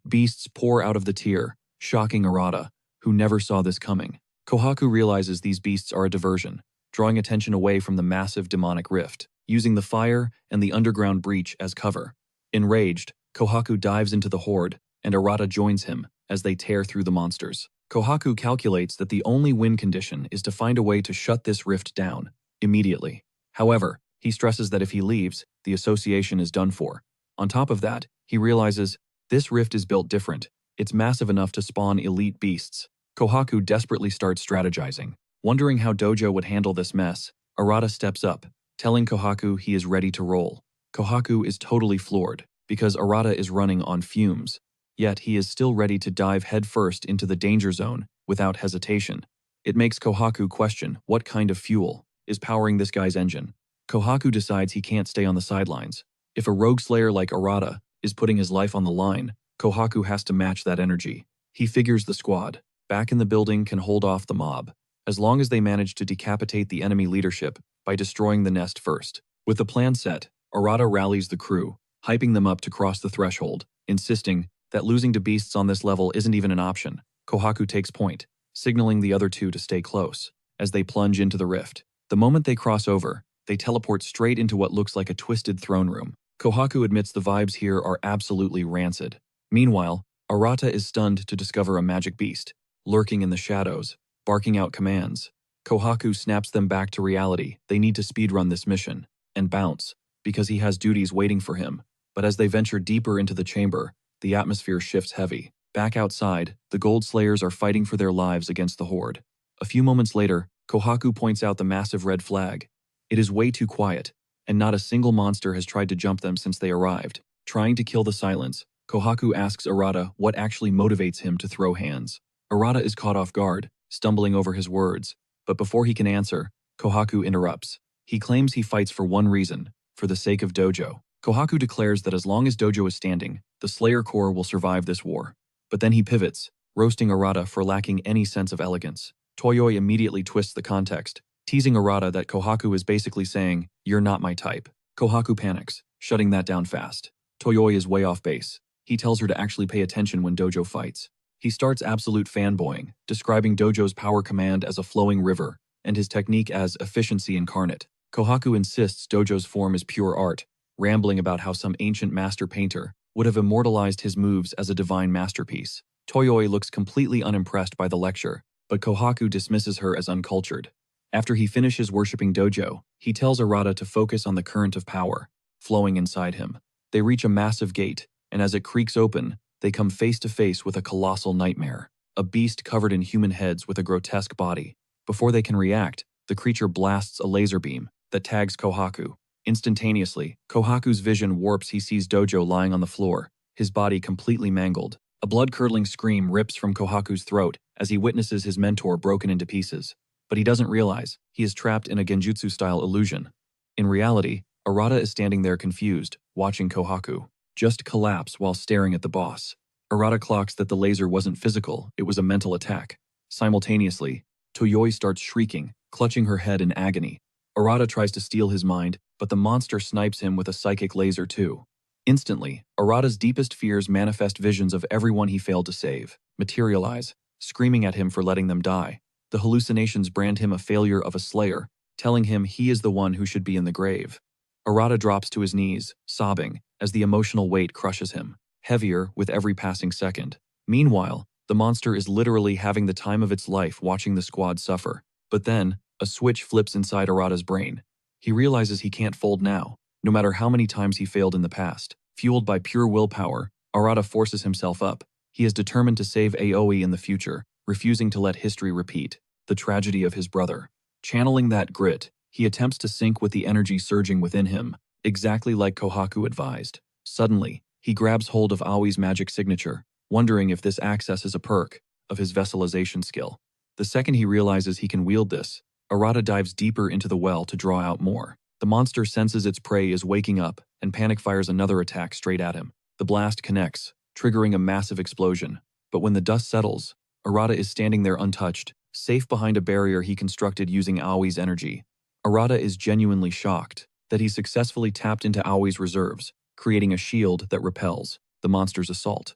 Beasts pour out of the tier, shocking Arata, who never saw this coming. Kohaku realizes these beasts are a diversion, drawing attention away from the massive demonic rift, using the fire and the underground breach as cover. Enraged, Kohaku dives into the horde, and Arata joins him as they tear through the monsters. Kohaku calculates that the only win condition is to find a way to shut this rift down, immediately. However, he stresses that if he leaves, the association is done for. On top of that, he realizes this rift is built different. It's massive enough to spawn elite beasts. Kohaku desperately starts strategizing. Wondering how Dojo would handle this mess, Arata steps up, telling Kohaku he is ready to roll. Kohaku is totally floored, because Arata is running on fumes. Yet he is still ready to dive headfirst into the danger zone without hesitation. It makes Kohaku question what kind of fuel is powering this guy's engine. Kohaku decides he can't stay on the sidelines. If a rogue slayer like Arata is putting his life on the line, Kohaku has to match that energy. He figures the squad, back in the building, can hold off the mob, as long as they manage to decapitate the enemy leadership by destroying the nest first. With the plan set, Arata rallies the crew, hyping them up to cross the threshold, insisting that losing to beasts on this level isn't even an option. Kohaku takes point, signaling the other two to stay close. As they plunge into the rift, the moment they cross over, they teleport straight into what looks like a twisted throne room. Kohaku admits the vibes here are absolutely rancid. Meanwhile, Arata is stunned to discover a magic beast, lurking in the shadows, barking out commands. Kohaku snaps them back to reality. They need to speedrun this mission, and bounce, because he has duties waiting for him. But as they venture deeper into the chamber, the atmosphere shifts heavy. Back outside, the Gold Slayers are fighting for their lives against the Horde. A few moments later, Kohaku points out the massive red flag. It is way too quiet, and not a single monster has tried to jump them since they arrived. Trying to kill the silence, Kohaku asks Arata what actually motivates him to throw hands. Arata is caught off guard, stumbling over his words, but before he can answer, Kohaku interrupts. He claims he fights for one reason, for the sake of Dojo. Kohaku declares that as long as Dojo is standing, the Slayer Corps will survive this war. But then he pivots, roasting Arata for lacking any sense of elegance. Toyoi immediately twists the context, teasing Arata that Kohaku is basically saying, "You're not my type." Kohaku panics, shutting that down fast. Toyoi is way off base. He tells her to actually pay attention when Dojo fights. He starts absolute fanboying, describing Dojo's power command as a flowing river, and his technique as efficiency incarnate. Kohaku insists Dojo's form is pure art, rambling about how some ancient master painter would have immortalized his moves as a divine masterpiece. Toyoi looks completely unimpressed by the lecture, but Kohaku dismisses her as uncultured. After he finishes worshipping Dojo, he tells Arata to focus on the current of power, flowing inside him. They reach a massive gate, and as it creaks open, they come face to face with a colossal nightmare, a beast covered in human heads with a grotesque body. Before they can react, the creature blasts a laser beam that tags Kohaku. Instantaneously, Kohaku's vision warps. He sees Dojo lying on the floor, his body completely mangled. A blood-curdling scream rips from Kohaku's throat as he witnesses his mentor broken into pieces. But he doesn't realize he is trapped in a genjutsu-style illusion. In reality, Arata is standing there confused, watching Kohaku just collapse while staring at the boss. Arata clocks that the laser wasn't physical, it was a mental attack. Simultaneously, Toyoi starts shrieking, clutching her head in agony. Arata tries to steal his mind, but the monster snipes him with a psychic laser too. Instantly, Arata's deepest fears manifest visions of everyone he failed to save, materialize, screaming at him for letting them die. The hallucinations brand him a failure of a slayer, telling him he is the one who should be in the grave. Arata drops to his knees, sobbing, as the emotional weight crushes him, heavier with every passing second. Meanwhile, the monster is literally having the time of its life watching the squad suffer. But then, a switch flips inside Arata's brain. He realizes he can't fold now, no matter how many times he failed in the past. Fueled by pure willpower, Arata forces himself up. He is determined to save Aoi in the future, refusing to let history repeat the tragedy of his brother. Channeling that grit, he attempts to sync with the energy surging within him, exactly like Kohaku advised. Suddenly, he grabs hold of Aoi's magic signature, wondering if this access is a perk of his vessalization skill. The second he realizes he can wield this, Arata dives deeper into the well to draw out more. The monster senses its prey is waking up and panic fires another attack straight at him. The blast connects, triggering a massive explosion. But when the dust settles, Arata is standing there untouched, safe behind a barrier he constructed using Aoi's energy. Arata is genuinely shocked that he successfully tapped into Aoi's reserves, creating a shield that repels the monster's assault.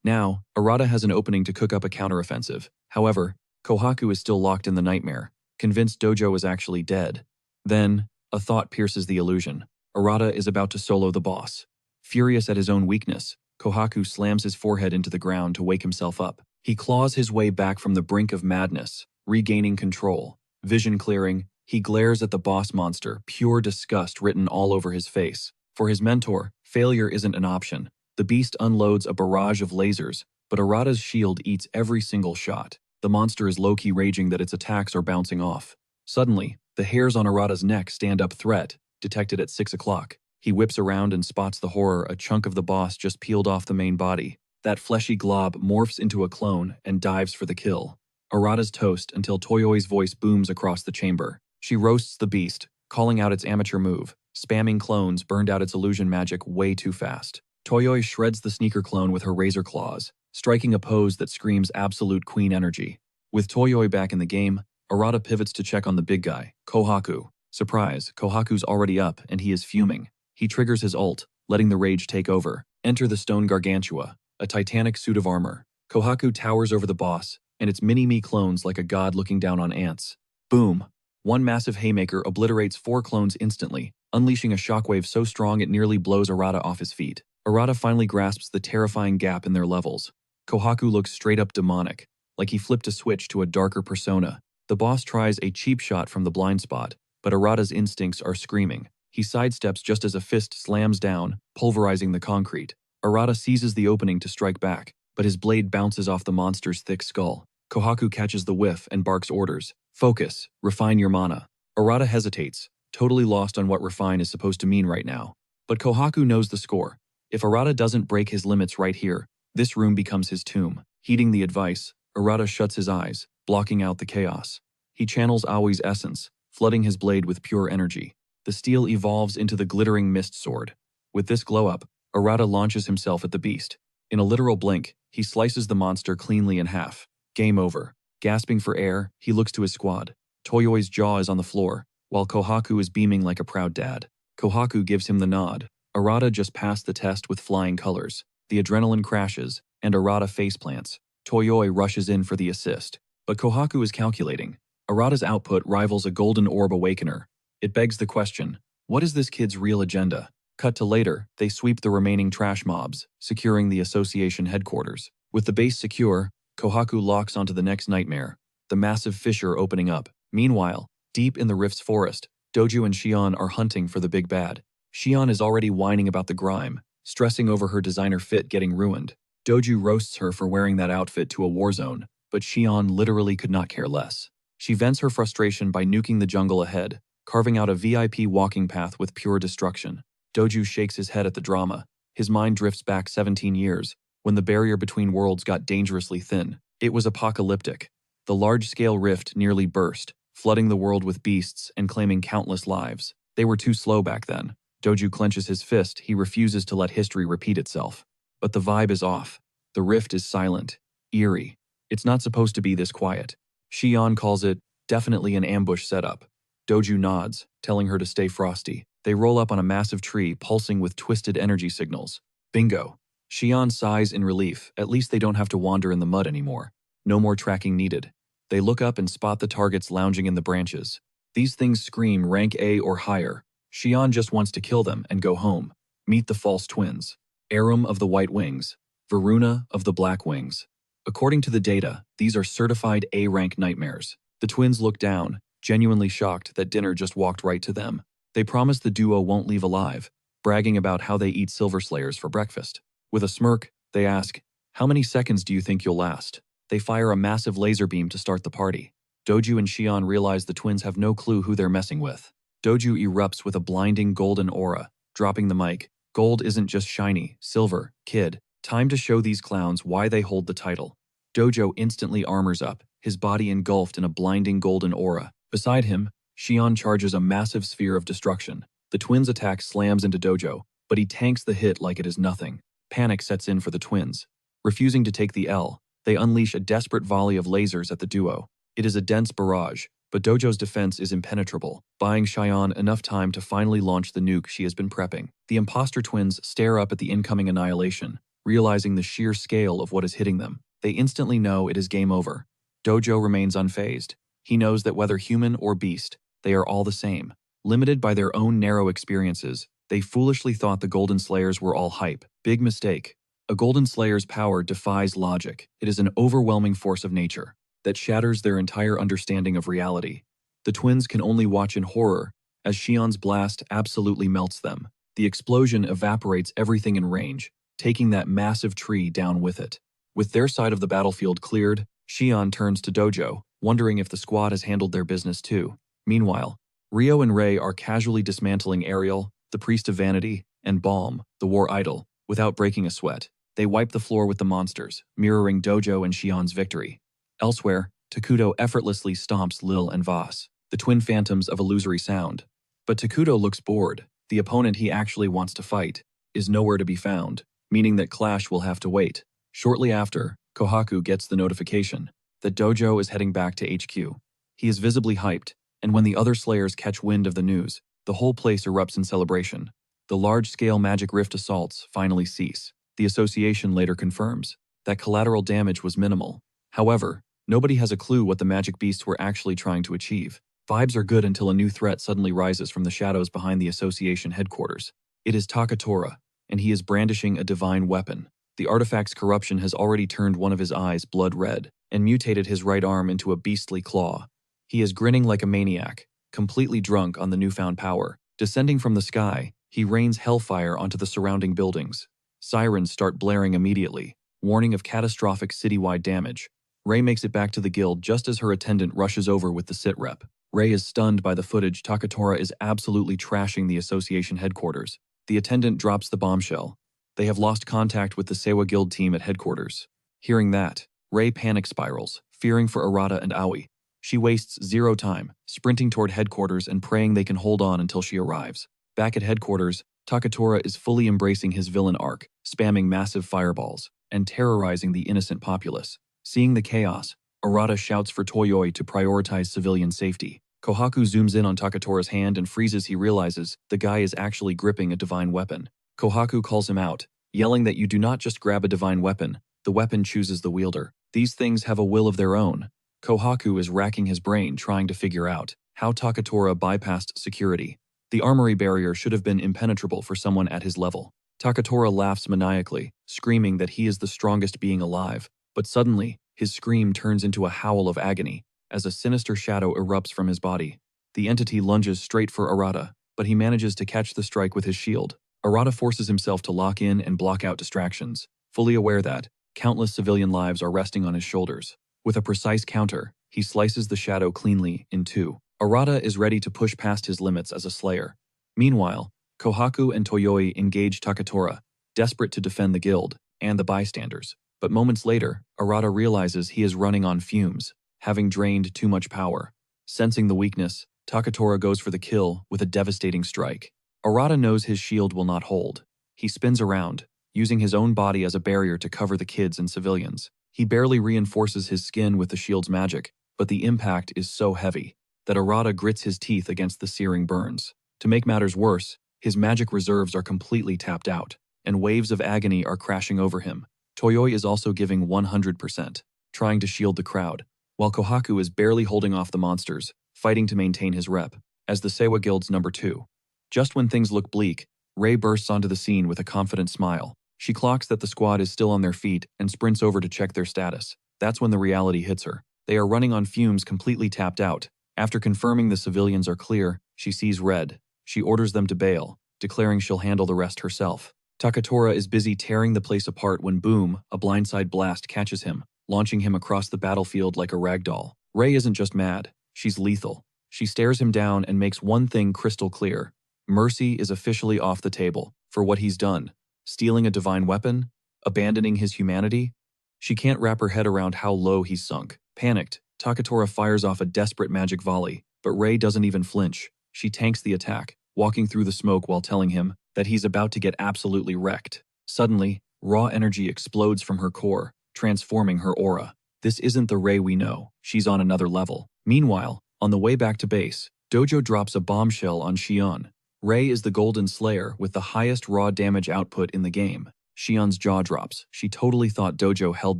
Now, Arata has an opening to cook up a counteroffensive. However, Kohaku is still locked in the nightmare, convinced Dojo is actually dead. Then, a thought pierces the illusion. Arata is about to solo the boss. Furious at his own weakness, Kohaku slams his forehead into the ground to wake himself up. He claws his way back from the brink of madness, regaining control. Vision clearing, he glares at the boss monster, pure disgust written all over his face. For his mentor, failure isn't an option. The beast unloads a barrage of lasers, but Arata's shield eats every single shot. The monster is low-key raging that its attacks are bouncing off. Suddenly, the hairs on Arata's neck stand up threat, detected at 6 o'clock. He whips around and spots the horror a chunk of the boss just peeled off the main body. That fleshy glob morphs into a clone and dives for the kill. Arata's toast until Toyoi's voice booms across the chamber. She roasts the beast, calling out its amateur move. Spamming clones burned out its illusion magic way too fast. Toyoi shreds the sneaker clone with her razor claws, striking a pose that screams absolute queen energy. With Toyoi back in the game, Arata pivots to check on the big guy, Kohaku. Surprise, Kohaku's already up and he is fuming. He triggers his ult, letting the rage take over. Enter the stone gargantua, a titanic suit of armor. Kohaku towers over the boss, and its mini-me clones like a god looking down on ants. Boom! One massive haymaker obliterates 4 clones instantly, unleashing a shockwave so strong it nearly blows Arata off his feet. Arata finally grasps the terrifying gap in their levels. Kohaku looks straight up demonic, like he flipped a switch to a darker persona. The boss tries a cheap shot from the blind spot, but Arata's instincts are screaming. He sidesteps just as a fist slams down, pulverizing the concrete. Arata seizes the opening to strike back, but his blade bounces off the monster's thick skull. Kohaku catches the whiff and barks orders. Focus, refine your mana. Arata hesitates, totally lost on what refine is supposed to mean right now. But Kohaku knows the score. If Arata doesn't break his limits right here, this room becomes his tomb. Heeding the advice, Arata shuts his eyes, blocking out the chaos. He channels Aoi's essence, flooding his blade with pure energy. The steel evolves into the glittering mist sword. With this glow-up, Arata launches himself at the beast. In a literal blink, he slices the monster cleanly in half. Game over. Gasping for air, he looks to his squad. Toyoi's jaw is on the floor, while Kohaku is beaming like a proud dad. Kohaku gives him the nod. Arata just passed the test with flying colors. The adrenaline crashes, and Arata faceplants. Toyoi rushes in for the assist. But Kohaku is calculating. Arata's output rivals a golden orb awakener. It begs the question, what is this kid's real agenda? Cut to later, they sweep the remaining trash mobs, securing the association headquarters. With the base secure, Kohaku locks onto the next nightmare, the massive fissure opening up. Meanwhile, deep in the rift's forest, Doju and Shion are hunting for the big bad. Shion is already whining about the grime, stressing over her designer fit getting ruined. Doju roasts her for wearing that outfit to a war zone, but Shion literally could not care less. She vents her frustration by nuking the jungle ahead, carving out a VIP walking path with pure destruction. Doju shakes his head at the drama. His mind drifts back 17 years, when the barrier between worlds got dangerously thin. It was apocalyptic. The large-scale rift nearly burst, flooding the world with beasts and claiming countless lives. They were too slow back then. Doju clenches his fist. He refuses to let history repeat itself. But the vibe is off. The rift is silent, eerie. It's not supposed to be this quiet. Shion calls it definitely an ambush setup. Doju nods, telling her to stay frosty. They roll up on a massive tree pulsing with twisted energy signals. Bingo. Shion sighs in relief. At least they don't have to wander in the mud anymore. No more tracking needed. They look up and spot the targets lounging in the branches. These things scream rank A or higher. Shion just wants to kill them and go home. Meet the false twins. Arum of the white wings. Varuna of the black wings. According to the data, these are certified A-rank nightmares. The twins look down, genuinely shocked that dinner just walked right to them. They promise the duo won't leave alive, bragging about how they eat Silver Slayers for breakfast. With a smirk, they ask, "How many seconds do you think you'll last?" They fire a massive laser beam to start the party. Doju and Shion realize the twins have no clue who they're messing with. Doju erupts with a blinding golden aura, dropping the mic. Gold isn't just shiny, silver, kid. Time to show these clowns why they hold the title. Dojo instantly armors up, his body engulfed in a blinding golden aura. Beside him, Shion charges a massive sphere of destruction. The twins' attack slams into Dojo, but he tanks the hit like it is nothing. Panic sets in for the twins. Refusing to take the L, they unleash a desperate volley of lasers at the duo. It is a dense barrage, but Dojo's defense is impenetrable, buying Shion enough time to finally launch the nuke she has been prepping. The imposter twins stare up at the incoming annihilation, realizing the sheer scale of what is hitting them. They instantly know it is game over. Dojo remains unfazed. He knows that whether human or beast, they are all the same. Limited by their own narrow experiences, they foolishly thought the Golden Slayers were all hype. Big mistake. A Golden Slayer's power defies logic. It is an overwhelming force of nature that shatters their entire understanding of reality. The twins can only watch in horror as Shion's blast absolutely melts them. The explosion evaporates everything in range, taking that massive tree down with it. With their side of the battlefield cleared, Shion turns to Dojo, wondering if the squad has handled their business too. Meanwhile, Ryo and Rei are casually dismantling Ariel, the Priest of Vanity, and Balm, the War Idol, without breaking a sweat. They wipe the floor with the monsters, mirroring Dojo and Shion's victory. Elsewhere, Takudo effortlessly stomps Lil and Voss, the twin phantoms of illusory sound. But Takudo looks bored. The opponent he actually wants to fight is nowhere to be found, meaning that Clash will have to wait. Shortly after, Kohaku gets the notification that Dojo is heading back to HQ. He is visibly hyped, and when the other Slayers catch wind of the news, the whole place erupts in celebration. The large-scale magic rift assaults finally cease. The association later confirms that collateral damage was minimal. However, nobody has a clue what the magic beasts were actually trying to achieve. Vibes are good until a new threat suddenly rises from the shadows behind the association headquarters. It is Takura, and he is brandishing a divine weapon. The artifact's corruption has already turned one of his eyes blood red and mutated his right arm into a beastly claw. He is grinning like a maniac, completely drunk on the newfound power. Descending from the sky, he rains hellfire onto the surrounding buildings. Sirens start blaring immediately, warning of catastrophic citywide damage. Rei makes it back to the guild just as her attendant rushes over with the sit rep. Rei is stunned by the footage. Takura is absolutely trashing the association headquarters. The attendant drops the bombshell. They have lost contact with the Seiwa Guild team at headquarters. Hearing that, Rei panic spirals, fearing for Arata and Aoi. She wastes zero time, sprinting toward headquarters and praying they can hold on until she arrives. Back at headquarters, Takura is fully embracing his villain arc, spamming massive fireballs, and terrorizing the innocent populace. Seeing the chaos, Arata shouts for Toyoi to prioritize civilian safety. Kohaku zooms in on Takatura's hand and freezes. He realizes the guy is actually gripping a divine weapon. Kohaku calls him out, yelling that you do not just grab a divine weapon, the weapon chooses the wielder. These things have a will of their own. Kohaku is racking his brain trying to figure out how Takura bypassed security. The armory barrier should have been impenetrable for someone at his level. Takura laughs maniacally, screaming that he is the strongest being alive. But suddenly, his scream turns into a howl of agony as a sinister shadow erupts from his body. The entity lunges straight for Arata, but he manages to catch the strike with his shield. Arata forces himself to lock in and block out distractions, fully aware that countless civilian lives are resting on his shoulders. With a precise counter, he slices the shadow cleanly in two. Arata is ready to push past his limits as a slayer. Meanwhile, Kohaku and Toyoi engage Takura, desperate to defend the guild and the bystanders. But moments later, Arata realizes he is running on fumes, having drained too much power. Sensing the weakness, Takura goes for the kill with a devastating strike. Arata knows his shield will not hold. He spins around, using his own body as a barrier to cover the kids and civilians. He barely reinforces his skin with the shield's magic, but the impact is so heavy that Arata grits his teeth against the searing burns. To make matters worse, his magic reserves are completely tapped out, and waves of agony are crashing over him. Toyoi is also giving 100%, trying to shield the crowd, while Kohaku is barely holding off the monsters, fighting to maintain his rep, as the Seiwa Guild's number 2. Just when things look bleak, Rei bursts onto the scene with a confident smile. She clocks that the squad is still on their feet and sprints over to check their status. That's when the reality hits her. They are running on fumes, completely tapped out. After confirming the civilians are clear, she sees red. She orders them to bail, declaring she'll handle the rest herself. Takura is busy tearing the place apart when boom, a blindside blast catches him, launching him across the battlefield like a ragdoll. Rei isn't just mad, she's lethal. She stares him down and makes one thing crystal clear. Mercy is officially off the table for what he's done. Stealing a divine weapon? Abandoning his humanity? She can't wrap her head around how low he's sunk. Panicked, Takura fires off a desperate magic volley, but Rei doesn't even flinch. She tanks the attack, walking through the smoke while telling him that he's about to get absolutely wrecked. Suddenly, raw energy explodes from her core, transforming her aura. This isn't the Rei we know. She's on another level. Meanwhile, on the way back to base, Dojo drops a bombshell on Shion. Rei is the Golden Slayer with the highest raw damage output in the game. Shion's jaw drops. She totally thought Dojo held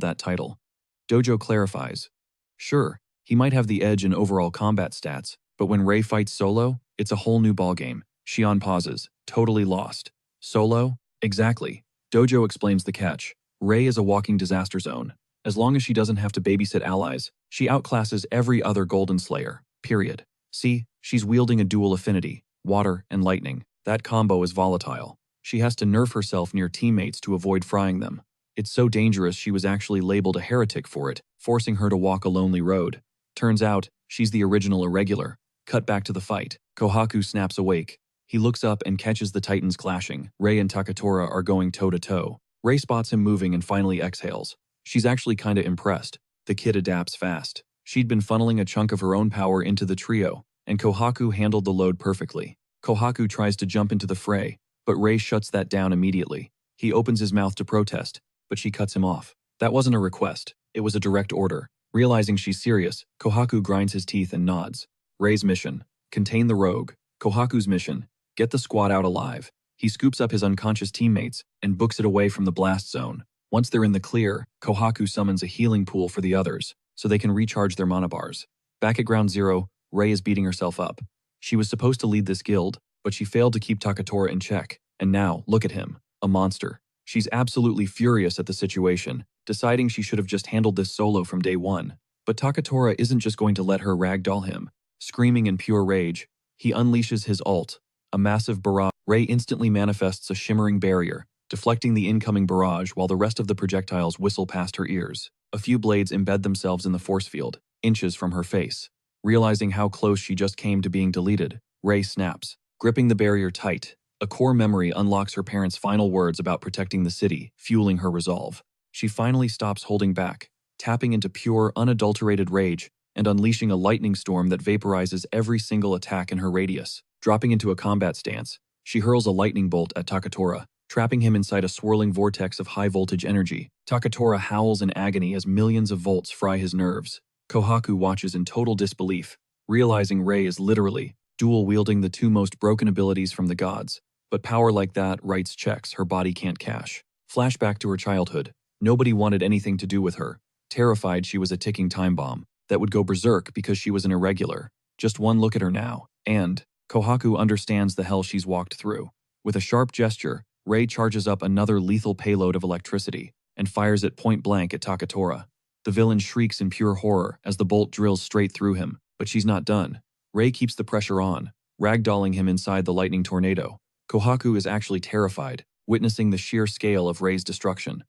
that title. Dojo clarifies. Sure, he might have the edge in overall combat stats, but when Rei fights solo, it's a whole new ballgame. Shion pauses, totally lost. Solo? Exactly. Dojo explains the catch. Rei is a walking disaster zone. As long as she doesn't have to babysit allies, she outclasses every other Golden Slayer. Period. See, she's wielding a dual affinity. Water and lightning. That combo is volatile. She has to nerf herself near teammates to avoid frying them. It's so dangerous she was actually labeled a heretic for it, forcing her to walk a lonely road. Turns out, she's the original irregular. Cut back to the fight. Kohaku snaps awake. He looks up and catches the titans clashing. Rei and Takura are going toe-to-toe. Rei spots him moving and finally exhales. She's actually kinda impressed. The kid adapts fast. She'd been funneling a chunk of her own power into the trio, and Kohaku handled the load perfectly. Kohaku tries to jump into the fray, but Rei shuts that down immediately. He opens his mouth to protest, but she cuts him off. That wasn't a request, it was a direct order. Realizing she's serious, Kohaku grinds his teeth and nods. Rei's mission: contain the rogue. Kohaku's mission: get the squad out alive. He scoops up his unconscious teammates and books it away from the blast zone. Once they're in the clear, Kohaku summons a healing pool for the others, so they can recharge their mana bars. Back at Ground Zero, Rei is beating herself up. She was supposed to lead this guild, but she failed to keep Takura in check. And now, look at him, a monster. She's absolutely furious at the situation, deciding she should have just handled this solo from day one. But Takura isn't just going to let her ragdoll him. Screaming in pure rage, he unleashes his ult, a massive barrage. Rei instantly manifests a shimmering barrier, deflecting the incoming barrage while the rest of the projectiles whistle past her ears. A few blades embed themselves in the force field, inches from her face. Realizing how close she just came to being deleted, Rei snaps, gripping the barrier tight. A core memory unlocks her parents' final words about protecting the city, fueling her resolve. She finally stops holding back, tapping into pure, unadulterated rage and unleashing a lightning storm that vaporizes every single attack in her radius. Dropping into a combat stance, she hurls a lightning bolt at Takura, trapping him inside a swirling vortex of high-voltage energy. Takura howls in agony as millions of volts fry his nerves. Kohaku watches in total disbelief, realizing Rei is literally dual-wielding the two most broken abilities from the gods. But power like that writes checks her body can't cash. Flashback to her childhood. Nobody wanted anything to do with her, terrified she was a ticking time bomb that would go berserk because she was an irregular. Just one look at her now, and Kohaku understands the hell she's walked through. With a sharp gesture, Rei charges up another lethal payload of electricity and fires it point blank at Takura. The villain shrieks in pure horror as the bolt drills straight through him, but she's not done. Rei keeps the pressure on, ragdolling him inside the lightning tornado. Kohaku is actually terrified, witnessing the sheer scale of Rei's destruction.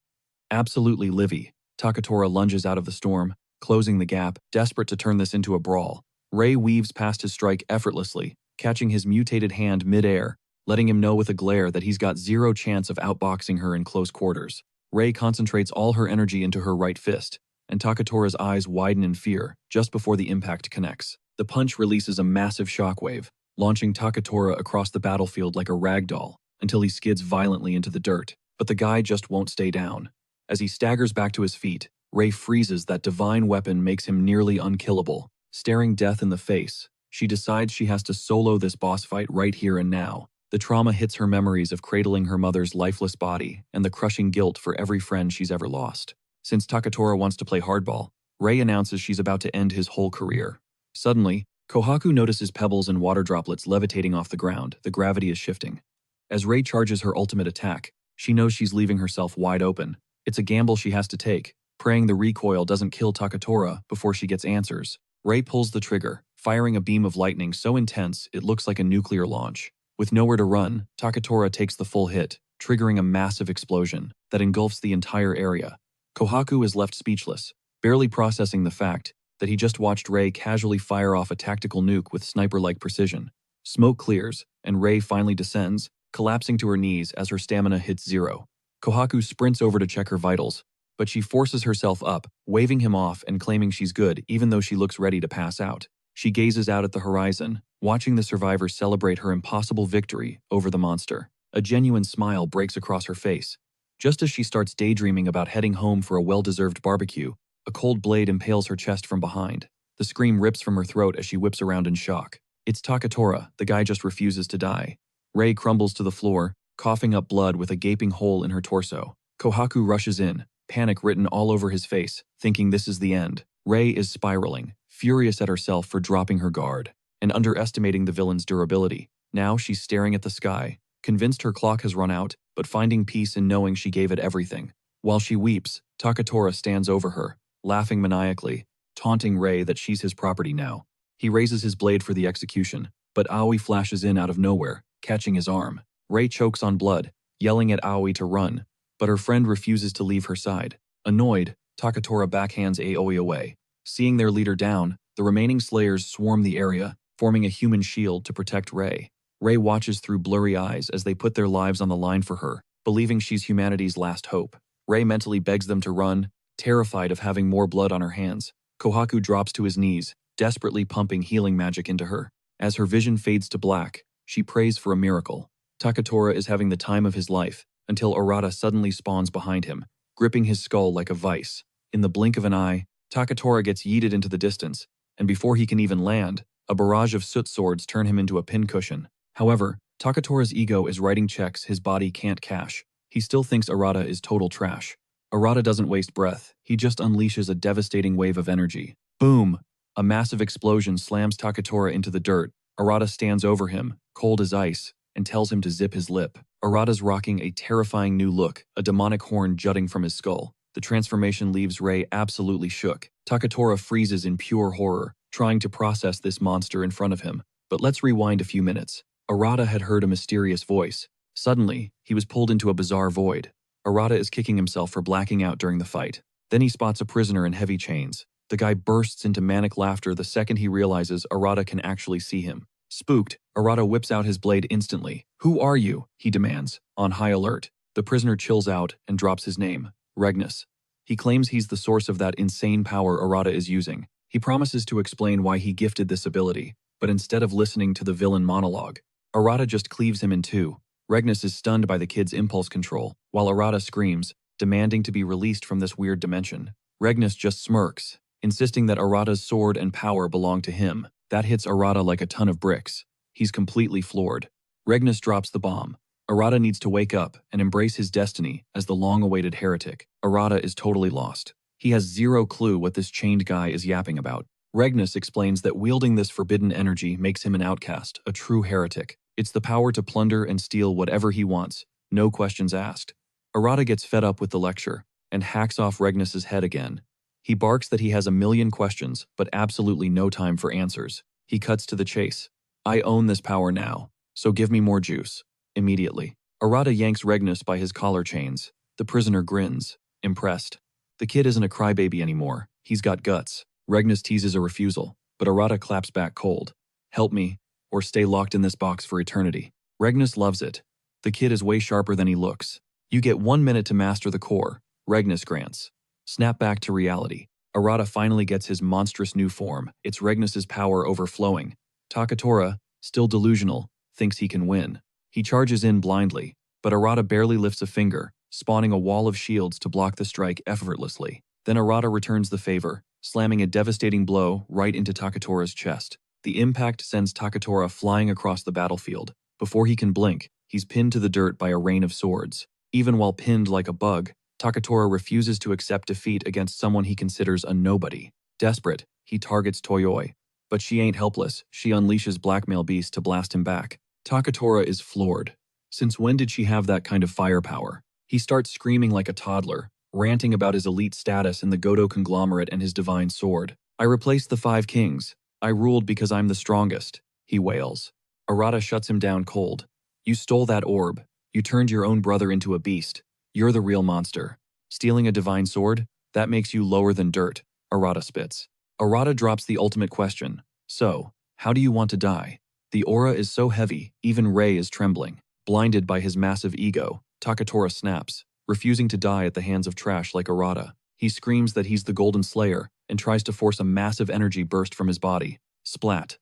Absolutely livy, Takura lunges out of the storm, closing the gap, desperate to turn this into a brawl. Rei weaves past his strike effortlessly, catching his mutated hand mid-air, letting him know with a glare that he's got zero chance of outboxing her in close quarters. Rei concentrates all her energy into her right fist, and Takura's eyes widen in fear just before the impact connects. The punch releases a massive shockwave, launching Takatora across the battlefield like a rag doll until he skids violently into the dirt. But the guy just won't stay down. As he staggers back to his feet, Rei freezes. That divine weapon makes him nearly unkillable. Staring death in the face, she decides she has to solo this boss fight right here and now. The trauma hits her memories of cradling her mother's lifeless body and the crushing guilt for every friend she's ever lost. Since Takatora wants to play hardball, Rei announces she's about to end his whole career. Suddenly, Kohaku notices pebbles and water droplets levitating off the ground. The gravity is shifting. As Rei charges her ultimate attack, she knows she's leaving herself wide open. It's a gamble she has to take, praying the recoil doesn't kill Takatora before she gets answers. Rei pulls the trigger, firing a beam of lightning so intense it looks like a nuclear launch. With nowhere to run, Takatora takes the full hit, triggering a massive explosion that engulfs the entire area. Kohaku is left speechless, barely processing the fact that he just watched Rei casually fire off a tactical nuke with sniper-like precision. Smoke clears, and Rei finally descends, collapsing to her knees as her stamina hits zero. Kohaku sprints over to check her vitals, but she forces herself up, waving him off and claiming she's good even though she looks ready to pass out. She gazes out at the horizon, watching the survivor celebrate her impossible victory over the monster. A genuine smile breaks across her face. Just as she starts daydreaming about heading home for a well-deserved barbecue, a cold blade impales her chest from behind. The scream rips from her throat as she whips around in shock. It's Takatora, the guy just refuses to die. Rei crumbles to the floor, coughing up blood with a gaping hole in her torso. Kohaku rushes in, panic written all over his face, thinking this is the end. Rei is spiraling, furious at herself for dropping her guard and underestimating the villain's durability. Now she's staring at the sky, convinced her clock has run out, but finding peace in knowing she gave it everything. While she weeps, Takatora stands over her, laughing maniacally, taunting Rei that she's his property now. He raises his blade for the execution, but Aoi flashes in out of nowhere, catching his arm. Rei chokes on blood, yelling at Aoi to run, but her friend refuses to leave her side. Annoyed, Takatora backhands Aoi away. Seeing their leader down, the remaining slayers swarm the area, forming a human shield to protect Rei. Rei watches through blurry eyes as they put their lives on the line for her, believing she's humanity's last hope. Rei mentally begs them to run, terrified of having more blood on her hands. Kohaku drops to his knees, desperately pumping healing magic into her. As her vision fades to black, she prays for a miracle. Takatora is having the time of his life, until Arata suddenly spawns behind him, gripping his skull like a vice. In the blink of an eye, Takatora gets yeeted into the distance, and before he can even land, a barrage of soot swords turn him into a pincushion. However, Takatora's ego is writing checks his body can't cash. He still thinks Arata is total trash. Arata doesn't waste breath, he just unleashes a devastating wave of energy. Boom! A massive explosion slams Takatora into the dirt. Arata stands over him, cold as ice, and tells him to zip his lip. Arata's rocking a terrifying new look, a demonic horn jutting from his skull. The transformation leaves Rei absolutely shook. Takatora freezes in pure horror, trying to process this monster in front of him. But let's rewind a few minutes. Arata had heard a mysterious voice. Suddenly, he was pulled into a bizarre void. Arata is kicking himself for blacking out during the fight. Then he spots a prisoner in heavy chains. The guy bursts into manic laughter the second he realizes Arata can actually see him. Spooked, Arata whips out his blade instantly. "Who are you?" he demands, on high alert. The prisoner chills out and drops his name, Regnus. He claims he's the source of that insane power Arata is using. He promises to explain why he gifted this ability, but instead of listening to the villain monologue, Arata just cleaves him in two. Regnus is stunned by the kid's impulse control, while Arata screams, demanding to be released from this weird dimension. Regnus just smirks, insisting that Arata's sword and power belong to him. That hits Arata like a ton of bricks. He's completely floored. Regnus drops the bomb. Arata needs to wake up and embrace his destiny as the long-awaited heretic. Arata is totally lost. He has zero clue what this chained guy is yapping about. Regnus explains that wielding this forbidden energy makes him an outcast, a true heretic. It's the power to plunder and steal whatever he wants, no questions asked. Arata gets fed up with the lecture and hacks off Regnus's head again. He barks that he has a million questions, but absolutely no time for answers. He cuts to the chase. "I own this power now, so give me more juice." Immediately, Arata yanks Regnus by his collar chains. The prisoner grins, impressed. The kid isn't a crybaby anymore. He's got guts. Regnus teases a refusal, but Arata claps back cold. "Help me, or stay locked in this box for eternity." Regnus loves it. The kid is way sharper than he looks. "You get 1 minute to master the core," Regnus grants. Snap back to reality. Arata finally gets his monstrous new form. It's Regnus's power overflowing. Takatora, still delusional, thinks he can win. He charges in blindly, but Arata barely lifts a finger, spawning a wall of shields to block the strike effortlessly. Then Arata returns the favor, slamming a devastating blow right into Takatora's chest. The impact sends Takatora flying across the battlefield. Before he can blink, he's pinned to the dirt by a rain of swords. Even while pinned like a bug, Takatora refuses to accept defeat against someone he considers a nobody. Desperate, he targets Toyoi. But she ain't helpless. She unleashes Blackmail Beast to blast him back. Takatora is floored. Since when did she have that kind of firepower? He starts screaming like a toddler, ranting about his elite status in the Godo conglomerate and his divine sword. I replaced the 5 kings. I ruled because I'm the strongest, he wails. Arata shuts him down cold. You stole that orb. You turned your own brother into a beast. You're the real monster. Stealing a divine sword? That makes you lower than dirt, Arata spits. Arata drops the ultimate question. So, how do you want to die? The aura is so heavy, even Rei is trembling. Blinded by his massive ego, Takatora snaps, refusing to die at the hands of trash like Arata. He screams that he's the Golden Slayer and tries to force a massive energy burst from his body. Splat.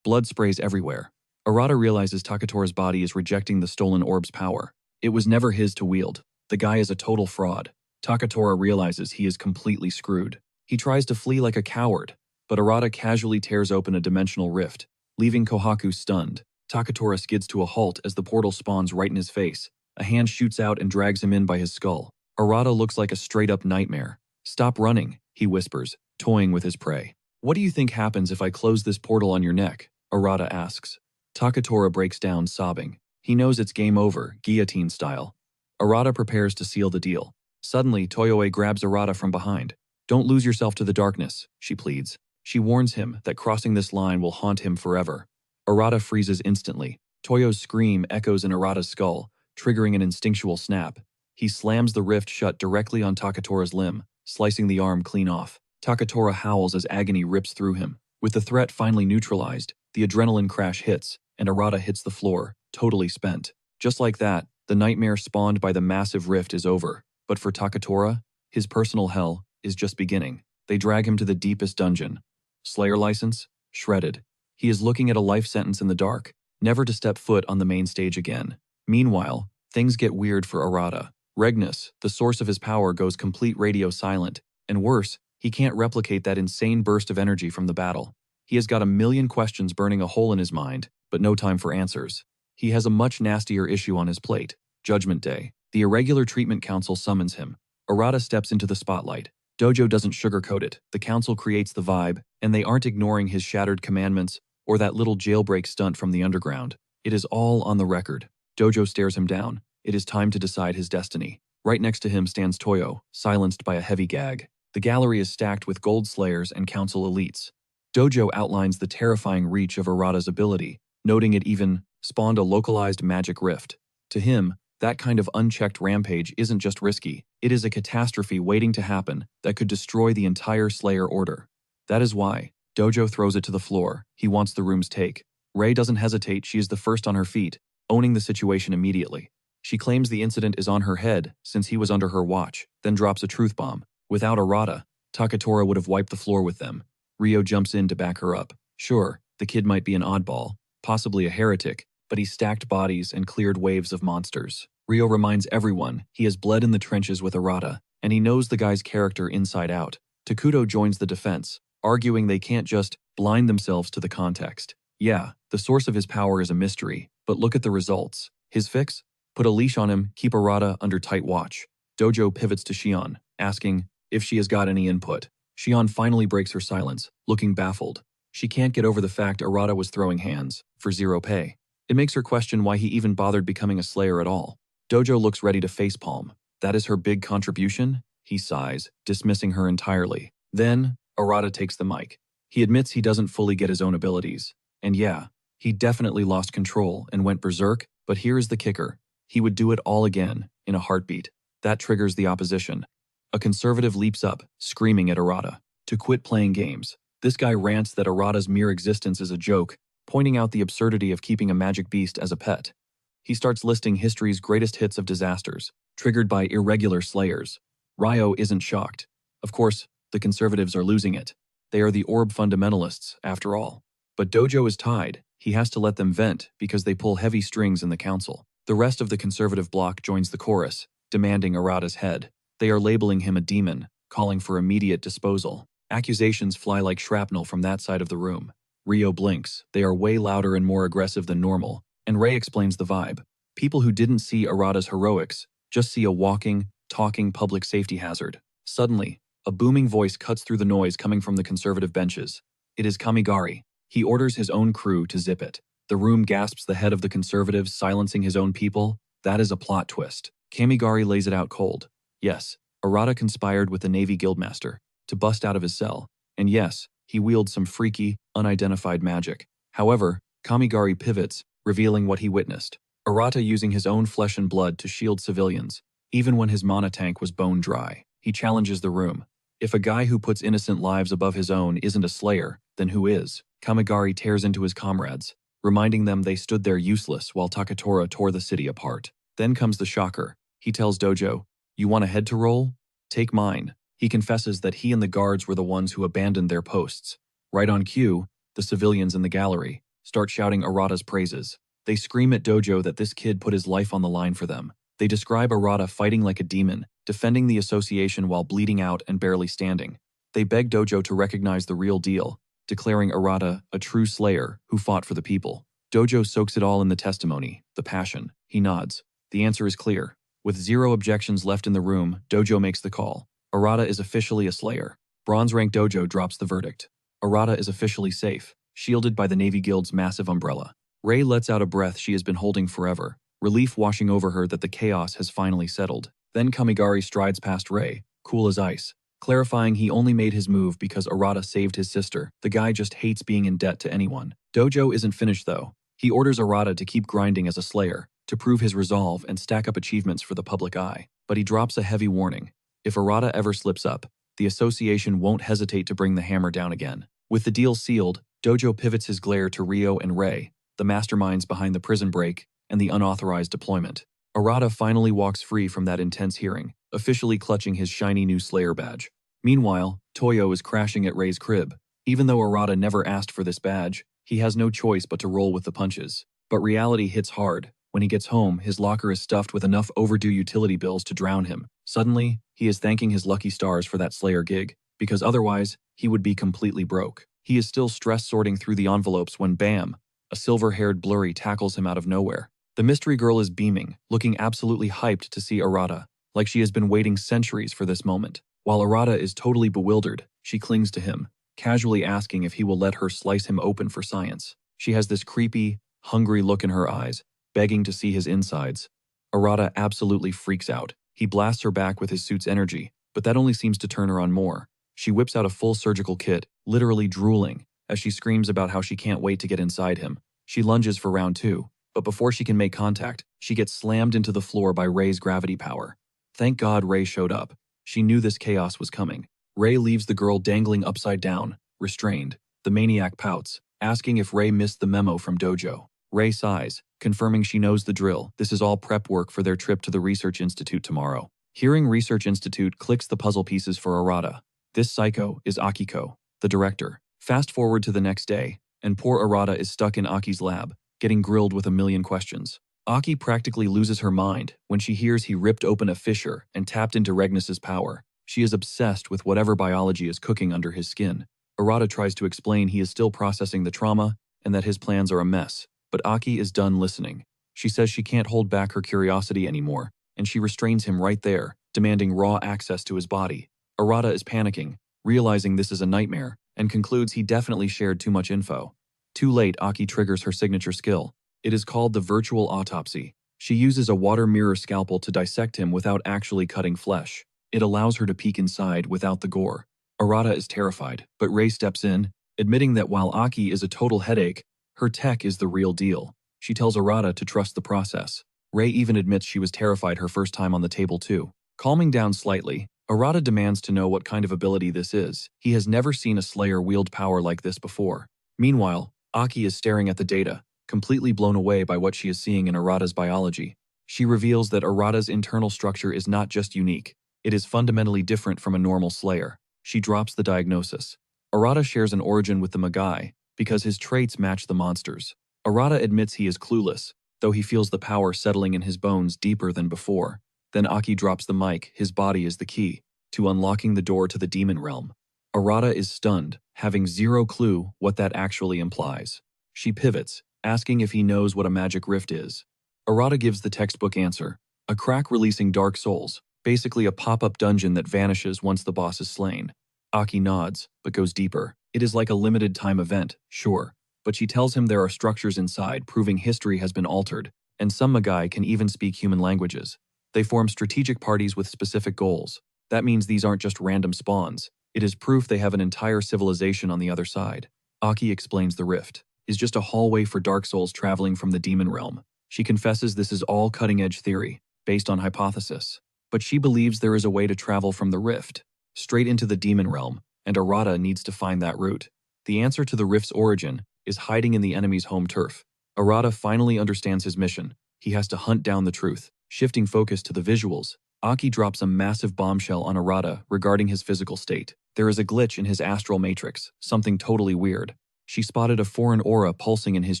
Blood sprays everywhere. Arata realizes Takatora's body is rejecting the stolen orb's power. It was never his to wield. The guy is a total fraud. Takatora realizes he is completely screwed. He tries to flee like a coward, but Arata casually tears open a dimensional rift, leaving Kohaku stunned. Takatora skids to a halt as the portal spawns right in his face. A hand shoots out and drags him in by his skull. Arata looks like a straight-up nightmare. Stop running, he whispers, toying with his prey. What do you think happens if I close this portal on your neck? Arata asks. Takatora breaks down, sobbing. He knows it's game over, guillotine style. Arata prepares to seal the deal. Suddenly, Toyoe grabs Arata from behind. Don't lose yourself to the darkness, she pleads. She warns him that crossing this line will haunt him forever. Arata freezes instantly. Toyo's scream echoes in Arata's skull, triggering an instinctual snap. He slams the rift shut directly on Takatora's limb, slicing the arm clean off. Takatora howls as agony rips through him. With the threat finally neutralized, the adrenaline crash hits, and Arata hits the floor, totally spent. Just like that, the nightmare spawned by the massive rift is over. But for Takatora, his personal hell is just beginning. They drag him to the deepest dungeon. Slayer license? Shredded. He is looking at a life sentence in the dark, never to step foot on the main stage again. Meanwhile, things get weird for Arata. Regnus, the source of his power, goes complete radio silent, and worse, he can't replicate that insane burst of energy from the battle. He has got a million questions burning a hole in his mind, but no time for answers. He has a much nastier issue on his plate. Judgment Day. The Irregular Treatment Council summons him. Arata steps into the spotlight. Dojo doesn't sugarcoat it. The council creates the vibe, and they aren't ignoring his shattered commandments or that little jailbreak stunt from the underground. It is all on the record. Dojo stares him down. It is time to decide his destiny. Right next to him stands Toyo, silenced by a heavy gag. The gallery is stacked with gold slayers and council elites. Dojo outlines the terrifying reach of Arata's ability, noting it even spawned a localized magic rift. To him, that kind of unchecked rampage isn't just risky, it is a catastrophe waiting to happen that could destroy the entire Slayer order. That is why Dojo throws it to the floor. He wants the room's take. Rei doesn't hesitate. She is the first on her feet, owning the situation immediately. She claims the incident is on her head since he was under her watch, then drops a truth bomb. Without Arata, Takatora would have wiped the floor with them. Ryo jumps in to back her up. Sure, the kid might be an oddball, possibly a heretic, but he stacked bodies and cleared waves of monsters. Ryo reminds everyone he has bled in the trenches with Arata, and he knows the guy's character inside out. Takuto joins the defense, arguing they can't just blind themselves to the context. Yeah, the source of his power is a mystery, but look at the results. His fix? Put a leash on him, keep Arata under tight watch. Dojo pivots to Shion, asking if she has got any input. Shion finally breaks her silence, looking baffled. She can't get over the fact Arata was throwing hands, for zero pay. It makes her question why he even bothered becoming a slayer at all. Dojo looks ready to facepalm. That is her big contribution? He sighs, dismissing her entirely. Then, Arata takes the mic. He admits he doesn't fully get his own abilities. And yeah, he definitely lost control and went berserk, but here is the kicker. He would do it all again, in a heartbeat. That triggers the opposition. A conservative leaps up, screaming at Arata to quit playing games. This guy rants that Arata's mere existence is a joke, pointing out the absurdity of keeping a magic beast as a pet. He starts listing history's greatest hits of disasters, triggered by irregular slayers. Ryo isn't shocked. Of course, the conservatives are losing it. They are the orb fundamentalists, after all. But Dojo is tied. He has to let them vent because they pull heavy strings in the council. The rest of the conservative bloc joins the chorus, demanding Arata's head. They are labeling him a demon, calling for immediate disposal. Accusations fly like shrapnel from that side of the room. Rio blinks. They are way louder and more aggressive than normal, and Ray explains the vibe. People who didn't see Arata's heroics just see a walking, talking public safety hazard. Suddenly, a booming voice cuts through the noise coming from the conservative benches. It is Kamigari. He orders his own crew to zip it. The room gasps the head of the conservatives, silencing his own people. That is a plot twist. Kamigari lays it out cold. Yes, Arata conspired with the Navy Guildmaster to bust out of his cell. And yes, he wields some freaky, unidentified magic. However, Kamigari pivots, revealing what he witnessed. Arata using his own flesh and blood to shield civilians, even when his mana tank was bone dry. He challenges the room. If a guy who puts innocent lives above his own isn't a slayer, then who is? Kamigari tears into his comrades, reminding them they stood there useless while Takura tore the city apart. Then comes the shocker. He tells Dojo, "You want a head to roll? Take mine." He confesses that he and the guards were the ones who abandoned their posts. Right on cue, the civilians in the gallery start shouting Arata's praises. They scream at Dojo that this kid put his life on the line for them. They describe Arata fighting like a demon, defending the association while bleeding out and barely standing. They beg Dojo to recognize the real deal, declaring Arata a true slayer who fought for the people. Dojo soaks it all in the testimony, the passion. He nods. The answer is clear. With zero objections left in the room, Dojo makes the call. Arata is officially a slayer. Bronze rank Dojo drops the verdict. Arata is officially safe, shielded by the Navy Guild's massive umbrella. Ray lets out a breath she has been holding forever, relief washing over her that the chaos has finally settled. Then Kamigari strides past Ray, cool as ice, clarifying he only made his move because Arata saved his sister. The guy just hates being in debt to anyone. Dojo isn't finished though. He orders Arata to keep grinding as a slayer, to prove his resolve and stack up achievements for the public eye. But he drops a heavy warning. If Arata ever slips up, the association won't hesitate to bring the hammer down again. With the deal sealed, Dojo pivots his glare to Rio and Ray, the masterminds behind the prison break and the unauthorized deployment. Arata finally walks free from that intense hearing, officially clutching his shiny new Slayer badge. Meanwhile, Toyo is crashing at Ray's crib. Even though Arata never asked for this badge, he has no choice but to roll with the punches. But reality hits hard. When he gets home, his locker is stuffed with enough overdue utility bills to drown him. Suddenly, he is thanking his lucky stars for that Slayer gig, because otherwise, he would be completely broke. He is still stress sorting through the envelopes when bam, a silver-haired blurry tackles him out of nowhere. The mystery girl is beaming, looking absolutely hyped to see Arata, like she has been waiting centuries for this moment. While Arata is totally bewildered, she clings to him, casually asking if he will let her slice him open for science. She has this creepy, hungry look in her eyes, begging to see his insides. Arata absolutely freaks out. He blasts her back with his suit's energy, but that only seems to turn her on more. She whips out a full surgical kit, literally drooling, as she screams about how she can't wait to get inside him. She lunges for round 2, but before she can make contact, she gets slammed into the floor by Ray's gravity power. Thank God Ray showed up. She knew this chaos was coming. Ray leaves the girl dangling upside down, restrained. The maniac pouts, asking if Ray missed the memo from Dojo. Ray sighs, confirming she knows the drill. This is all prep work for their trip to the Research Institute tomorrow. Hearing Research Institute clicks the puzzle pieces for Arata. This psycho is Akiko, the director. Fast forward to the next day, and poor Arata is stuck in Aki's lab, getting grilled with a million questions. Aki practically loses her mind when she hears he ripped open a fissure and tapped into Regnus's power. She is obsessed with whatever biology is cooking under his skin. Arata tries to explain he is still processing the trauma and that his plans are a mess, but Aki is done listening. She says she can't hold back her curiosity anymore, and she restrains him right there, demanding raw access to his body. Arata is panicking, realizing this is a nightmare, and concludes he definitely shared too much info. Too late, Aki triggers her signature skill. It is called the virtual autopsy. She uses a water mirror scalpel to dissect him without actually cutting flesh. It allows her to peek inside without the gore. Arata is terrified, but Ray steps in, admitting that while Aki is a total headache, her tech is the real deal. She tells Arata to trust the process. Ray even admits she was terrified her first time on the table too. Calming down slightly, Arata demands to know what kind of ability this is. He has never seen a Slayer wield power like this before. Meanwhile, Aki is staring at the data, completely blown away by what she is seeing in Arata's biology. She reveals that Arata's internal structure is not just unique, it is fundamentally different from a normal Slayer. She drops the diagnosis. Arata shares an origin with the Magai because his traits match the monsters. Arata admits he is clueless, though he feels the power settling in his bones deeper than before. Then Aki drops the mic. His body is the key to unlocking the door to the demon realm. Arata is stunned, having zero clue what that actually implies. She pivots, asking if he knows what a magic rift is. Arata gives the textbook answer: a crack releasing dark souls, basically a pop-up dungeon that vanishes once the boss is slain. Aki nods, but goes deeper. It is like a limited time event, sure, but she tells him there are structures inside proving history has been altered, and some Magai can even speak human languages. They form strategic parties with specific goals. That means these aren't just random spawns. It is proof they have an entire civilization on the other side. Aki explains the rift is just a hallway for dark souls traveling from the demon realm. She confesses this is all cutting-edge theory, based on hypothesis. But she believes there is a way to travel from the rift straight into the demon realm, and Arata needs to find that route. The answer to the rift's origin is hiding in the enemy's home turf. Arata finally understands his mission. He has to hunt down the truth. Shifting focus to the visuals, Aki drops a massive bombshell on Arata regarding his physical state. There is a glitch in his astral matrix, something totally weird. She spotted a foreign aura pulsing in his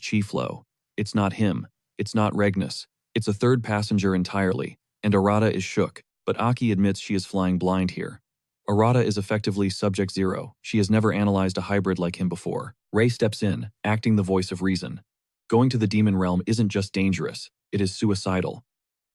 chi flow. It's not him. It's not Regnus. It's a third passenger entirely, and Arata is shook, but Aki admits she is flying blind here. Arata is effectively Subject Zero. She has never analyzed a hybrid like him before. Rei steps in, acting the voice of reason. Going to the demon realm isn't just dangerous, it is suicidal.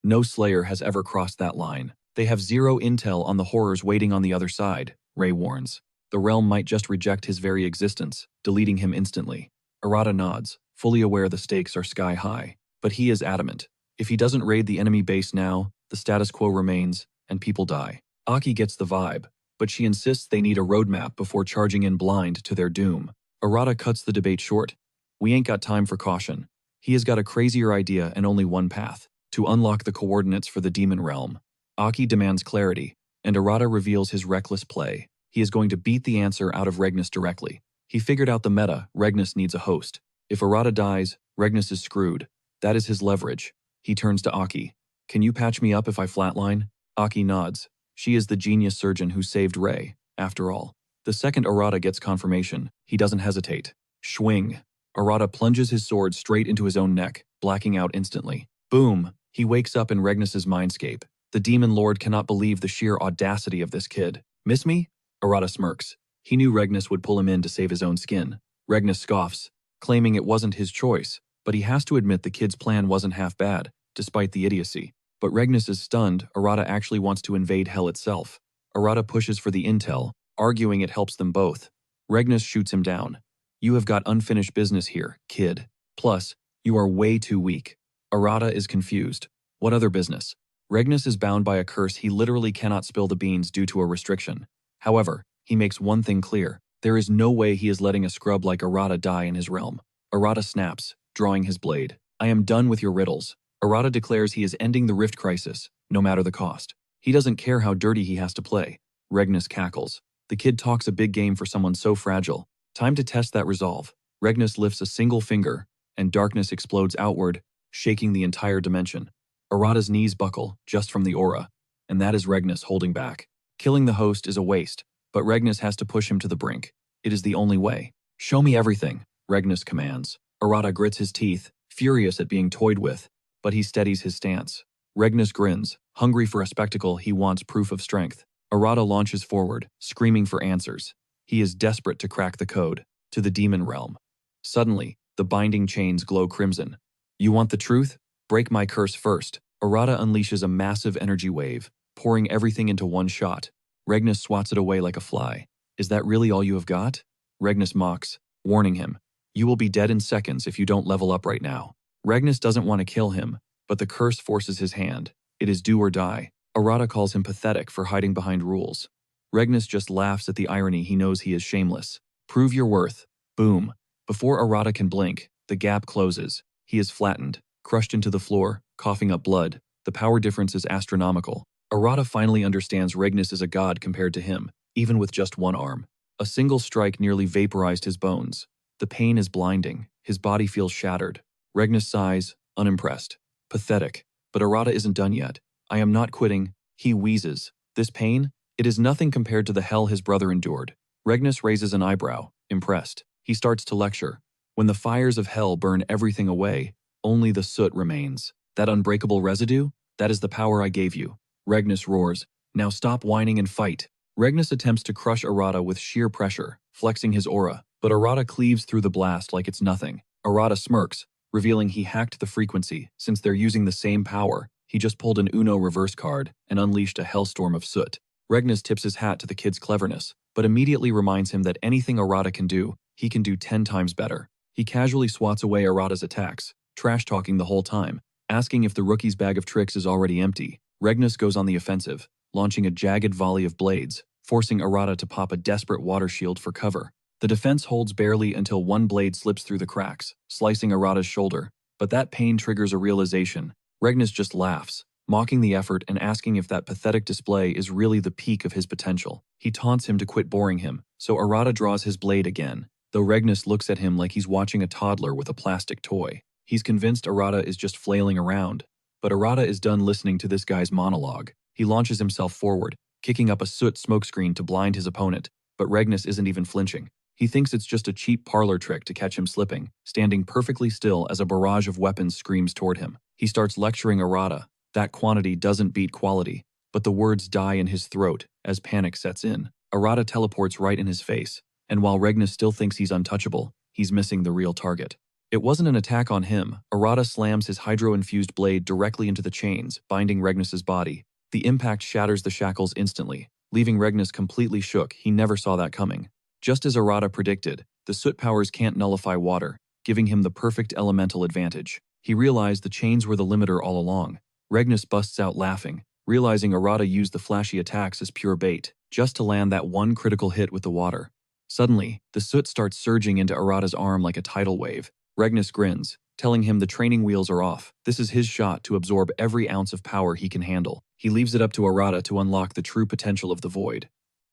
No Slayer has ever crossed that line. They have zero intel on the horrors waiting on the other side, Rei warns. The realm might just reject his very existence, deleting him instantly. Arata nods, fully aware the stakes are sky high. But he is adamant. If he doesn't raid the enemy base now, the status quo remains, and people die. Aki gets the vibe, but she insists they need a roadmap before charging in blind to their doom. Arata cuts the debate short. We ain't got time for caution. He has got a crazier idea and only one path: to unlock the coordinates for the demon realm. Aki demands clarity, and Arata reveals his reckless play. He is going to beat the answer out of Regnus directly. He figured out the meta: Regnus needs a host. If Arata dies, Regnus is screwed. That is his leverage. He turns to Aki. Can you patch me up if I flatline? Aki nods. She is the genius surgeon who saved Rei, after all. The second Arata gets confirmation, he doesn't hesitate. Schwing. Arata plunges his sword straight into his own neck, blacking out instantly. Boom! He wakes up in Regnus's mindscape. The demon lord cannot believe the sheer audacity of this kid. Miss me? Arata smirks. He knew Regnus would pull him in to save his own skin. Regnus scoffs, claiming it wasn't his choice, but he has to admit the kid's plan wasn't half bad, despite the idiocy. But Regnus is stunned. Arata actually wants to invade hell itself. Arata pushes for the intel, arguing it helps them both. Regnus shoots him down. You have got unfinished business here, kid. Plus, you are way too weak. Arata is confused. What other business? Regnus is bound by a curse. He literally cannot spill the beans due to a restriction. However, he makes one thing clear. There is no way he is letting a scrub like Arata die in his realm. Arata snaps, drawing his blade. I am done with your riddles. Arata declares he is ending the rift crisis, no matter the cost. He doesn't care how dirty he has to play. Regnus cackles. The kid talks a big game for someone so fragile. Time to test that resolve. Regnus lifts a single finger, and darkness explodes outward, shaking the entire dimension. Arata's knees buckle, just from the aura, and that is Regnus holding back. Killing the host is a waste, but Regnus has to push him to the brink. It is the only way. Show me everything, Regnus commands. Arata grits his teeth, furious at being toyed with, but he steadies his stance. Regnus grins, hungry for a spectacle. He wants proof of strength. Arata launches forward, screaming for answers. He is desperate to crack the code to the demon realm. Suddenly, the binding chains glow crimson. You want the truth? Break my curse first. Arata unleashes a massive energy wave, pouring everything into one shot. Regnus swats it away like a fly. Is that really all you have got? Regnus mocks, warning him. You will be dead in seconds if you don't level up right now. Regnus doesn't want to kill him, but the curse forces his hand. It is do or die. Arata calls him pathetic for hiding behind rules. Regnus just laughs at the irony. He knows he is shameless. Prove your worth. Boom. Before Arata can blink, the gap closes. He is flattened, crushed into the floor, coughing up blood. The power difference is astronomical. Arata finally understands Regnus is a god compared to him, even with just one arm. A single strike nearly vaporized his bones. The pain is blinding. His body feels shattered. Regnus sighs, unimpressed. Pathetic. But Arata isn't done yet. I am not quitting. He wheezes. This pain? It is nothing compared to the hell his brother endured. Regnus raises an eyebrow, impressed. He starts to lecture. When the fires of hell burn everything away, only the soot remains. That unbreakable residue? That is the power I gave you. Regnus roars. Now stop whining and fight. Regnus attempts to crush Arata with sheer pressure, flexing his aura, but Arata cleaves through the blast like it's nothing. Arata smirks, revealing he hacked the frequency. Since they're using the same power, he just pulled an Uno reverse card and unleashed a hellstorm of soot. Regnus tips his hat to the kid's cleverness, but immediately reminds him that anything Arata can do, he can do 10 times better. He casually swats away Arata's attacks, trash-talking the whole time, asking if the rookie's bag of tricks is already empty. Regnus goes on the offensive, launching a jagged volley of blades, forcing Arata to pop a desperate water shield for cover. The defense holds barely until one blade slips through the cracks, slicing Arata's shoulder, but that pain triggers a realization. Regnus just laughs, mocking the effort and asking if that pathetic display is really the peak of his potential. He taunts him to quit boring him, so Arata draws his blade again, though Regnus looks at him like he's watching a toddler with a plastic toy. He's convinced Arata is just flailing around, but Arata is done listening to this guy's monologue. He launches himself forward, kicking up a soot smokescreen to blind his opponent, but Regnus isn't even flinching. He thinks it's just a cheap parlor trick to catch him slipping, standing perfectly still as a barrage of weapons screams toward him. He starts lecturing Arata. That quantity doesn't beat quality, but the words die in his throat as panic sets in. Arata teleports right in his face, and while Regnus still thinks he's untouchable, he's missing the real target. It wasn't an attack on him. Arata slams his hydro-infused blade directly into the chains, binding Regnus's body. The impact shatters the shackles instantly, leaving Regnus completely shook. He never saw that coming. Just as Arata predicted, the soot powers can't nullify water, giving him the perfect elemental advantage. He realized the chains were the limiter all along. Regnus busts out laughing, realizing Arata used the flashy attacks as pure bait, just to land that one critical hit with the water. Suddenly, the soot starts surging into Arata's arm like a tidal wave. Regnus grins, telling him the training wheels are off. This is his shot to absorb every ounce of power he can handle. He leaves it up to Arata to unlock the true potential of the void.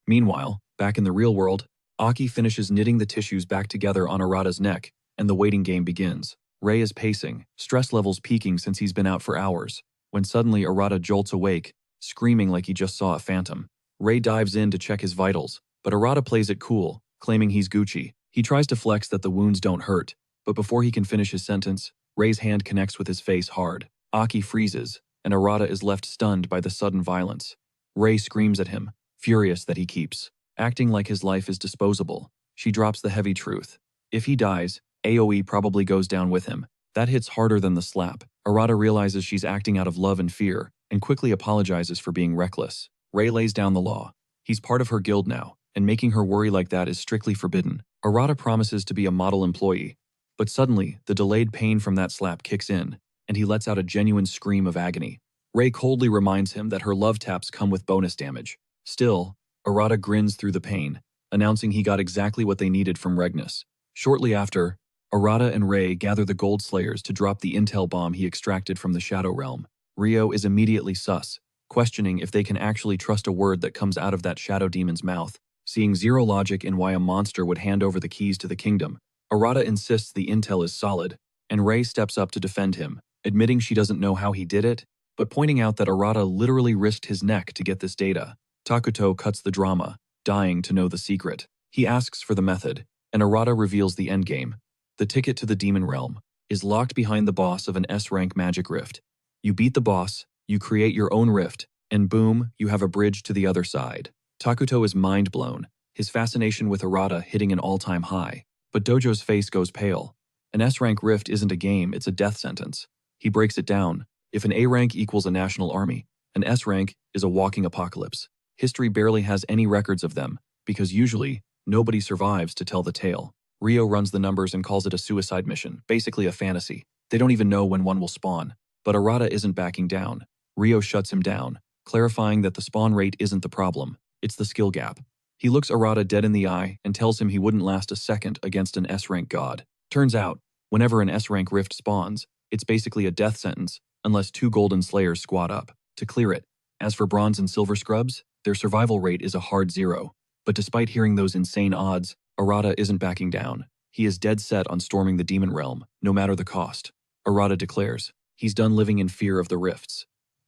Meanwhile, back in the real world, Aki finishes knitting the tissues back together on Arata's neck, and the waiting game begins. Rei is pacing, stress levels peaking since he's been out for hours, when suddenly Arata jolts awake, screaming like he just saw a phantom. Rei dives in to check his vitals, but Arata plays it cool, claiming he's Gucci. He tries to flex that the wounds don't hurt, but before he can finish his sentence, Rei's hand connects with his face hard. Aki freezes, and Arata is left stunned by the sudden violence. Rei screams at him, furious that he keeps acting like his life is disposable. She drops the heavy truth. If he dies, AoE probably goes down with him. That hits harder than the slap. Arata realizes she's acting out of love and fear, and quickly apologizes for being reckless. Rei lays down the law. He's part of her guild now, and making her worry like that is strictly forbidden. Arata promises to be a model employee, but suddenly, the delayed pain from that slap kicks in, and he lets out a genuine scream of agony. Rei coldly reminds him that her love taps come with bonus damage. Still, Arata grins through the pain, announcing he got exactly what they needed from Regnus. Shortly after, Arata and Rei gather the Gold Slayers to drop the intel bomb he extracted from the Shadow Realm. Rio is immediately sus, questioning if they can actually trust a word that comes out of that Shadow Demon's mouth, seeing zero logic in why a monster would hand over the keys to the kingdom. Arata insists the intel is solid, and Rei steps up to defend him, admitting she doesn't know how he did it, but pointing out that Arata literally risked his neck to get this data. Takuto cuts the drama, dying to know the secret. He asks for the method, and Arata reveals the endgame. The ticket to the demon realm is locked behind the boss of an S-rank magic rift. You beat the boss, you create your own rift, and boom, you have a bridge to the other side. Takuto is mind-blown, his fascination with Arata hitting an all-time high. But Dojo's face goes pale. An S-rank rift isn't a game, it's a death sentence. He breaks it down. If an A rank equals a national army, an S rank is a walking apocalypse. History barely has any records of them, because usually, nobody survives to tell the tale. Rio runs the numbers and calls it a suicide mission, basically a fantasy. They don't even know when one will spawn. But Arata isn't backing down. Rio shuts him down, clarifying that the spawn rate isn't the problem, it's the skill gap. He looks Arata dead in the eye and tells him he wouldn't last a second against an S-rank god. Turns out, whenever an S-rank rift spawns, it's basically a death sentence, unless 2 golden slayers squad up to clear it. As for bronze and silver scrubs, their survival rate is a hard 0. But despite hearing those insane odds, Arata isn't backing down. He is dead set on storming the demon realm, no matter the cost. Arata declares, he's done living in fear of the rifts.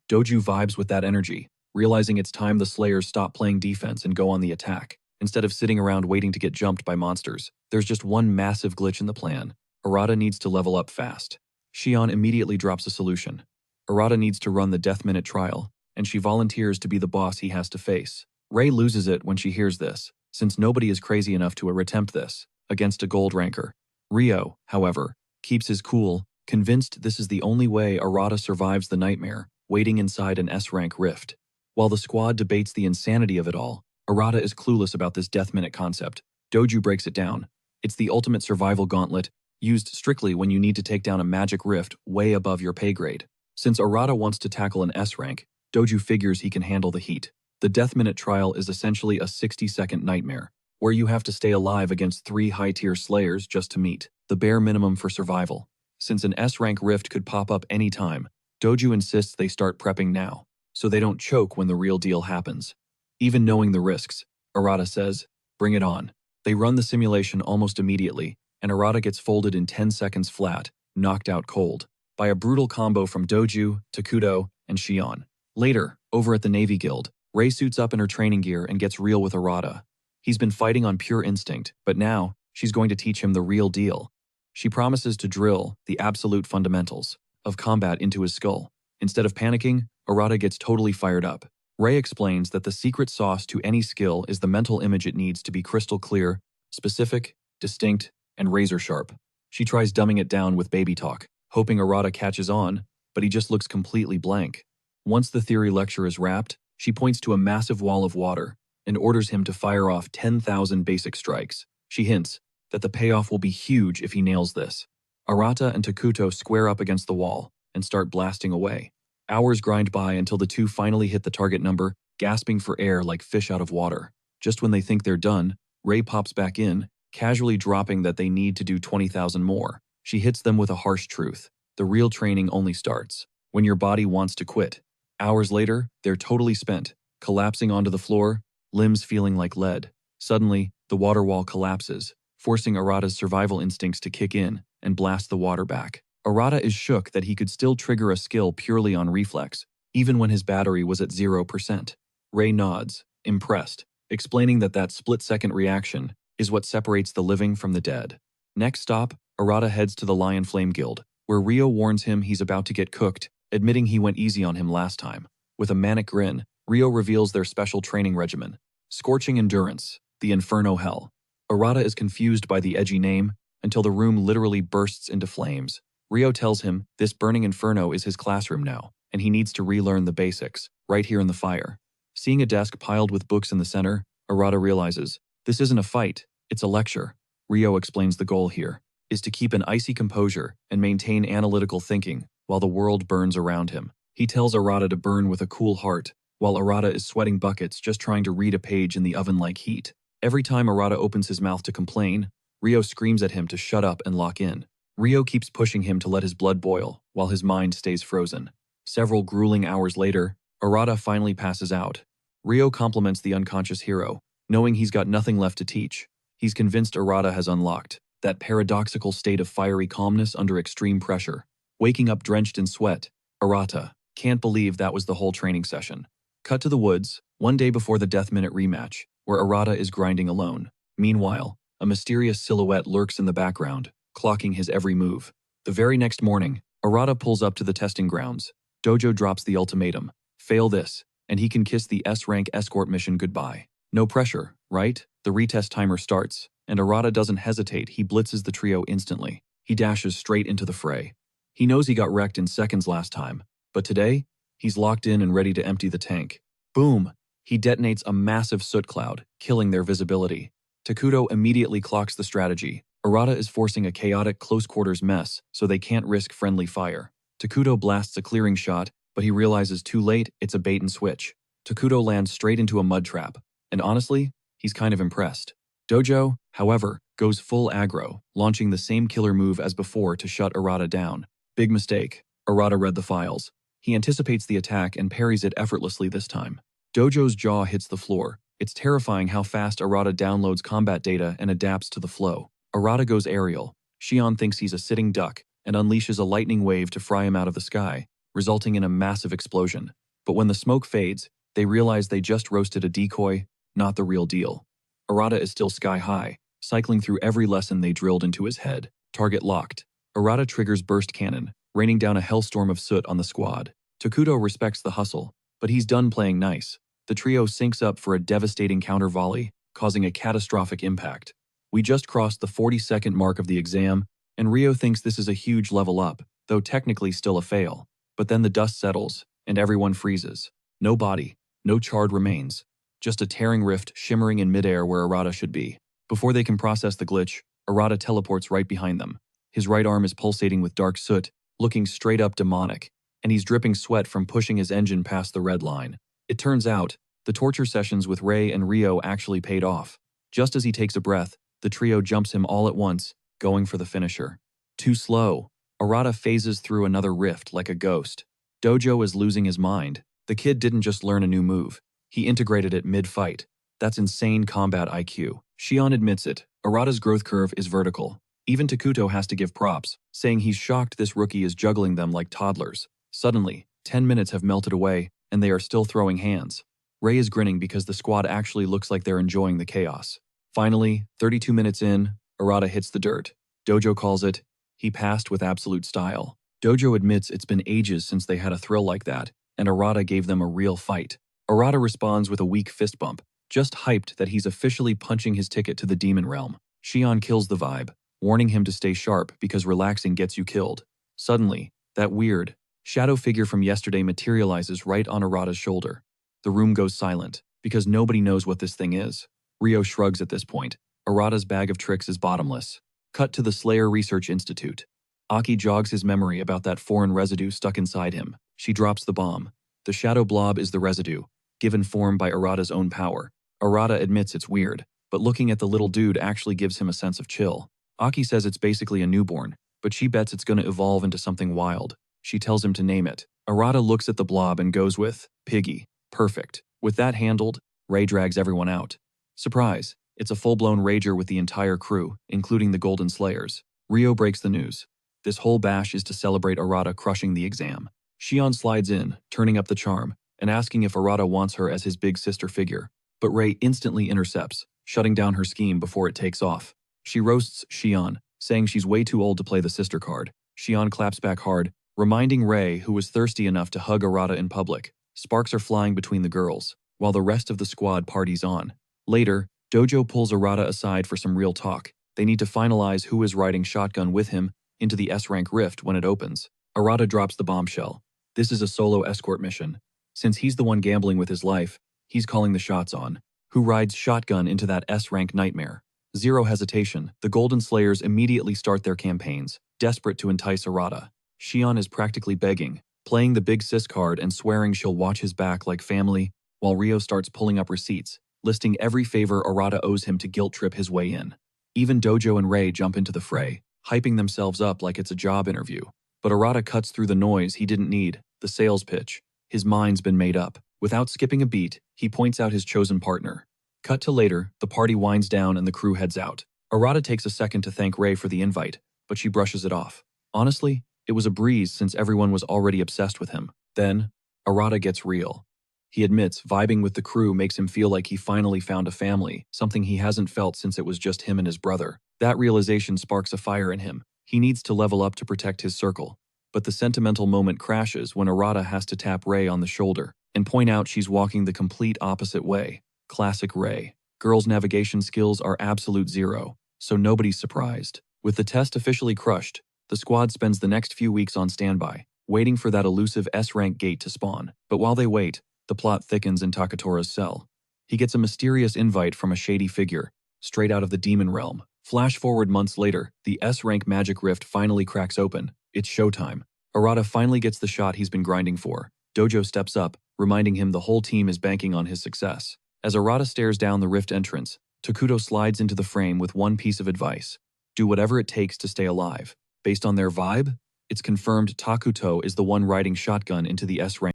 Doju vibes with that energy, realizing it's time the slayers stop playing defense and go on the attack. Instead of sitting around waiting to get jumped by monsters, there's just one massive glitch in the plan. Arata needs to level up fast. Shion immediately drops a solution. Arata needs to run the Death Minute trial, and she volunteers to be the boss he has to face. Rei loses it when she hears this, since nobody is crazy enough to attempt this against a gold ranker. Ryo, however, keeps his cool, convinced this is the only way Arata survives the nightmare, waiting inside an S-rank rift. While the squad debates the insanity of it all, Arata is clueless about this Death Minute concept. Doju breaks it down. It's the ultimate survival gauntlet, used strictly when you need to take down a magic rift way above your pay grade. Since Arata wants to tackle an S rank, Doju figures he can handle the heat. The Death Minute trial is essentially a 60-second nightmare, where you have to stay alive against 3 high-tier slayers just to meet the bare minimum for survival. Since an S-rank rift could pop up any time, Doju insists they start prepping now, so they don't choke when the real deal happens. Even knowing the risks, Arata says, "Bring it on." They run the simulation almost immediately, and Arata gets folded in 10 seconds flat, knocked out cold, by a brutal combo from Doju, Takuto, and Shion. Later, over at the Navy Guild, Rei suits up in her training gear and gets real with Arata. He's been fighting on pure instinct, but now, she's going to teach him the real deal. She promises to drill the absolute fundamentals of combat into his skull. Instead of panicking, Arata gets totally fired up. Rei explains that the secret sauce to any skill is the mental image it needs to be crystal clear, specific, distinct, and razor sharp. She tries dumbing it down with baby talk, hoping Arata catches on, but he just looks completely blank. Once the theory lecture is wrapped, she points to a massive wall of water and orders him to fire off 10,000 basic strikes. She hints that the payoff will be huge if he nails this. Arata and Takuto square up against the wall and start blasting away. Hours grind by until the two finally hit the target number, gasping for air like fish out of water. Just when they think they're done, Rei pops back in, casually dropping that they need to do 20,000 more. She hits them with a harsh truth. The real training only starts when your body wants to quit. Hours later, they're totally spent, collapsing onto the floor, limbs feeling like lead. Suddenly, the water wall collapses, forcing Arata's survival instincts to kick in and blast the water back. Arata is shook that he could still trigger a skill purely on reflex, even when his battery was at 0%. Rei nods, impressed, explaining that split-second reaction is what separates the living from the dead. Next stop, Arata heads to the Lion Flame Guild, where Ryo warns him he's about to get cooked, admitting he went easy on him last time. With a manic grin, Ryo reveals their special training regimen: Scorching Endurance, the Inferno Hell. Arata is confused by the edgy name until the room literally bursts into flames. Ryo tells him this burning inferno is his classroom now, and he needs to relearn the basics, right here in the fire. Seeing a desk piled with books in the center, Arata realizes, this isn't a fight, it's a lecture. Ryo explains the goal here is to keep an icy composure and maintain analytical thinking while the world burns around him. He tells Arata to burn with a cool heart, while Arata is sweating buckets just trying to read a page in the oven-like heat. Every time Arata opens his mouth to complain, Ryo screams at him to shut up and lock in. Ryo keeps pushing him to let his blood boil, while his mind stays frozen. Several grueling hours later, Arata finally passes out. Ryo compliments the unconscious hero, knowing he's got nothing left to teach. He's convinced Arata has unlocked that paradoxical state of fiery calmness under extreme pressure. Waking up drenched in sweat, Arata can't believe that was the whole training session. Cut to the woods, one day before the Death Minute rematch, where Arata is grinding alone. Meanwhile, a mysterious silhouette lurks in the background, clocking his every move. The very next morning, Arata pulls up to the testing grounds. Dojo drops the ultimatum: fail this, and he can kiss the S-rank escort mission goodbye. No pressure, right? The retest timer starts, and Arata doesn't hesitate. He blitzes the trio instantly. He dashes straight into the fray. He knows he got wrecked in seconds last time, but today, he's locked in and ready to empty the tank. Boom! He detonates a massive soot cloud, killing their visibility. Takuto immediately clocks the strategy. Arata is forcing a chaotic close-quarters mess so they can't risk friendly fire. Takuto blasts a clearing shot, but he realizes too late it's a bait and switch. Takuto lands straight into a mud trap, and honestly, he's kind of impressed. Dojo, however, goes full aggro, launching the same killer move as before to shut Arata down. Big mistake. Arata read the files. He anticipates the attack and parries it effortlessly this time. Dojo's jaw hits the floor. It's terrifying how fast Arata downloads combat data and adapts to the flow. Arata goes aerial. Shion thinks he's a sitting duck and unleashes a lightning wave to fry him out of the sky, resulting in a massive explosion. But when the smoke fades, they realize they just roasted a decoy, not the real deal. Arata is still sky high, cycling through every lesson they drilled into his head. Target locked. Arata triggers burst cannon, raining down a hellstorm of soot on the squad. Takuto respects the hustle, but he's done playing nice. The trio syncs up for a devastating counter volley, causing a catastrophic impact. We just crossed the 40-second mark of the exam, and Rio thinks this is a huge level up, though technically still a fail. But then the dust settles, and everyone freezes. No body, no charred remains, just a tearing rift shimmering in midair where Arata should be. Before they can process the glitch, Arata teleports right behind them. His right arm is pulsating with dark soot, looking straight up demonic, and he's dripping sweat from pushing his engine past the red line. It turns out, the torture sessions with Rei and Rio actually paid off. Just as he takes a breath, the trio jumps him all at once, going for the finisher. Too slow. Arata phases through another rift like a ghost. Dojo is losing his mind. The kid didn't just learn a new move. He integrated it mid-fight. That's insane combat IQ. Shion admits it. Arata's growth curve is vertical. Even Takuto has to give props, saying he's shocked this rookie is juggling them like toddlers. Suddenly, 10 minutes have melted away, and they are still throwing hands. Rei is grinning because the squad actually looks like they're enjoying the chaos. Finally, 32 minutes in, Arata hits the dirt. Dojo calls it, he passed with absolute style. Dojo admits it's been ages since they had a thrill like that, and Arata gave them a real fight. Arata responds with a weak fist bump, just hyped that he's officially punching his ticket to the demon realm. Shion kills the vibe, warning him to stay sharp because relaxing gets you killed. Suddenly, that weird, shadow figure from yesterday materializes right on Arata's shoulder. The room goes silent, because nobody knows what this thing is. Rio shrugs at this point. Arata's bag of tricks is bottomless. Cut to the Slayer Research Institute. Aki jogs his memory about that foreign residue stuck inside him. She drops the bomb. The shadow blob is the residue, given form by Arata's own power. Arata admits it's weird, but looking at the little dude actually gives him a sense of chill. Aki says it's basically a newborn, but she bets it's going to evolve into something wild. She tells him to name it. Arata looks at the blob and goes with, Piggy. Perfect. With that handled, Rei drags everyone out. Surprise, it's a full-blown rager with the entire crew, including the Golden Slayers. Rio breaks the news. This whole bash is to celebrate Arata crushing the exam. Shion slides in, turning up the charm, and asking if Arata wants her as his big sister figure. But Rei instantly intercepts, shutting down her scheme before it takes off. She roasts Shion, saying she's way too old to play the sister card. Shion claps back hard, reminding Rei, who was thirsty enough to hug Arata in public. Sparks are flying between the girls, while the rest of the squad parties on. Later, Dojo pulls Arata aside for some real talk. They need to finalize who is riding shotgun with him into the S-rank rift when it opens. Arata drops the bombshell. This is a solo escort mission. Since he's the one gambling with his life, he's calling the shots on. Who rides shotgun into that S-rank nightmare? Zero hesitation, the Golden Slayers immediately start their campaigns, desperate to entice Arata. Shion is practically begging, playing the big sis card and swearing she'll watch his back like family, while Rio starts pulling up receipts, listing every favor Arata owes him to guilt trip his way in. Even Dojo and Rei jump into the fray, hyping themselves up like it's a job interview. But Arata cuts through the noise he didn't need, the sales pitch. His mind's been made up. Without skipping a beat, he points out his chosen partner. Cut to later, the party winds down and the crew heads out. Arata takes a second to thank Rei for the invite, but she brushes it off. Honestly, it was a breeze since everyone was already obsessed with him. Then, Arata gets real. He admits vibing with the crew makes him feel like he finally found a family, something he hasn't felt since it was just him and his brother. That realization sparks a fire in him. He needs to level up to protect his circle. But the sentimental moment crashes when Arata has to tap Rei on the shoulder and point out she's walking the complete opposite way. Classic Rei. Girls' navigation skills are absolute zero, so nobody's surprised. With the test officially crushed, the squad spends the next few weeks on standby, waiting for that elusive S-rank gate to spawn. But while they wait, the plot thickens in Takatora's cell. He gets a mysterious invite from a shady figure, straight out of the demon realm. Flash forward months later, the S-rank magic rift finally cracks open. It's showtime. Arata finally gets the shot he's been grinding for. Dojo steps up, reminding him the whole team is banking on his success. As Arata stares down the rift entrance, Takuto slides into the frame with one piece of advice. Do whatever it takes to stay alive. Based on their vibe, it's confirmed Takuto is the one riding shotgun into the S-rank.